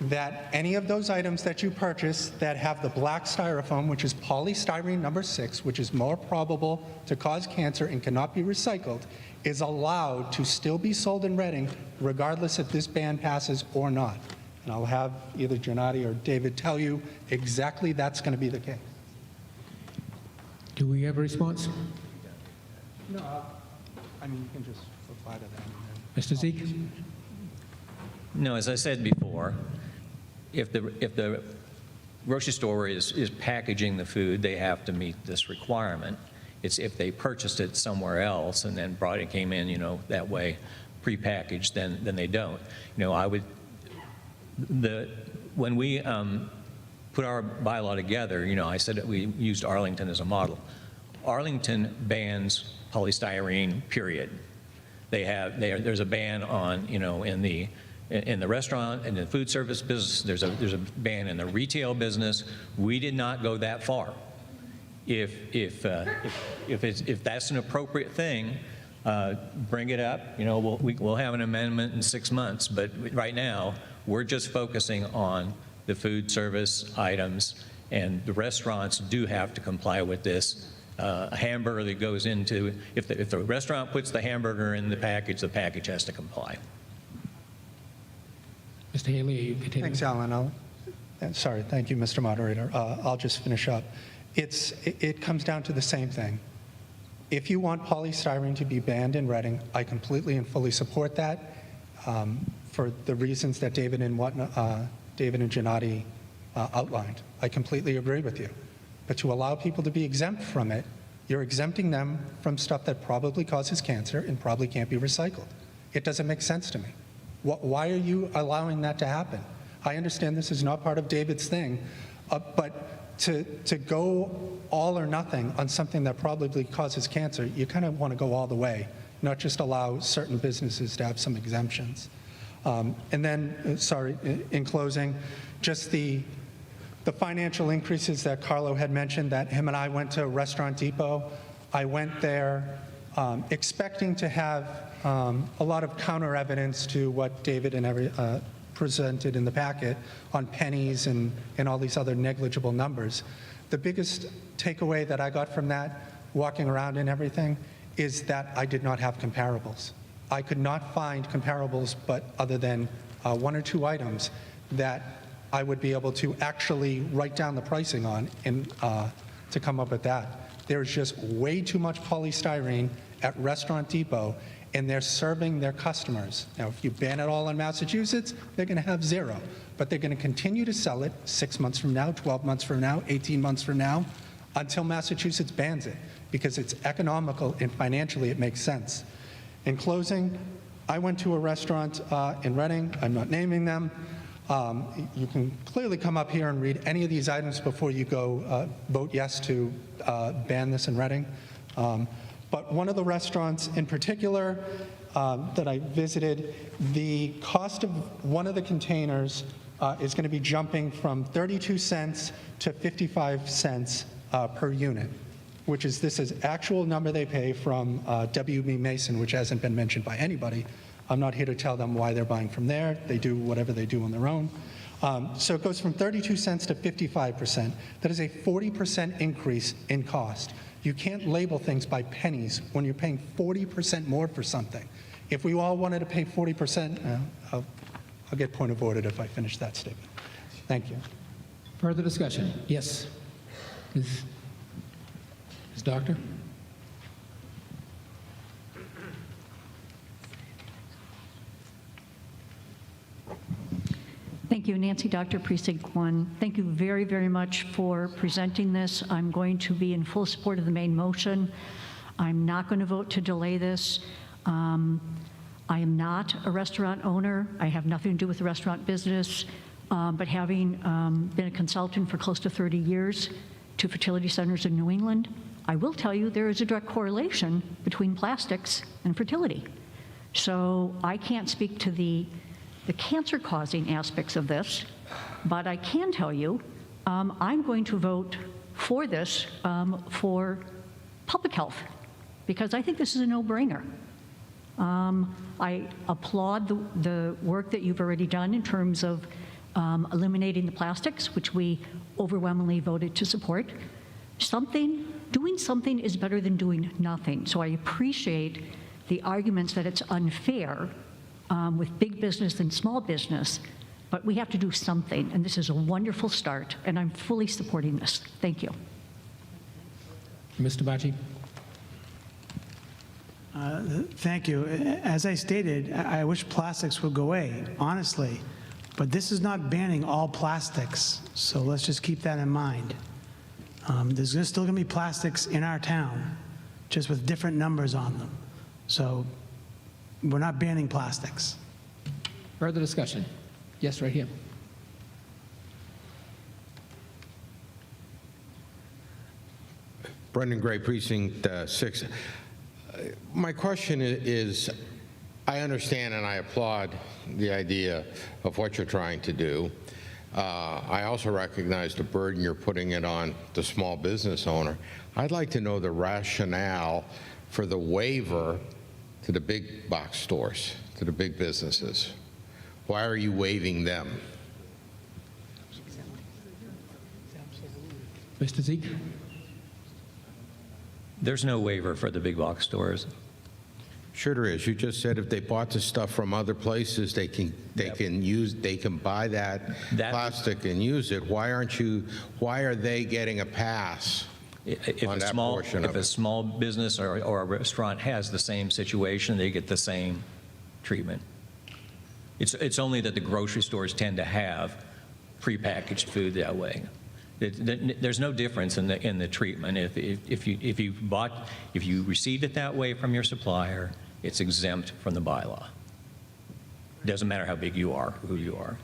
that any of those items that you purchase that have the black styrofoam, which is polystyrene number 6, which is more probable to cause cancer and cannot be recycled, is allowed to still be sold in Reading regardless if this ban passes or not. And I'll have either Gennady or David tell you exactly that's going to be the case. Do we have a response? No, I mean, you can just reply to that. Mr. Zeke? No, as I said before, if the grocery store is packaging the food, they have to meet this requirement. It's if they purchased it somewhere else and then came in, that way, prepackaged, then they don't. When we put our bylaw together, I said that we used Arlington as a model. Arlington bans polystyrene, period. There's a ban on, in the restaurant and the food service business. There's a ban in the retail business. We did not go that far. If that's an appropriate thing, bring it up. We'll have an amendment in 6 months. But right now, we're just focusing on the food service items, and the restaurants do have to comply with this. A hamburger that goes into, if the restaurant puts the hamburger in the package has to comply. Mr. Haley, are you continuing? Thanks, Alan. Sorry, thank you, Mr. Moderator. I'll just finish up. It comes down to the same thing. If you want polystyrene to be banned in Reading, I completely and fully support that for the reasons that David and Gennady outlined. I completely agree with you. But to allow people to be exempt from it, you're exempting them from stuff that probably causes cancer and probably can't be recycled. It doesn't make sense to me. Why are you allowing that to happen? I understand this is not part of David's thing, but to go all or nothing on something that probably causes cancer, you kind of want to go all the way, not just allow certain businesses to have some exemptions. And then, in closing, just the financial increases that Carlo had mentioned, that him and I went to Restaurant Depot. I went there expecting to have a lot of counter evidence to what David and presented in the packet on pennies and all these other negligible numbers. The biggest takeaway that I got from that, walking around and everything, is that I did not have comparables. I could not find comparables, but other than 1 or 2 items that I would be able to actually write down the pricing on and to come up with that. There's just way too much polystyrene at Restaurant Depot, and they're serving their customers. Now, if you ban it all in Massachusetts, they're going to have 0, but they're going to continue to sell it 6 months from now, 12 months from now, 18 months from now, until Massachusetts bans it, because it's economical and financially it makes sense. In closing, I went to a restaurant in Reading. I'm not naming them. You can clearly come up here and read any of these items before you go vote yes to ban this in Reading. But one of the restaurants in particular that I visited, the cost of one of the containers is going to be jumping from 32 cents to 55 cents per unit, which is, this is actual number they pay from W.B. Mason, which hasn't been mentioned by anybody. I'm not here to tell them why they're buying from there. They do whatever they do on their own. So it goes from 32 cents to 55%. That is a 40% increase in cost. You can't label things by pennies when you're paying 40% more for something. If we all wanted to pay 40%, I'll get point of order if I finish that statement. Thank you. Further discussion? Yes. Ms. Doctor? Thank you, Nancy Doctor, Precinct 1. Thank you very, very much for presenting this. I'm going to be in full support of the main motion. I'm not going to vote to delay this. I am not a restaurant owner. I have nothing to do with the restaurant business, but having been a consultant for close to 30 years to fertility centers in New England, I will tell you there is a direct correlation between plastics and fertility. So I can't speak to the cancer-causing aspects of this, but I can tell you I'm going to vote for this for public health, because I think this is a no-brainer. I applaud the work that you've already done in terms of eliminating the plastics, which we overwhelmingly voted to support. Doing something is better than doing nothing. So I appreciate the arguments that it's unfair with big business and small business, but we have to do something, and this is a wonderful start, and I'm fully supporting this. Thank you. Mr. Bacci? Thank you. As I stated, I wish plastics would go away, honestly, but this is not banning all plastics, so let's just keep that in mind. There's still going to be plastics in our town, just with different numbers on them. So we're not banning plastics. Further discussion? Yes, right here. Brendan Gray, Precinct 6. My question is, I understand and I applaud the idea of what you're trying to do. I also recognize the burden you're putting it on the small business owner. I'd like to know the rationale for the waiver to the big box stores, to the big businesses. Why are you waiving them? Mr. Zeke? There's no waiver for the big box stores. Sure there is. You just said if they bought the stuff from other places, they can buy that plastic and use it. Why are they getting a pass on that portion of it? If a small business or a restaurant has the same situation, they get the same treatment. It's only that the grocery stores tend to have prepackaged food that way. There's no difference in the treatment. If you received it that way from your supplier, it's exempt from the bylaw. Doesn't matter how big you are, who you are.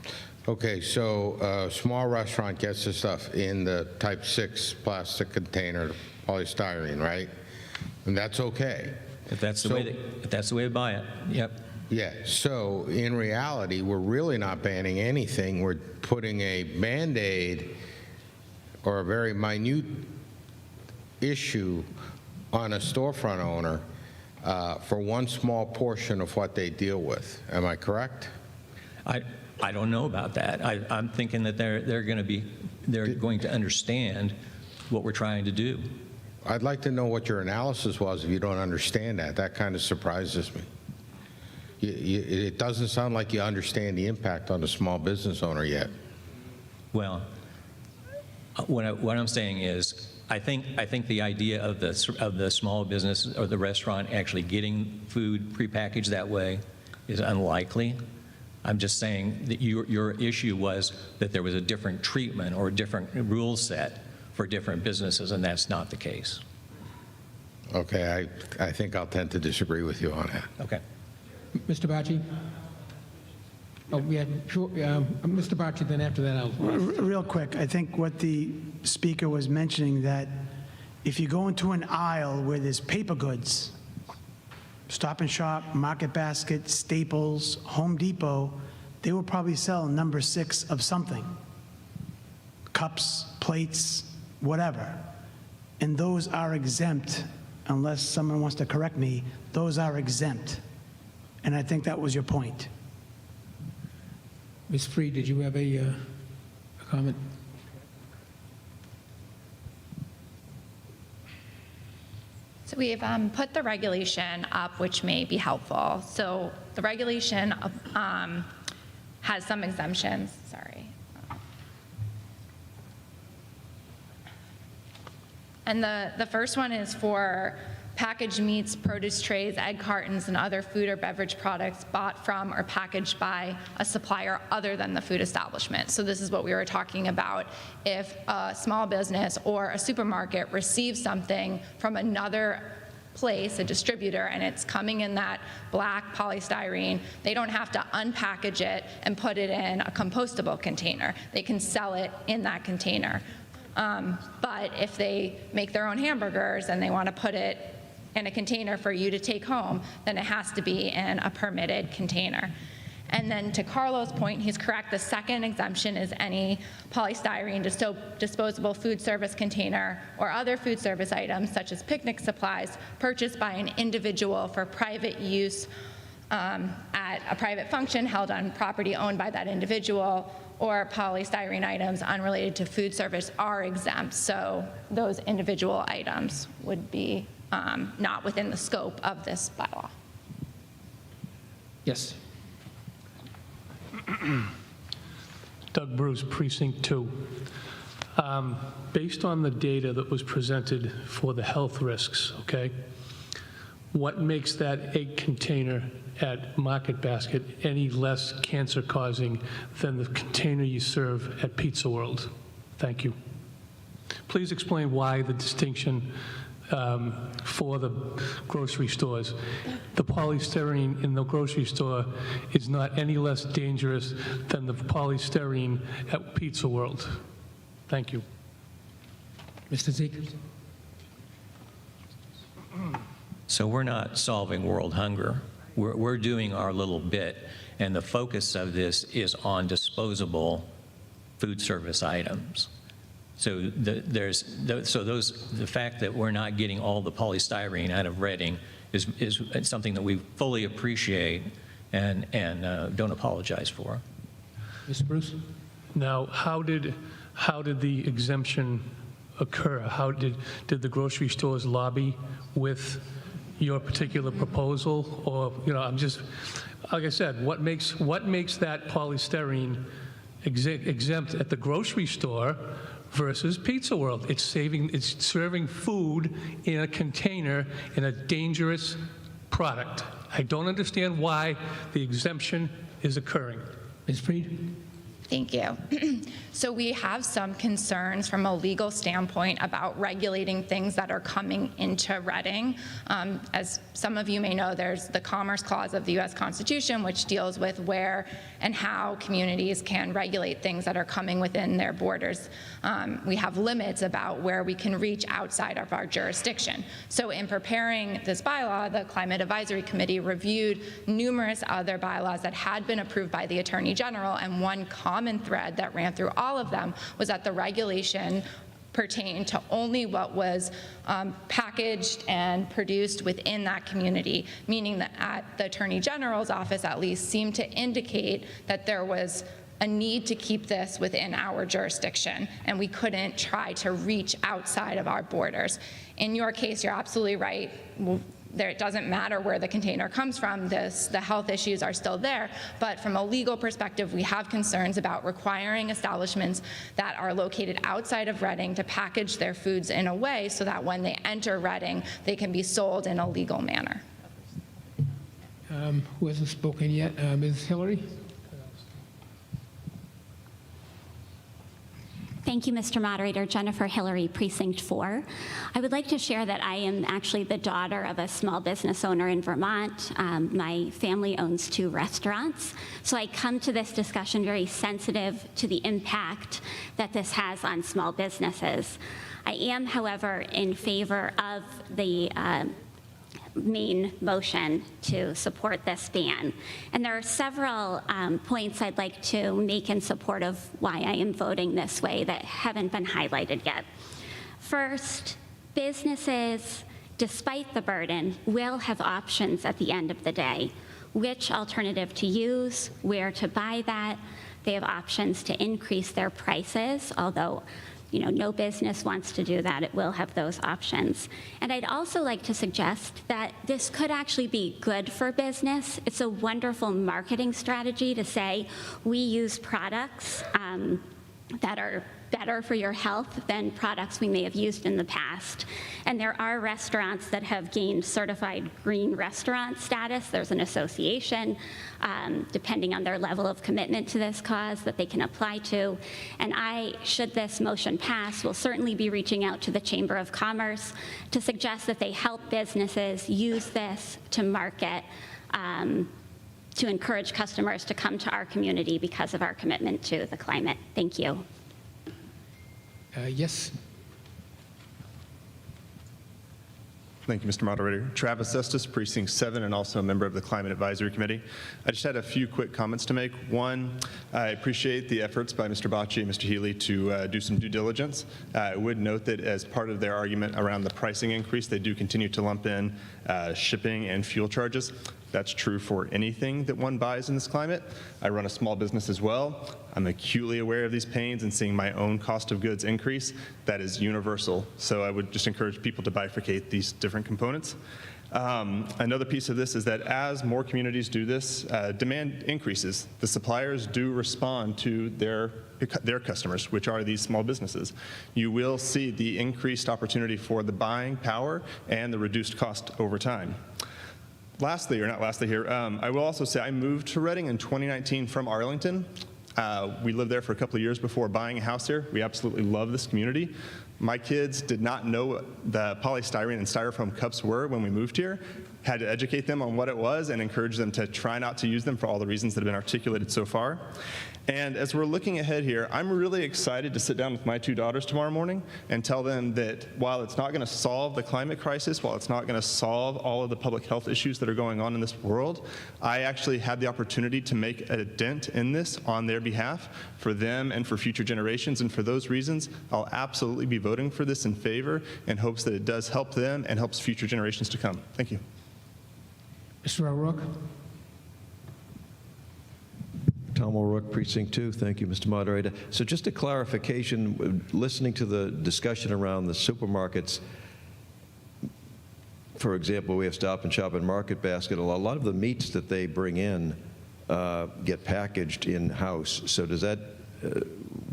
Okay, so a small restaurant gets the stuff in the type 6 plastic container, polystyrene, right? And that's okay. If that's the way to buy it, yep. Yeah, so in reality, we're really not banning anything. We're putting a Band-Aid or a very minute issue on a storefront owner for one small portion of what they deal with. Am I correct? I don't know about that. I'm thinking that they're going to understand what we're trying to do. I'd like to know what your analysis was if you don't understand that. That kind of surprises me. It doesn't sound like you understand the impact on the small business owner yet. Well, what I'm saying is, I think the idea of the small business or the restaurant actually getting food prepackaged that way is unlikely. I'm just saying that your issue was that there was a different treatment or a different rule set for different businesses, and that's not the case. Okay, I think I'll tend to disagree with you on that. Okay. Mr. Bacci? Oh, yeah, sure. Mr. Bacci, then after that, I'll... Real quick, I think what the speaker was mentioning, that if you go into an aisle where there's paper goods, Stop and Shop, Market Basket, Staples, Home Depot, they will probably sell number 6 of something. Cups, plates, whatever. And those are exempt, unless someone wants to correct me, those are exempt. And I think that was your point. Ms. Freed, did you have a comment? So we have put the regulation up, which may be helpful. So the regulation has some exemptions. Sorry. And the first one is for packaged meats, produce trays, egg cartons, and other food or beverage products bought from or packaged by a supplier other than the food establishment. So this is what we were talking about. If a small business or a supermarket receives something from another place, a distributor, and it's coming in that black polystyrene, they don't have to unpackage it and put it in a compostable container. They can sell it in that container. But if they make their own hamburgers and they want to put it in a container for you to take home, then it has to be in a permitted container. And then to Carlo's point, he's correct. The second exemption is any polystyrene disposable food service container or other food service items such as picnic supplies purchased by an individual for private use at a private function held on property owned by that individual, or polystyrene items unrelated to food service are exempt. So those individual items would be not within the scope of this bylaw. Yes. Doug Bruce, Precinct 2. Based on the data that was presented for the health risks, okay, what makes that egg container at Market Basket any less cancer-causing than the container you serve at Pizza World? Thank you. Please explain why the distinction for the grocery stores. The polystyrene in the grocery store is not any less dangerous than the polystyrene at Pizza World. Thank you. Mr. Zeke? So we're not solving world hunger. We're doing our little bit, and the focus of this is on disposable food service items. So the fact that we're not getting all the polystyrene out of Reading is something that we fully appreciate and don't apologize for. Mr. Bruce? Now, how did the exemption occur? How did the grocery stores lobby with your particular proposal? Or, I'm just, like I said, what makes that polystyrene exempt at the grocery store versus Pizza World? It's serving food in a container in a dangerous product. I don't understand why the exemption is occurring. Ms. Freed? Thank you. So we have some concerns from a legal standpoint about regulating things that are coming into Reading. As some of you may know, there's the Commerce Clause of the U.S. Constitution, which deals with where and how communities can regulate things that are coming within their borders. We have limits about where we can reach outside of our jurisdiction. So in preparing this bylaw, the Climate Advisory Committee reviewed numerous other bylaws that had been approved by the Attorney General, and one common thread that ran through all of them was that the regulation pertained to only what was packaged and produced within that community, meaning that at the Attorney General's office at least seemed to indicate that there was a need to keep this within our jurisdiction, and we couldn't try to reach outside of our borders. In your case, you're absolutely right. It doesn't matter where the container comes from, the health issues are still there, but from a legal perspective, we have concerns about requiring establishments that are located outside of Reading to package their foods in a way so that when they enter Reading, they can be sold in a legal manner. Who hasn't spoken yet? Ms. Hillary? Thank you, Mr. Moderator. Jennifer Hillary, Precinct 4. I would like to share that I am actually the daughter of a small business owner in Vermont. My family owns 2 restaurants, so I come to this discussion very sensitive to the impact that this has on small businesses. I am, however, in favor of the main motion to support this ban. And there are several points I'd like to make in support of why I am voting this way that haven't been highlighted yet. First, businesses, despite the burden, will have options at the end of the day. Which alternative to use, where to buy that. They have options to increase their prices, although no business wants to do that. It will have those options. And I'd also like to suggest that this could actually be good for business. It's a wonderful marketing strategy to say, we use products that are better for your health than products we may have used in the past. And there are restaurants that have gained certified green restaurant status. There's an association, depending on their level of commitment to this cause, that they can apply to. And should this motion pass, will certainly be reaching out to the Chamber of Commerce to suggest that they help businesses use this to market, to encourage customers to come to our community because of our commitment to the climate. Thank you. Yes. Thank you, Mr. Moderator. Travis Estes, Precinct 7, and also a member of the Climate Advisory Committee. I just had a few quick comments to make. One, I appreciate the efforts by Mr. Bocci and Mr. Healy to do some due diligence. I would note that as part of their argument around the pricing increase, they do continue to lump in shipping and fuel charges. That's true for anything that one buys in this climate. I run a small business as well. I'm acutely aware of these pains and seeing my own cost of goods increase. That is universal. So I would just encourage people to bifurcate these different components. Another piece of this is that as more communities do this, demand increases. The suppliers do respond to their customers, which are these small businesses. You will see the increased opportunity for the buying power and the reduced cost over time. Lastly, or not lastly here, I will also say I moved to Reading in 2019 from Arlington. We lived there for a couple of years before buying a house here. We absolutely love this community. My kids did not know what the polystyrene and styrofoam cups were when we moved here. Had to educate them on what it was and encourage them to try not to use them for all the reasons that have been articulated so far. And as we're looking ahead here, I'm really excited to sit down with my 2 daughters tomorrow morning and tell them that while it's not going to solve the climate crisis, while it's not going to solve all of the public health issues that are going on in this world, I actually had the opportunity to make a dent in this on their behalf for them and for future generations. And for those reasons, I'll absolutely be voting for this in favor in hopes that it does help them and helps future generations to come. Thank you. Mr. O'Rourke? Tom O'Rourke, Precinct 2. Thank you, Mr. Moderator. So just a clarification, listening to the discussion around the supermarkets, for example, we have Stop and Shop and Market Basket. A lot of the meats that they bring in get packaged in-house. So does that,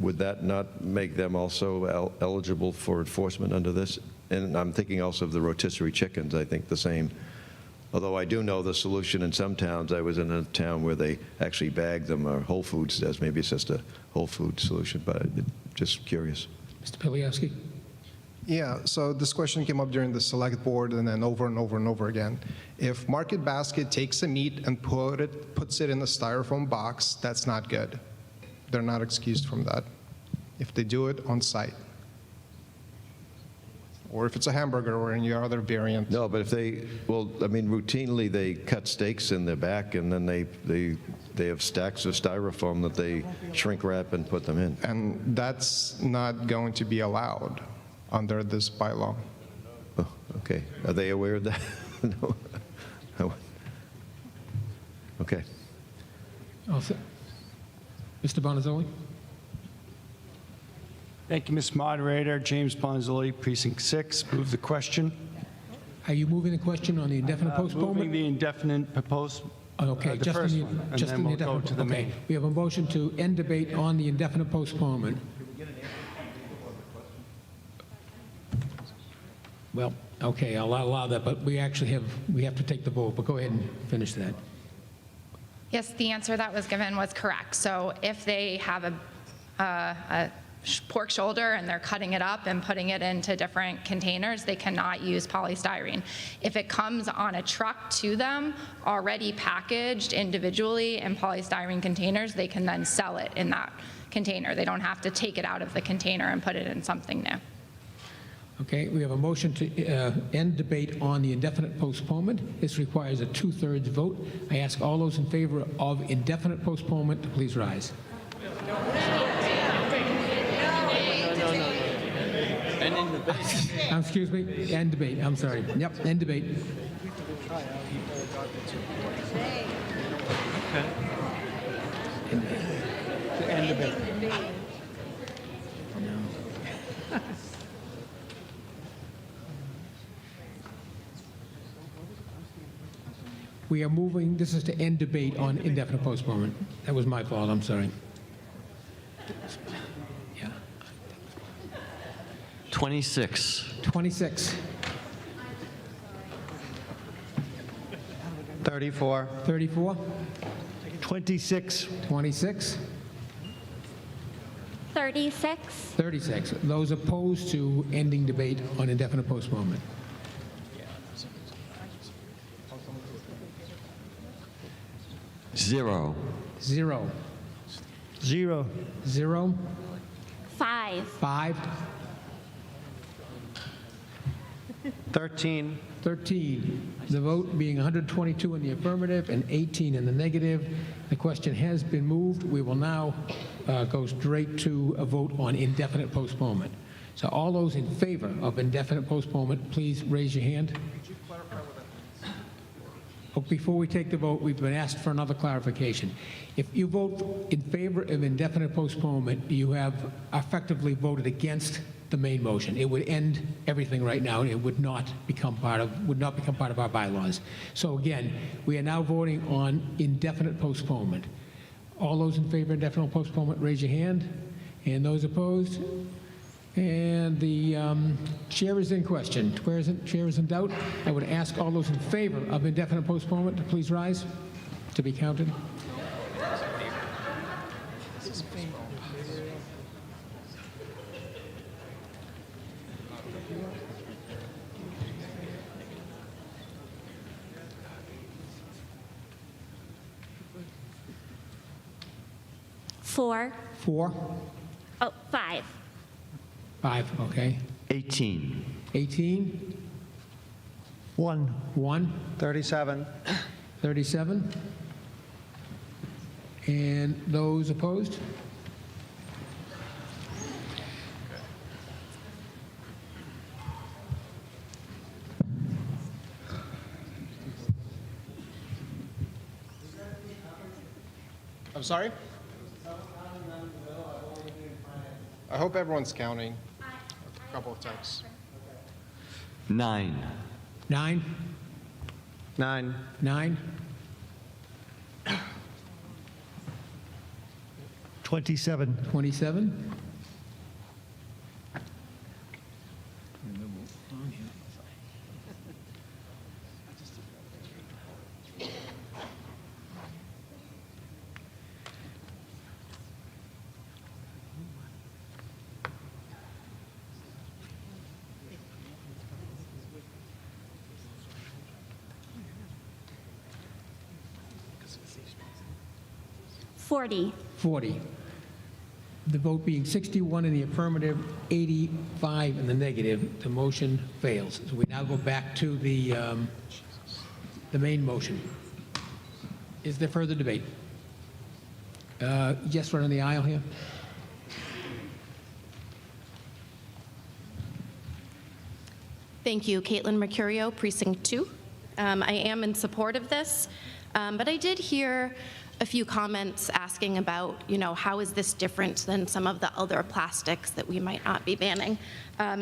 would that not make them also eligible for enforcement under this? And I'm thinking also of the rotisserie chickens, I think the same. Although I do know the solution in some towns. I was in a town where they actually bag them, or Whole Foods does. Maybe it's just a Whole Foods solution, but just curious. Mr. Piliowski? Yeah, so this question came up during the select board and then over and over and over again. If Market Basket takes a meat and puts it in a styrofoam box, that's not good. They're not excused from that if they do it on site. Or if it's a hamburger or any other variant. No, but if they, well, I mean, routinely they cut steaks in their back and then they have stacks of styrofoam that they shrink wrap and put them in. And that's not going to be allowed under this bylaw. Oh, okay. Are they aware of that? No. Oh. Okay. All set. Mr. Bonazzoli? Thank you, Mr. Moderator. James Bonzoli, Precinct 6. Move the question. Are you moving the question on the indefinite postponement? Moving the indefinite proposed. Okay, the just first in the, one, and just then in the we'll go indefinite. to the Okay, main. we have a motion to end debate on the indefinite postponement. Well, okay, I'll allow that, but we have to take the vote, but go ahead and finish that. Yes, the answer that was given was correct. So if they have a pork shoulder and they're cutting it up and putting it into different containers, they cannot use polystyrene. If it comes on a truck to them, already packaged individually in polystyrene containers, they can then sell it in that container. They don't have to take it out of the container and put it in something new. Okay, we have a motion to end debate on the indefinite postponement. This requires a 2/3 vote. I ask all those in favor of indefinite postponement to please rise. Excuse me, end debate, I'm sorry. Yep, end debate. End debate. We are moving, this is to end debate on indefinite postponement. That was my fault, I'm sorry. 26. 26. 34. 34. 26. 26. 36. 36. Those opposed to ending debate on indefinite postponement. Zero. 0. 0. 0. 5. 5. 13. 13. The vote being 122 in the affirmative and 18 in the negative. The question has been moved. We will now go straight to a vote on indefinite postponement. So all those in favor of indefinite postponement, please raise your hand. before we take the vote, we've been asked for another clarification. If you vote in favor of indefinite postponement, you have effectively voted against the main motion. It would end everything right now, and it would not become part of our bylaws. So again, we are now voting on indefinite postponement. All those in favor of indefinite postponement, raise your hand. And those opposed? And the chair is in question. Chair is in doubt. I would ask all those in favor of indefinite postponement to please rise to be counted. Four. 4, Oh, five. 5, okay. 18. 18, 1, 37. 37. And those opposed? I'm sorry? I hope everyone's counting a couple of times. 9. 9, 9. 9, 27. 27. Forty. 40. The vote being 61 in the affirmative, 85 in the negative, the motion fails. So we now go back to the main motion. Is there further debate? Yes, right on the aisle here. Thank you, Caitlin Mercurio, Precinct 2. I am in support of this, but I did hear a few comments asking about, how is this different than some of the other plastics that we might not be banning?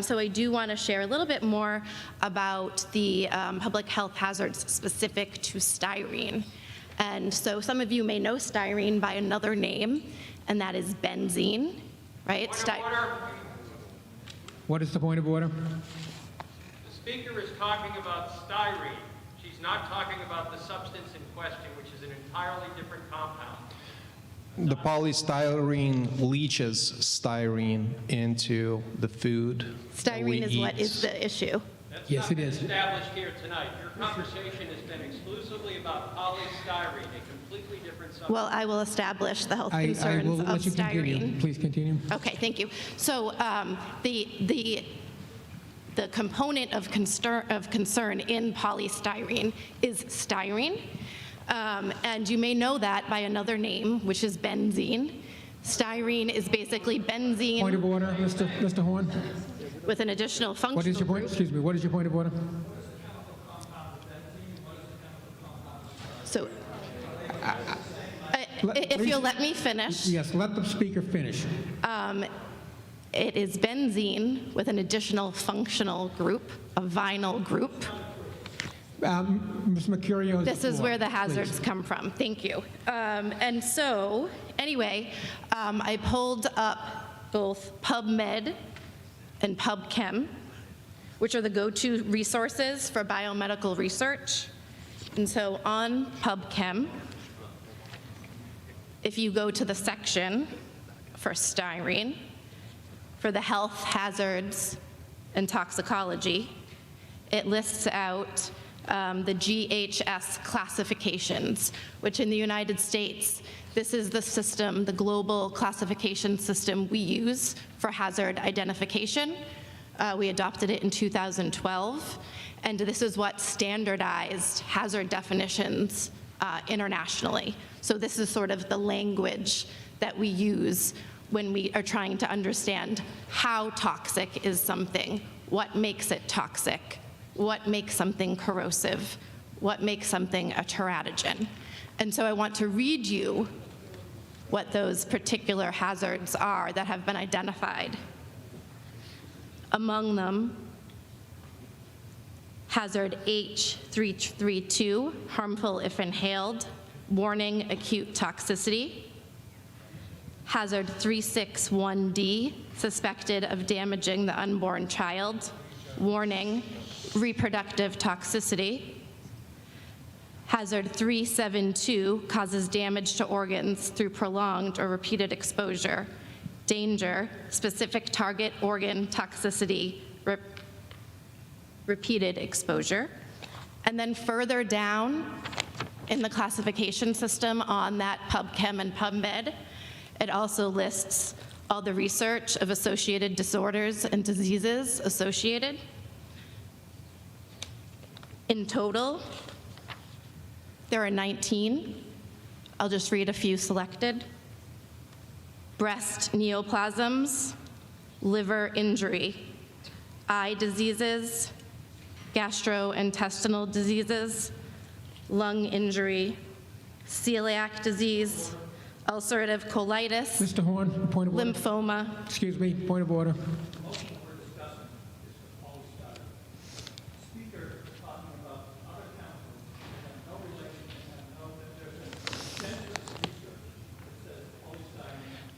So I do want to share a little bit more about the public health hazards specific to styrene. And so some of you may know styrene by another name, and that is benzene, right? What is the point of order? The speaker is talking about styrene. She's not talking about the substance in question, which is an entirely different compound. The polystyrene leaches styrene into the food that we Styrene is eat. what is the issue. That's Yes, not it been is. established here tonight. Your conversation has been exclusively about polystyrene, a completely different substance. Well, I will establish the health I concerns will of let you continue. styrene. Please continue. Okay, thank you. So the component of concern in polystyrene is styrene. And you may know that by another name, which is benzene. Styrene is basically benzene Point of order, Mr. Horn? with an additional functional What is your point? group. Excuse me, what is your point of order? So if you'll let me finish. Yes, let the speaker finish. It is benzene with an additional functional group, a vinyl group. Ms. Mercurio has This the is floor, where the please. hazards come from. Thank you. And so, anyway, I pulled up both PubMed and PubChem, which are the go-to resources for biomedical research. And so on PubChem, if you go to the section for styrene, for the health hazards and toxicology, it lists out the GHS classifications, which in the United States, this is the system, the global classification system we use for hazard identification. We adopted it in 2012, and this is what standardized hazard definitions internationally. So this is sort of the language that we use when we are trying to understand how toxic is something, what makes it toxic, what makes something corrosive, what makes something a teratogen. And so I want to read you what those particular hazards are that have been identified. Among them, hazard H332, harmful if inhaled, warning acute toxicity. Hazard 361D, suspected of damaging the unborn child, warning reproductive toxicity. Hazard 372 causes damage to organs through prolonged or repeated exposure. Danger, specific target organ toxicity, repeated exposure. And then further down in the classification system on that PubChem and PubMed, it also lists all the research of associated disorders and diseases associated. In total, there are 19. I'll just read a few selected. Breast neoplasms, liver injury, eye diseases, gastrointestinal diseases, lung injury, celiac disease, ulcerative colitis, Mr. Horn, point of order. lymphoma. Excuse me, point of order.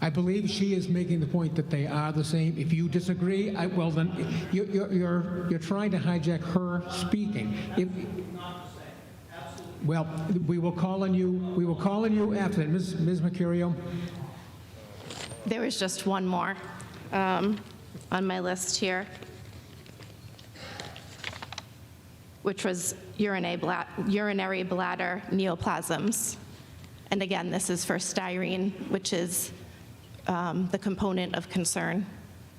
I believe she is making the point that they are the same. If you disagree, well then, you're trying to hijack her speaking. Well, we will call on you. We will call on you after that. Ms. Mercurio. There was just one more on my list here, which was urinary bladder neoplasms. And again, this is for styrene, which is the component of concern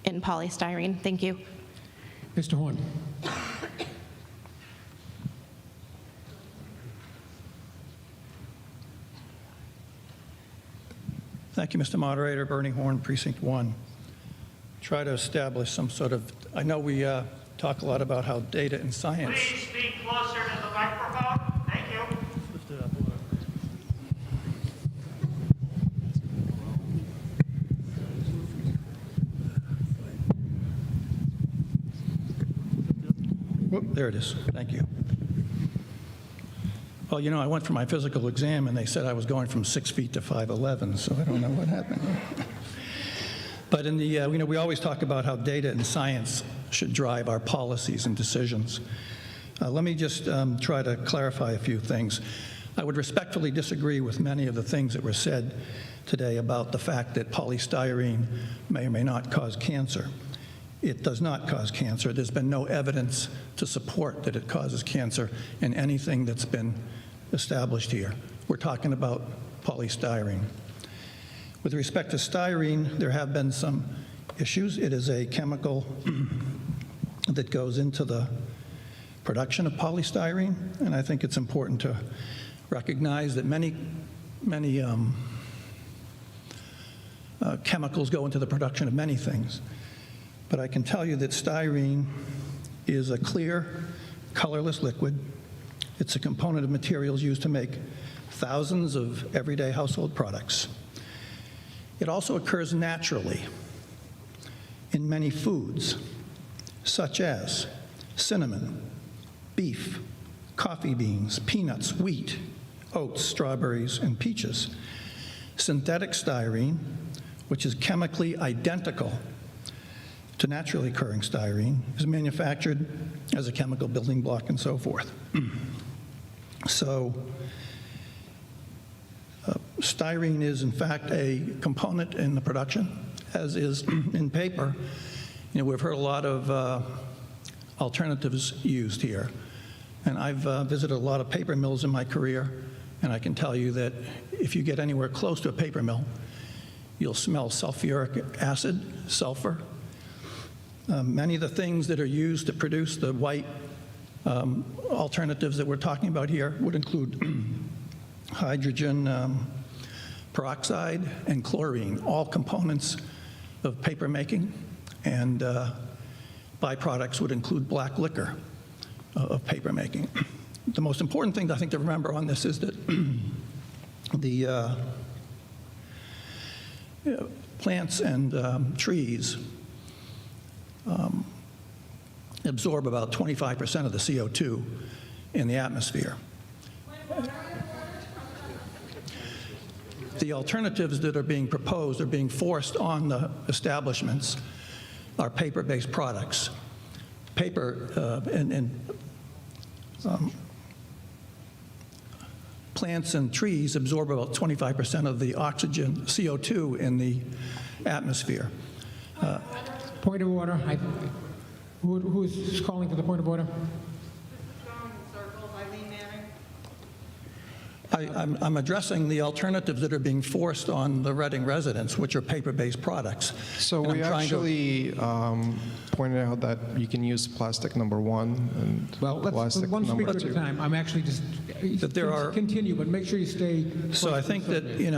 in polystyrene. Thank you. Mr. Horn. Thank you, Mr. Moderator. Bernie Horn, Precinct 1. Try to establish some sort of, I know we talk a lot about how data and science. Please speak closer to the microphone. Thank you. Whoop, there it is. Thank you. Well, you know, I went for my physical exam and they said I was going from 6 feet to 5'11", so I don't know what happened. But in the, you know, we always talk about how data and science should drive our policies and decisions. Let me just try to clarify a few things. I would respectfully disagree with many of the things that were said today about the fact that polystyrene may or may not cause cancer. It does not cause cancer. There's been no evidence to support that it causes cancer in anything that's been established here. We're talking about polystyrene. With respect to styrene, there have been some issues. It is a chemical that goes into the production of polystyrene, and I think it's important to recognize that many chemicals go into the production of many things. But I can tell you that styrene is a clear, colorless liquid. It's a component of materials used to make thousands of everyday household products. It also occurs naturally in many foods, such as cinnamon, beef, coffee beans, peanuts, wheat, oats, strawberries, and peaches. Synthetic styrene, which is chemically identical to naturally occurring styrene, is manufactured as a chemical building block and so forth. So styrene is in fact a component in the production, as is in paper. You know, we've heard a lot of alternatives used here. And I've visited a lot of paper mills in my career, and I can tell you that if you get anywhere close to a paper mill, you'll smell sulfuric acid, sulfur. Many of the things that are used to produce the white alternatives that we're talking about here would include hydrogen peroxide and chlorine, all components of paper making, and byproducts would include black liquor of paper making. The most important thing I think to remember on this is that the plants and trees absorb about 25% of the CO2 in the atmosphere. The alternatives that are being proposed are being forced on the establishments are paper-based products. Paper plants and trees absorb about 25% of the oxygen, CO2 in the atmosphere. Point of order. Who's calling for the point of order? I'm addressing the alternatives that are being forced on the Reading residents, which are paper-based products. So we actually pointed out that you can use plastic number 1 and plastic one number speaker 2. at a time. I'm actually just that there are continue, but make sure you stay. So I think that the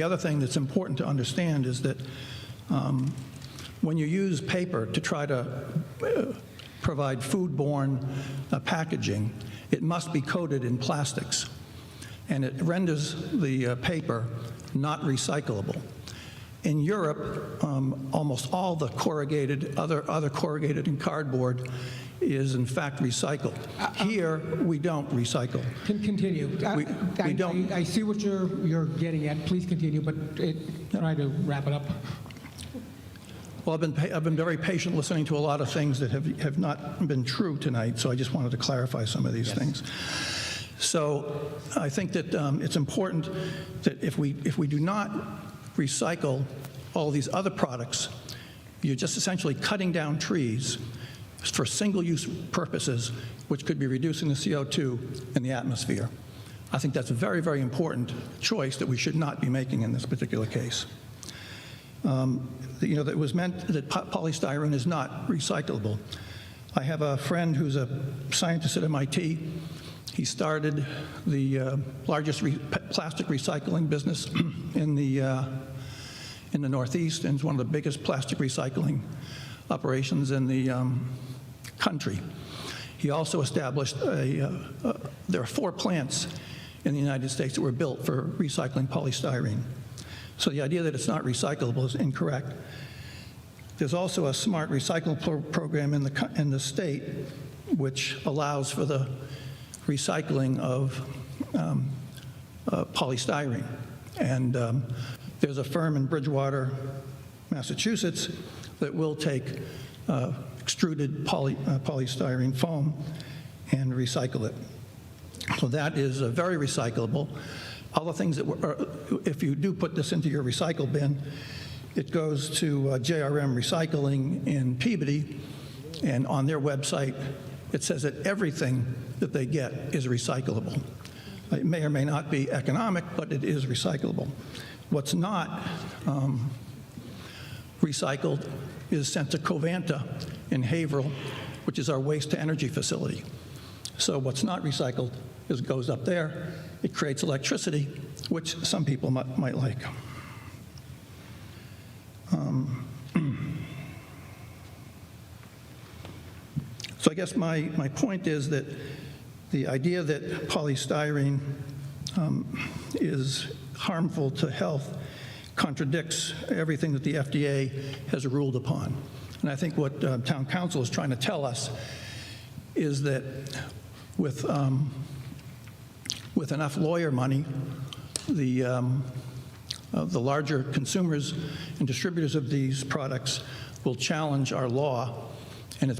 other thing that's important to understand is that when you use paper to try to provide foodborne packaging, it must be coated in plastics, and it renders the paper not recyclable. In Europe, almost all the other corrugated and cardboard is in fact recycled. Here, we don't recycle. Continue. We don't. I see what you're getting at. Please continue, but try to wrap it up. Well, I've been very patient listening to a lot of things that have not been true tonight, so I just wanted to clarify some of these things. So I think that it's important that if we do not recycle all these other products, you're just essentially cutting down trees for single-use purposes, which could be reducing the CO2 in the atmosphere. I think that's a very, very important choice that we should not be making in this particular case. That it was meant that polystyrene is not recyclable. I have a friend who's a scientist at MIT. He started the largest plastic recycling business in the Northeast, and is one of the biggest plastic recycling operations in the country. He also established there are 4 plants in the United States that were built for recycling polystyrene. So the idea that it's not recyclable is incorrect. There's also a smart recycling program in the state which allows for the recycling of polystyrene. And there's a firm in Bridgewater, Massachusetts, that will take extruded polystyrene foam and recycle it. So that is very recyclable. All the things that if you do put this into your recycle bin, it goes to JRM Recycling in Peabody, and on their website, it says that everything that they get is recyclable. It may or may not be economic, but it is recyclable. What's not recycled is sent to Covanta in Haverhill, which is our waste-to-energy facility. So what's not recycled goes up there. It creates electricity, which some people might like. So I guess my point is that the idea that polystyrene is harmful to health contradicts everything that the FDA has ruled upon. And I think what town council is trying to tell us is that with enough lawyer money, the larger consumers and distributors of these products will challenge our law, and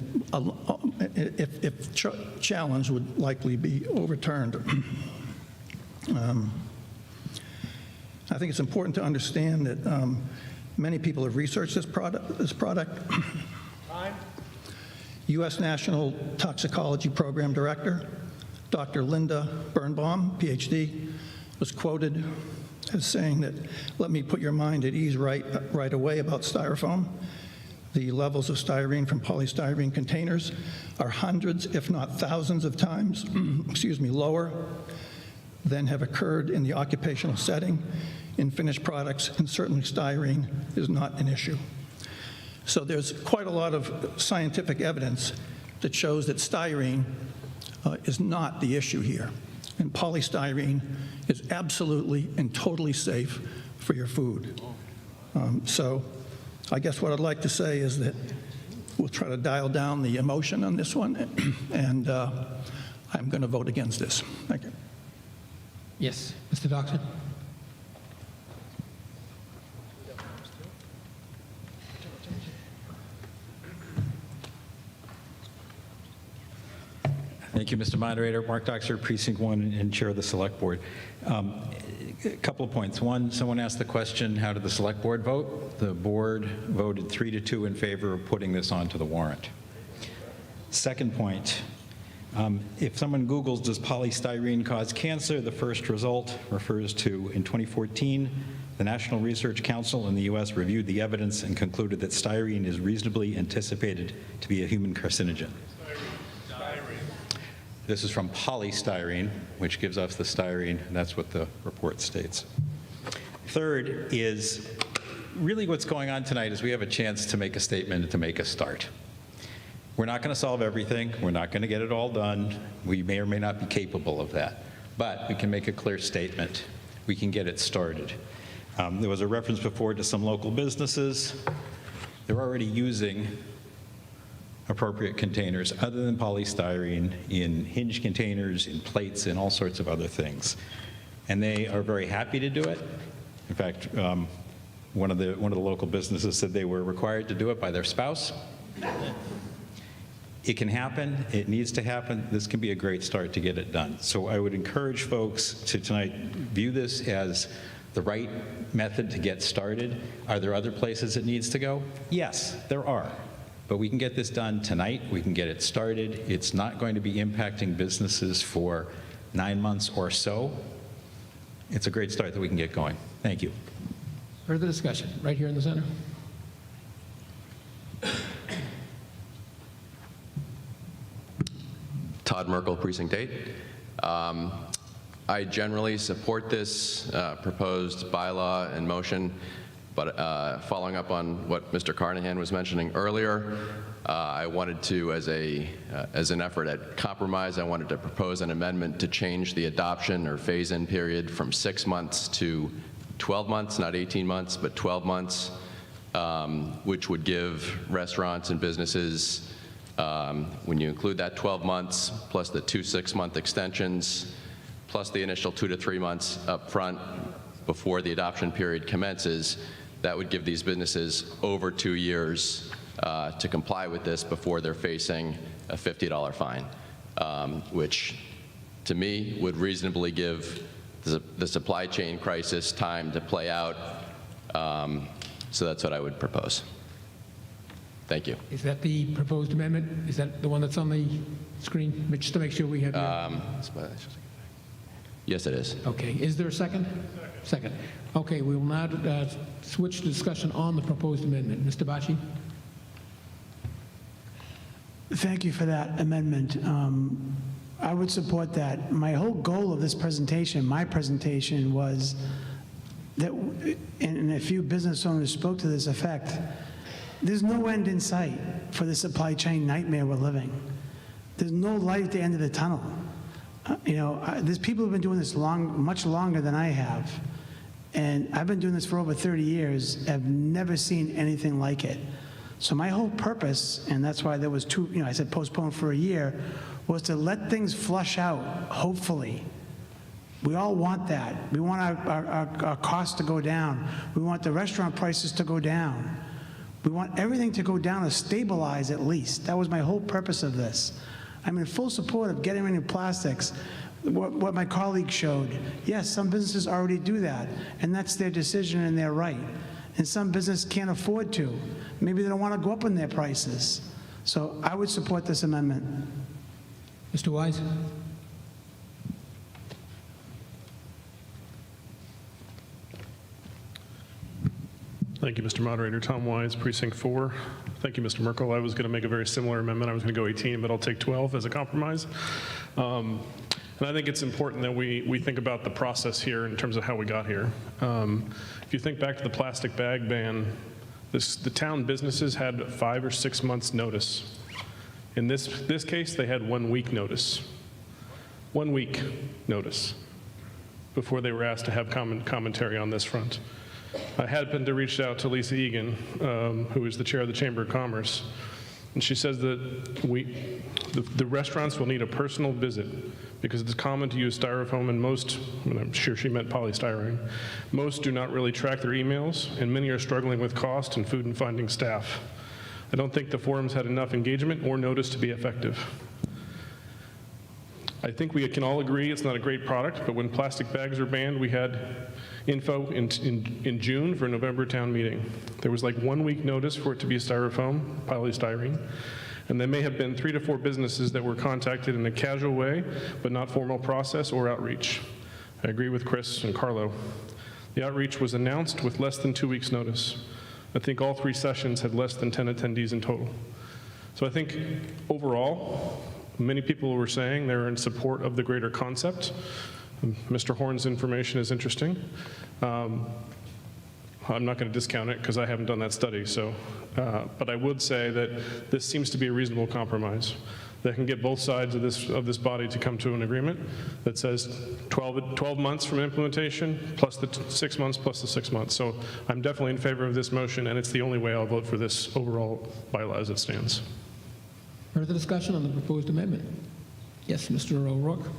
if challenged, would likely be overturned. I think it's important to understand that many people have researched this product. U.S. National Toxicology Program Director, Dr. Linda Birnbaum, PhD, was quoted as saying that, "Let me put your mind at ease right away about styrofoam. The levels of styrene from polystyrene containers are hundreds, if not thousands of times, lower than have occurred in the occupational setting in finished products, and certainly styrene is not an issue." So there's quite a lot of scientific evidence that shows that styrene is not the issue here. And polystyrene is absolutely and totally safe for your food. So I guess what I'd like to say is that we'll try to dial down the emotion on this one, and I'm going to vote against this. Thank you. Yes, Mr. Doxer? Thank you, Mr. Moderator. Mark Doxer, Precinct 1 and Chair of the Select Board. A couple of points. One, someone asked the question, how did the Select Board vote? The board voted 3-2 in favor of putting this onto the warrant. Second point, if someone Googles, does polystyrene cause cancer, the first result refers to, in 2014, the National Research Council in the U.S. reviewed the evidence and concluded that styrene is reasonably anticipated to be a human carcinogen. This is from polystyrene, which gives us the styrene, and that's what the report states. Third is, really what's going on tonight is we have a chance to make a statement and to make a start. We're not going to solve everything. We're not going to get it all done. We may or may not be capable of that. But we can make a clear statement. We can get it started. There was a reference before to some local businesses. They're already using appropriate containers other than polystyrene in hinge containers, in plates, and all sorts of other things. And they are very happy to do it. In fact, one of the local businesses said they were required to do it by their spouse. It can happen. It needs to happen. This can be a great start to get it done. So I would encourage folks to tonight view this as the right method to get started. Are there other places it needs to go? Yes, there are. But we can get this done tonight. We can get it started. It's not going to be impacting businesses for 9 months or so. It's a great start that we can get going. Thank you. Further discussion, right here in the center. Todd Merkel, Precinct 8. I generally support this proposed bylaw and motion, but following up on what Mr. Carnahan was mentioning earlier, I wanted to, as an effort at compromise, I wanted to propose an amendment to change the adoption or phase-in period from 6 months to 12 months, not 18 months, but 12 months, which would give restaurants and businesses, when you include that 12 months, plus the 2 6-month extensions, plus the initial 2 to 3 months up front before the adoption period commences, that would give these businesses over 2 years to comply with this before they're facing a $50 fine, which to me would reasonably give the supply chain crisis time to play out. So that's what I would propose. Thank you. Is that the proposed amendment? Is that the one that's on the screen? Just to make sure we have Yes, it is. Okay. Is there a second? Second. Okay, we will now switch to discussion on the proposed amendment. Mr. Bacci? Thank you for that amendment. I would support that. My whole goal of this presentation, my presentation, was that, and a few business owners spoke to this effect, there's no end in sight for the supply chain nightmare we're living. There's no light at the end of the tunnel. There's people who've been doing this much longer than I have, and I've been doing this for over 30 years, have never seen anything like it. So my whole purpose, and that's why there was I said postpone for a year, was to let things flush out, hopefully. We all want that. We want our costs to go down. We want the restaurant prices to go down. We want everything to go down or stabilize at least. That was my whole purpose of this. I'm in full support of getting rid of plastics. What my colleague showed, yes, some businesses already do that, and that's their decision and their right. And some businesses can't afford to. Maybe they don't want to go up in their prices. So I would support this amendment. Mr. Wise? Thank you, Mr. Moderator. Tom Wise, Precinct 4. Thank you, Mr. Merkel. I was going to make a very similar amendment. I was going to go 18, but I'll take 12 as a compromise. And I think it's important that we think about the process here in terms of how we got here. If you think back to the plastic bag ban, the town businesses had 5 or 6 months notice. In this case, they had 1 week notice. 1 week notice before they were asked to have commentary on this front. I happened to reach out to Lisa Egan, who is the chair of the Chamber of Commerce, and she says that the restaurants will need a personal visit because it's common to use styrofoam, and most, and I'm sure she meant polystyrene, most do not really track their emails, and many are struggling with cost and food and finding staff. I don't think the forums had enough engagement or notice to be effective. I think we can all agree it's not a great product, but when plastic bags are banned, we had info in June for a November town meeting. There was like 1 week notice for it to be styrofoam, polystyrene, and there may have been 3 to 4 businesses that were contacted in a casual way, but not formal process or outreach. I agree with Chris and Carlo. The outreach was announced with less than 2 weeks' notice. I think all 3 sessions had less than 10 attendees in total. So I think overall, many people were saying they're in support of the greater concept. Mr. Horn's information is interesting. I'm not going to discount it because I haven't done that study. So, but I would say that this seems to be a reasonable compromise that can get both sides of this body to come to an agreement that says 12 months from implementation plus the 6 months plus the 6 months. So I'm definitely in favor of this motion, and it's the only way I'll vote for this overall bylaw as it stands. Further discussion on the proposed amendment? Yes, Mr. O'Rourke.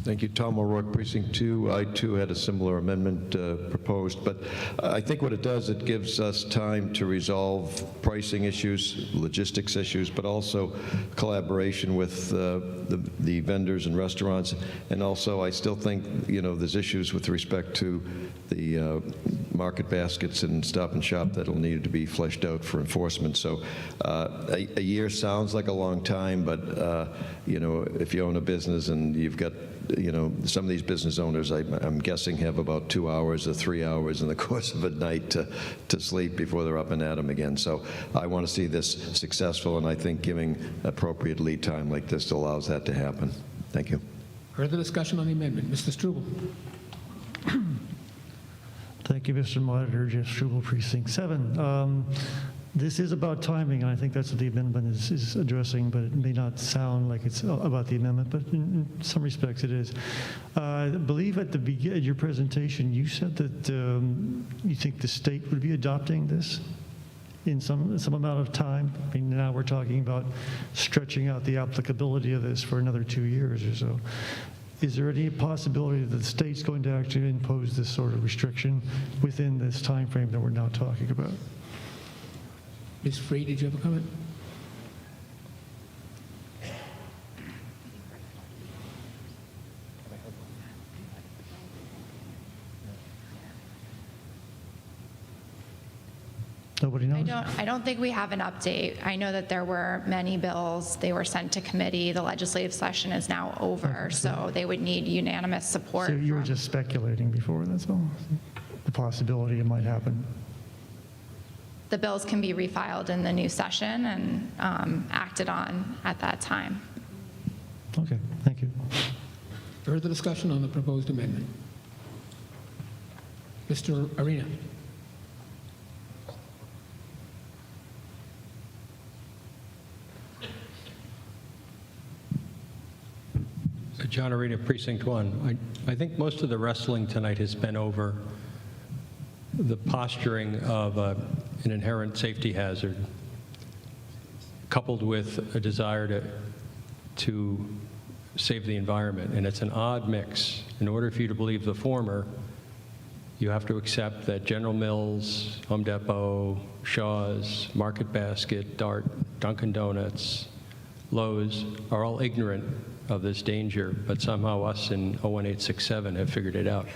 Thank you. Tom O'Rourke, Precinct 2. I, too, had a similar amendment proposed, but I think what it does, it gives us time to resolve pricing issues, logistics issues, but also collaboration with the vendors and restaurants. And also, I still think, there's issues with respect to the market baskets and Stop and Shop that'll need to be fleshed out for enforcement. So a year sounds like a long time, but, if you own a business and you've got some of these business owners, I'm guessing, have about 2 hours or 3 hours in the course of a night to sleep before they're up and at them again. So I want to see this successful, and I think giving appropriate lead time like this allows that to happen. Thank you. Further discussion on the amendment? Mr. Struble. Thank you, Mr. Moderator. Jeff Struble, Precinct 7. This is about timing, and I think that's what the amendment is addressing, but it may not sound like it's about the amendment, but in some respects it is. I believe at the beginning of your presentation, you said that you think the state would be adopting this in some amount of time. I mean, now we're talking about stretching out the applicability of this for another 2 years or so. Is there any possibility that the state's going to actually impose this sort of restriction within this time frame that we're now talking about? Ms. Free, did you have a comment? Nobody knows? I don't think we have an update. I know that there were many bills. They were sent to committee. The legislative session is now over, so they would need unanimous support. So you were just speculating before, that's all? The possibility it might happen? The bills can be refiled in the new session and acted on at that time. Okay, thank you. Further discussion on the proposed amendment? Mr. Arena. John Arena, Precinct 1. I think most of the wrestling tonight has been over the posturing of an inherent safety hazard, coupled with a desire to save the environment. And it's an odd mix. In order for you to believe the former, you have to accept that General Mills, Home Depot, Shaw's, Market Basket, Dart, Dunkin' Donuts, Lowe's are all ignorant of this danger, but somehow us in 01867 have figured it out.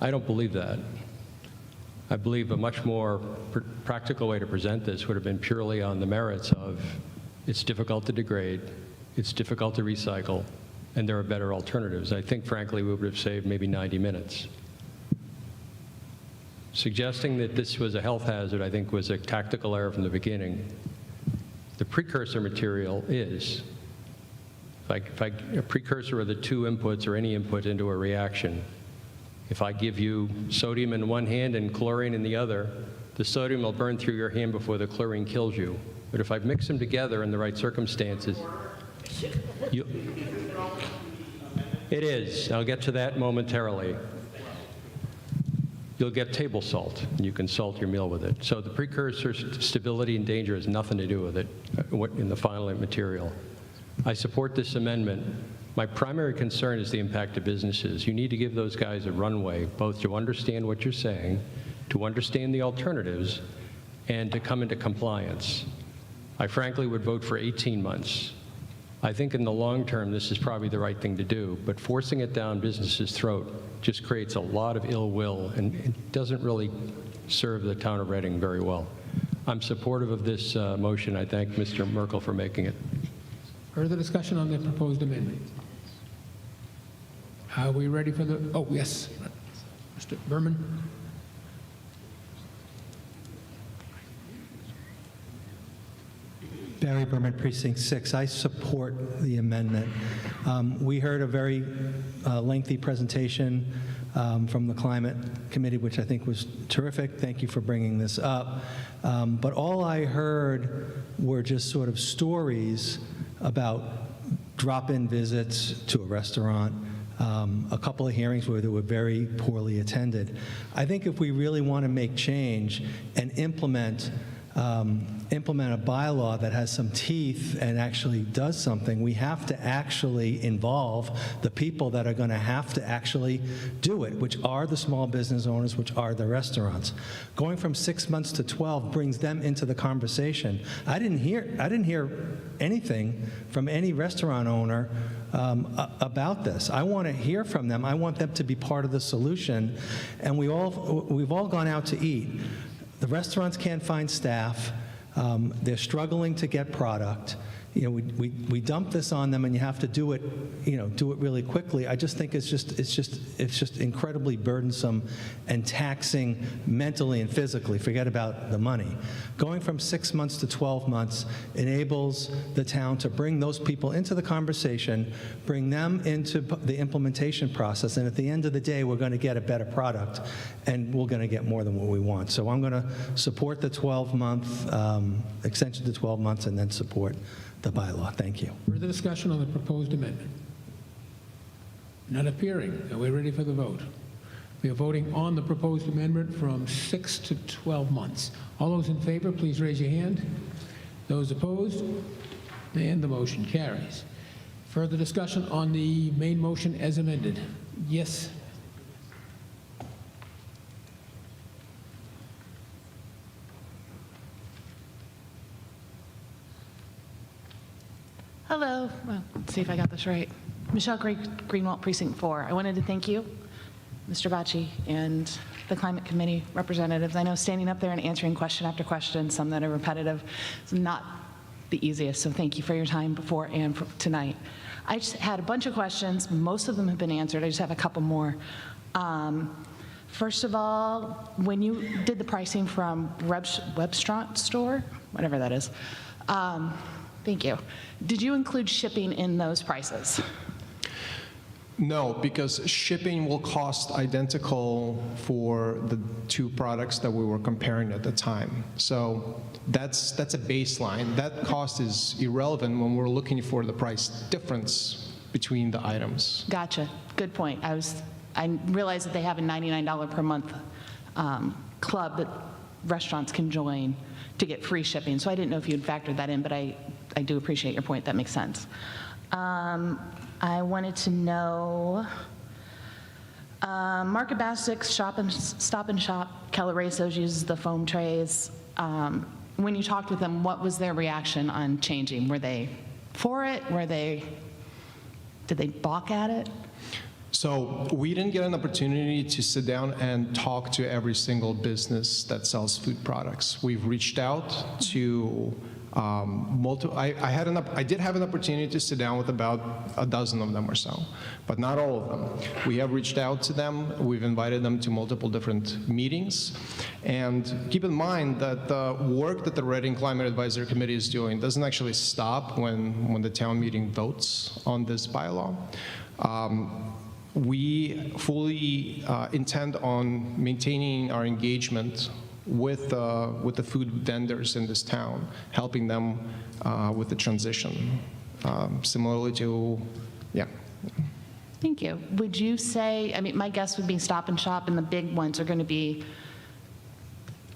I don't believe that. I believe a much more practical way to present this would have been purely on the merits of it's difficult to degrade, it's difficult to recycle, and there are better alternatives. I think, frankly, we would have saved maybe 90 minutes. Suggesting that this was a health hazard, I think, was a tactical error from the beginning. The precursor material is. A precursor are the two inputs or any input into a reaction. If I give you sodium in one hand and chlorine in the other, the sodium will burn through your hand before the chlorine kills you. But if I mix them together in the right circumstances, It is. I'll get to that momentarily. You'll get table salt, and you can salt your meal with it. So the precursor stability and danger has nothing to do with it in the final material. I support this amendment. My primary concern is the impact to businesses. You need to give those guys a runway, both to understand what you're saying, to understand the alternatives, and to come into compliance. I frankly would vote for 18 months. I think in the long term, this is probably the right thing to do, but forcing it down businesses' throat just creates a lot of ill will, and it doesn't really serve the town of Reading very well. I'm supportive of this motion. I thank Mr. Merkel for making it. Further discussion on the proposed amendment? Are we ready for the, oh, yes. Mr. Berman? Barry Berman, Precinct 6. I support the amendment. We heard a very lengthy presentation from the Climate Committee, which I think was terrific. Thank you for bringing this up. But all I heard were just sort of stories about drop-in visits to a restaurant, a couple of hearings where they were very poorly attended. I think if we really want to make change and implement a bylaw that has some teeth and actually does something, we have to actually involve the people that are going to have to actually do it, which are the small business owners, which are the restaurants. Going from 6 months to 12 brings them into the conversation. I didn't hear anything from any restaurant owner about this. I want to hear from them. I want them to be part of the solution. And we've all gone out to eat. The restaurants can't find staff. They're struggling to get product. You know, we dump this on them, and you have to do it, do it really quickly. I just think it's just incredibly burdensome and taxing mentally and physically. Forget about the money. Going from 6 months to 12 months enables the town to bring those people into the conversation, bring them into the implementation process, and at the end of the day, we're going to get a better product, and we're going to get more than what we want. So I'm going to support the 12-month extension to 12 months, and then support the bylaw. Thank you. Further discussion on the proposed amendment? None appearing. Are we ready for the vote? We are voting on the proposed amendment from 6 to 12 months. All those in favor, please raise your hand. Those opposed? And the motion carries. Further discussion on the main motion as amended? Yes. Hello. Well, let's see if I got this right. Michelle Greenwald, Precinct 4. I wanted to thank you, Mr. Bocci, and the Climate Committee representatives. I know standing up there and answering question after question, some that are repetitive, is not the easiest, so thank you for your time before and tonight. I just had a bunch of questions. Most of them have been answered. I just have a couple more. First of all, when you did the pricing from Webstront store, whatever that is, thank you. Did you include shipping in those prices? No, because shipping will cost identical for the two products that we were comparing at the time. So that's a baseline. That cost is irrelevant when we're looking for the price difference between the items. Gotcha. Good point. I realize that they have a $99 per month club that restaurants can join to get free shipping. So I didn't know if you had factored that in, but I do appreciate your point. That makes sense. I wanted to know, Market Basics, Stop and Shop, Calaresos uses the foam trays. When you talked with them, what was their reaction on changing? Were they for it? Did they balk at it? So we didn't get an opportunity to sit down and talk to every single business that sells food products. We've reached out to I did have an opportunity to sit down with about a dozen of them or so, but not all of them. We have reached out to them. We've invited them to multiple different meetings. And keep in mind that the work that the Reading Climate Advisory Committee is doing doesn't actually stop when the town meeting votes on this bylaw. We fully intend on maintaining our engagement with the food vendors in this town, helping them with the transition. similarly to, yeah. Thank you. Would you say, I mean, my guess would be Stop and Shop, and the big ones are going to be,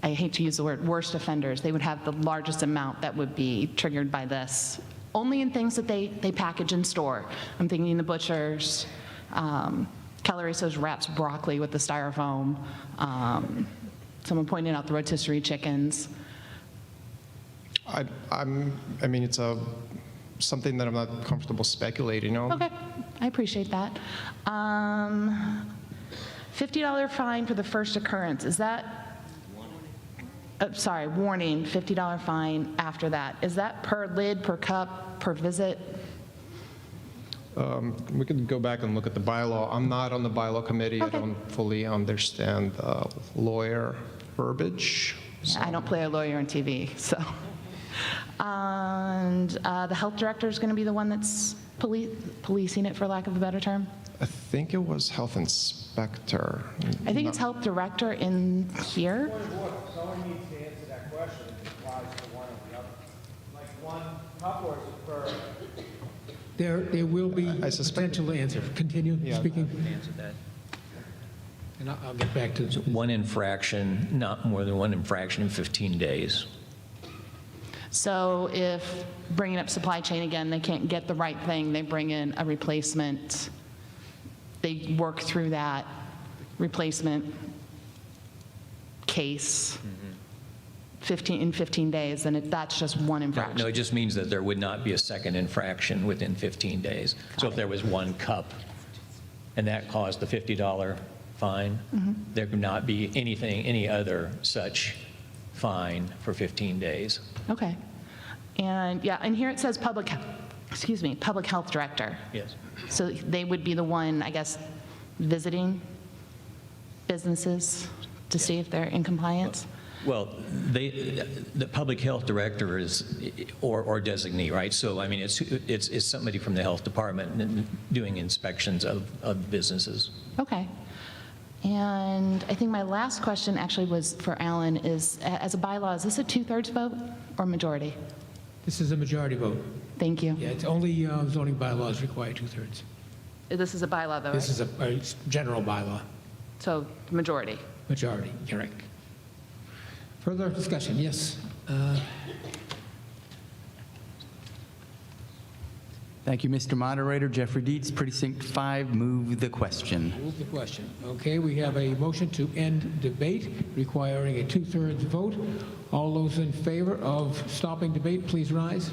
I hate to use the word, worst offenders. They would have the largest amount that would be triggered by this, only in things that they package and store. I'm thinking the butchers, Caloriso's wraps broccoli with the styrofoam. Someone pointed out the rotisserie chickens. I mean, it's something that I'm not comfortable speculating on. Okay, I appreciate that. $50 fine for the first occurrence, is that, sorry, warning, $50 fine after that. Is that per lid, per cup, per visit? We could go back and look at the bylaw. I'm not on the bylaw committee. Okay. I don't fully understand lawyer verbiage. I don't play a lawyer on TV, so. And the health director is going to be the one that's policing it, for lack of a better term? I think it was health inspector. I think it's health director in here. Someone needs to answer that question if it applies to one or the other. Like one cup or is it per? There will be potential to answer. Continue speaking. Answer that. And I'll get back to One infraction, not more than one infraction in 15 days. So if, bringing up supply chain again, they can't get the right thing, they bring in a replacement, they work through that replacement case 15 days, and that's just one infraction. No, it just means that there would not be a second infraction within 15 days. So if there was one cup and that caused the $50 fine, there could not be any other such fine for 15 days. Okay. And yeah, and here it says public health director. Yes. So they would be the one, I guess, visiting businesses to see if they're in compliance? Well, the public health director is, or designee, right? So, I mean, it's somebody from the health department doing inspections of businesses. Okay. And I think my last question actually was for Alan, is as a bylaw, is this a 2/3 vote or majority? This is a majority vote. Thank you. Yeah, it's only zoning bylaws require 2/3. This is a bylaw, though, right? This is a general bylaw. So majority. Majority, correct. Further discussion, yes. Thank you, Mr. Moderator. Jeffrey Dietz, Precinct 5, move the question. Move the question. Okay, we have a motion to end debate requiring a 2/3 vote. All those in favor of stopping debate, please rise.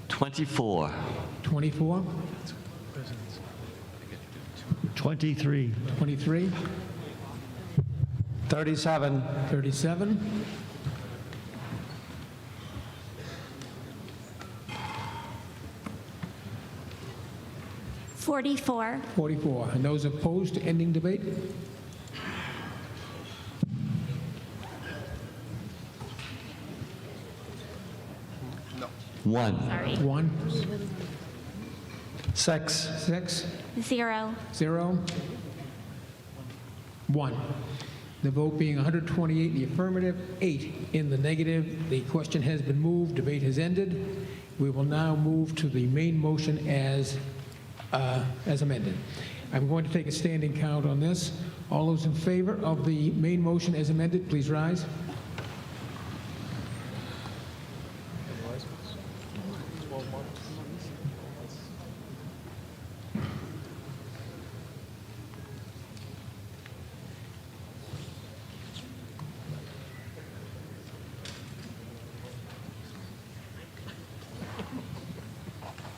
$24. 24. 23. 23. 37. 37. 44. 44. And those opposed to ending debate? One. Sorry. 1. 6. 6. 0. 0. 1. The vote being 128 in the affirmative, 8 in the negative. The question has been moved. Debate has ended. We will now move to the main motion as amended. I'm going to take a standing count on this. All those in favor of the main motion as amended, please rise.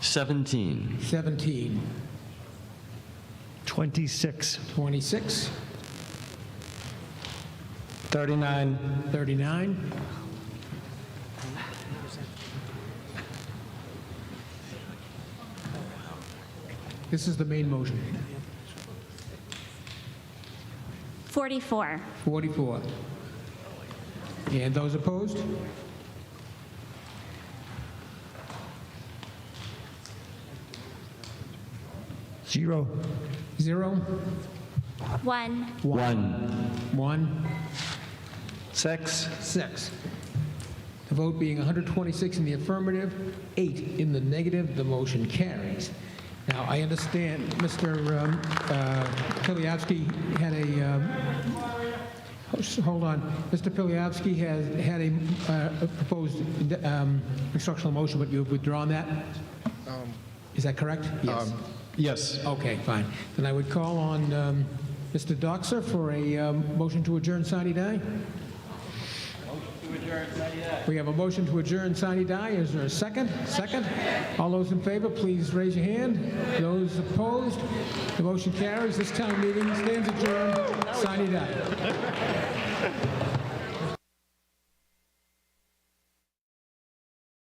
$17. 17. 26. 26. 39. 39. 'This is the main motion. 44. 44. And those opposed? Zero. 0. 1. 1. 6. 6. The vote being 126 in the affirmative, 8 in the negative, the motion carries. Now, I understand Mr. Piliavsky had a, hold on, Mr. Piliavsky has had a proposed instructional motion, but you've withdrawn that? Is that correct? Yes. Yes. Okay, fine. Then I would call on Mr. Doxer for a motion to adjourn sine die. We have a motion to adjourn sine die. Is there a second? Second. All those in favor, please raise your hand. Those opposed, the motion carries. This town meeting stands adjourned sine die.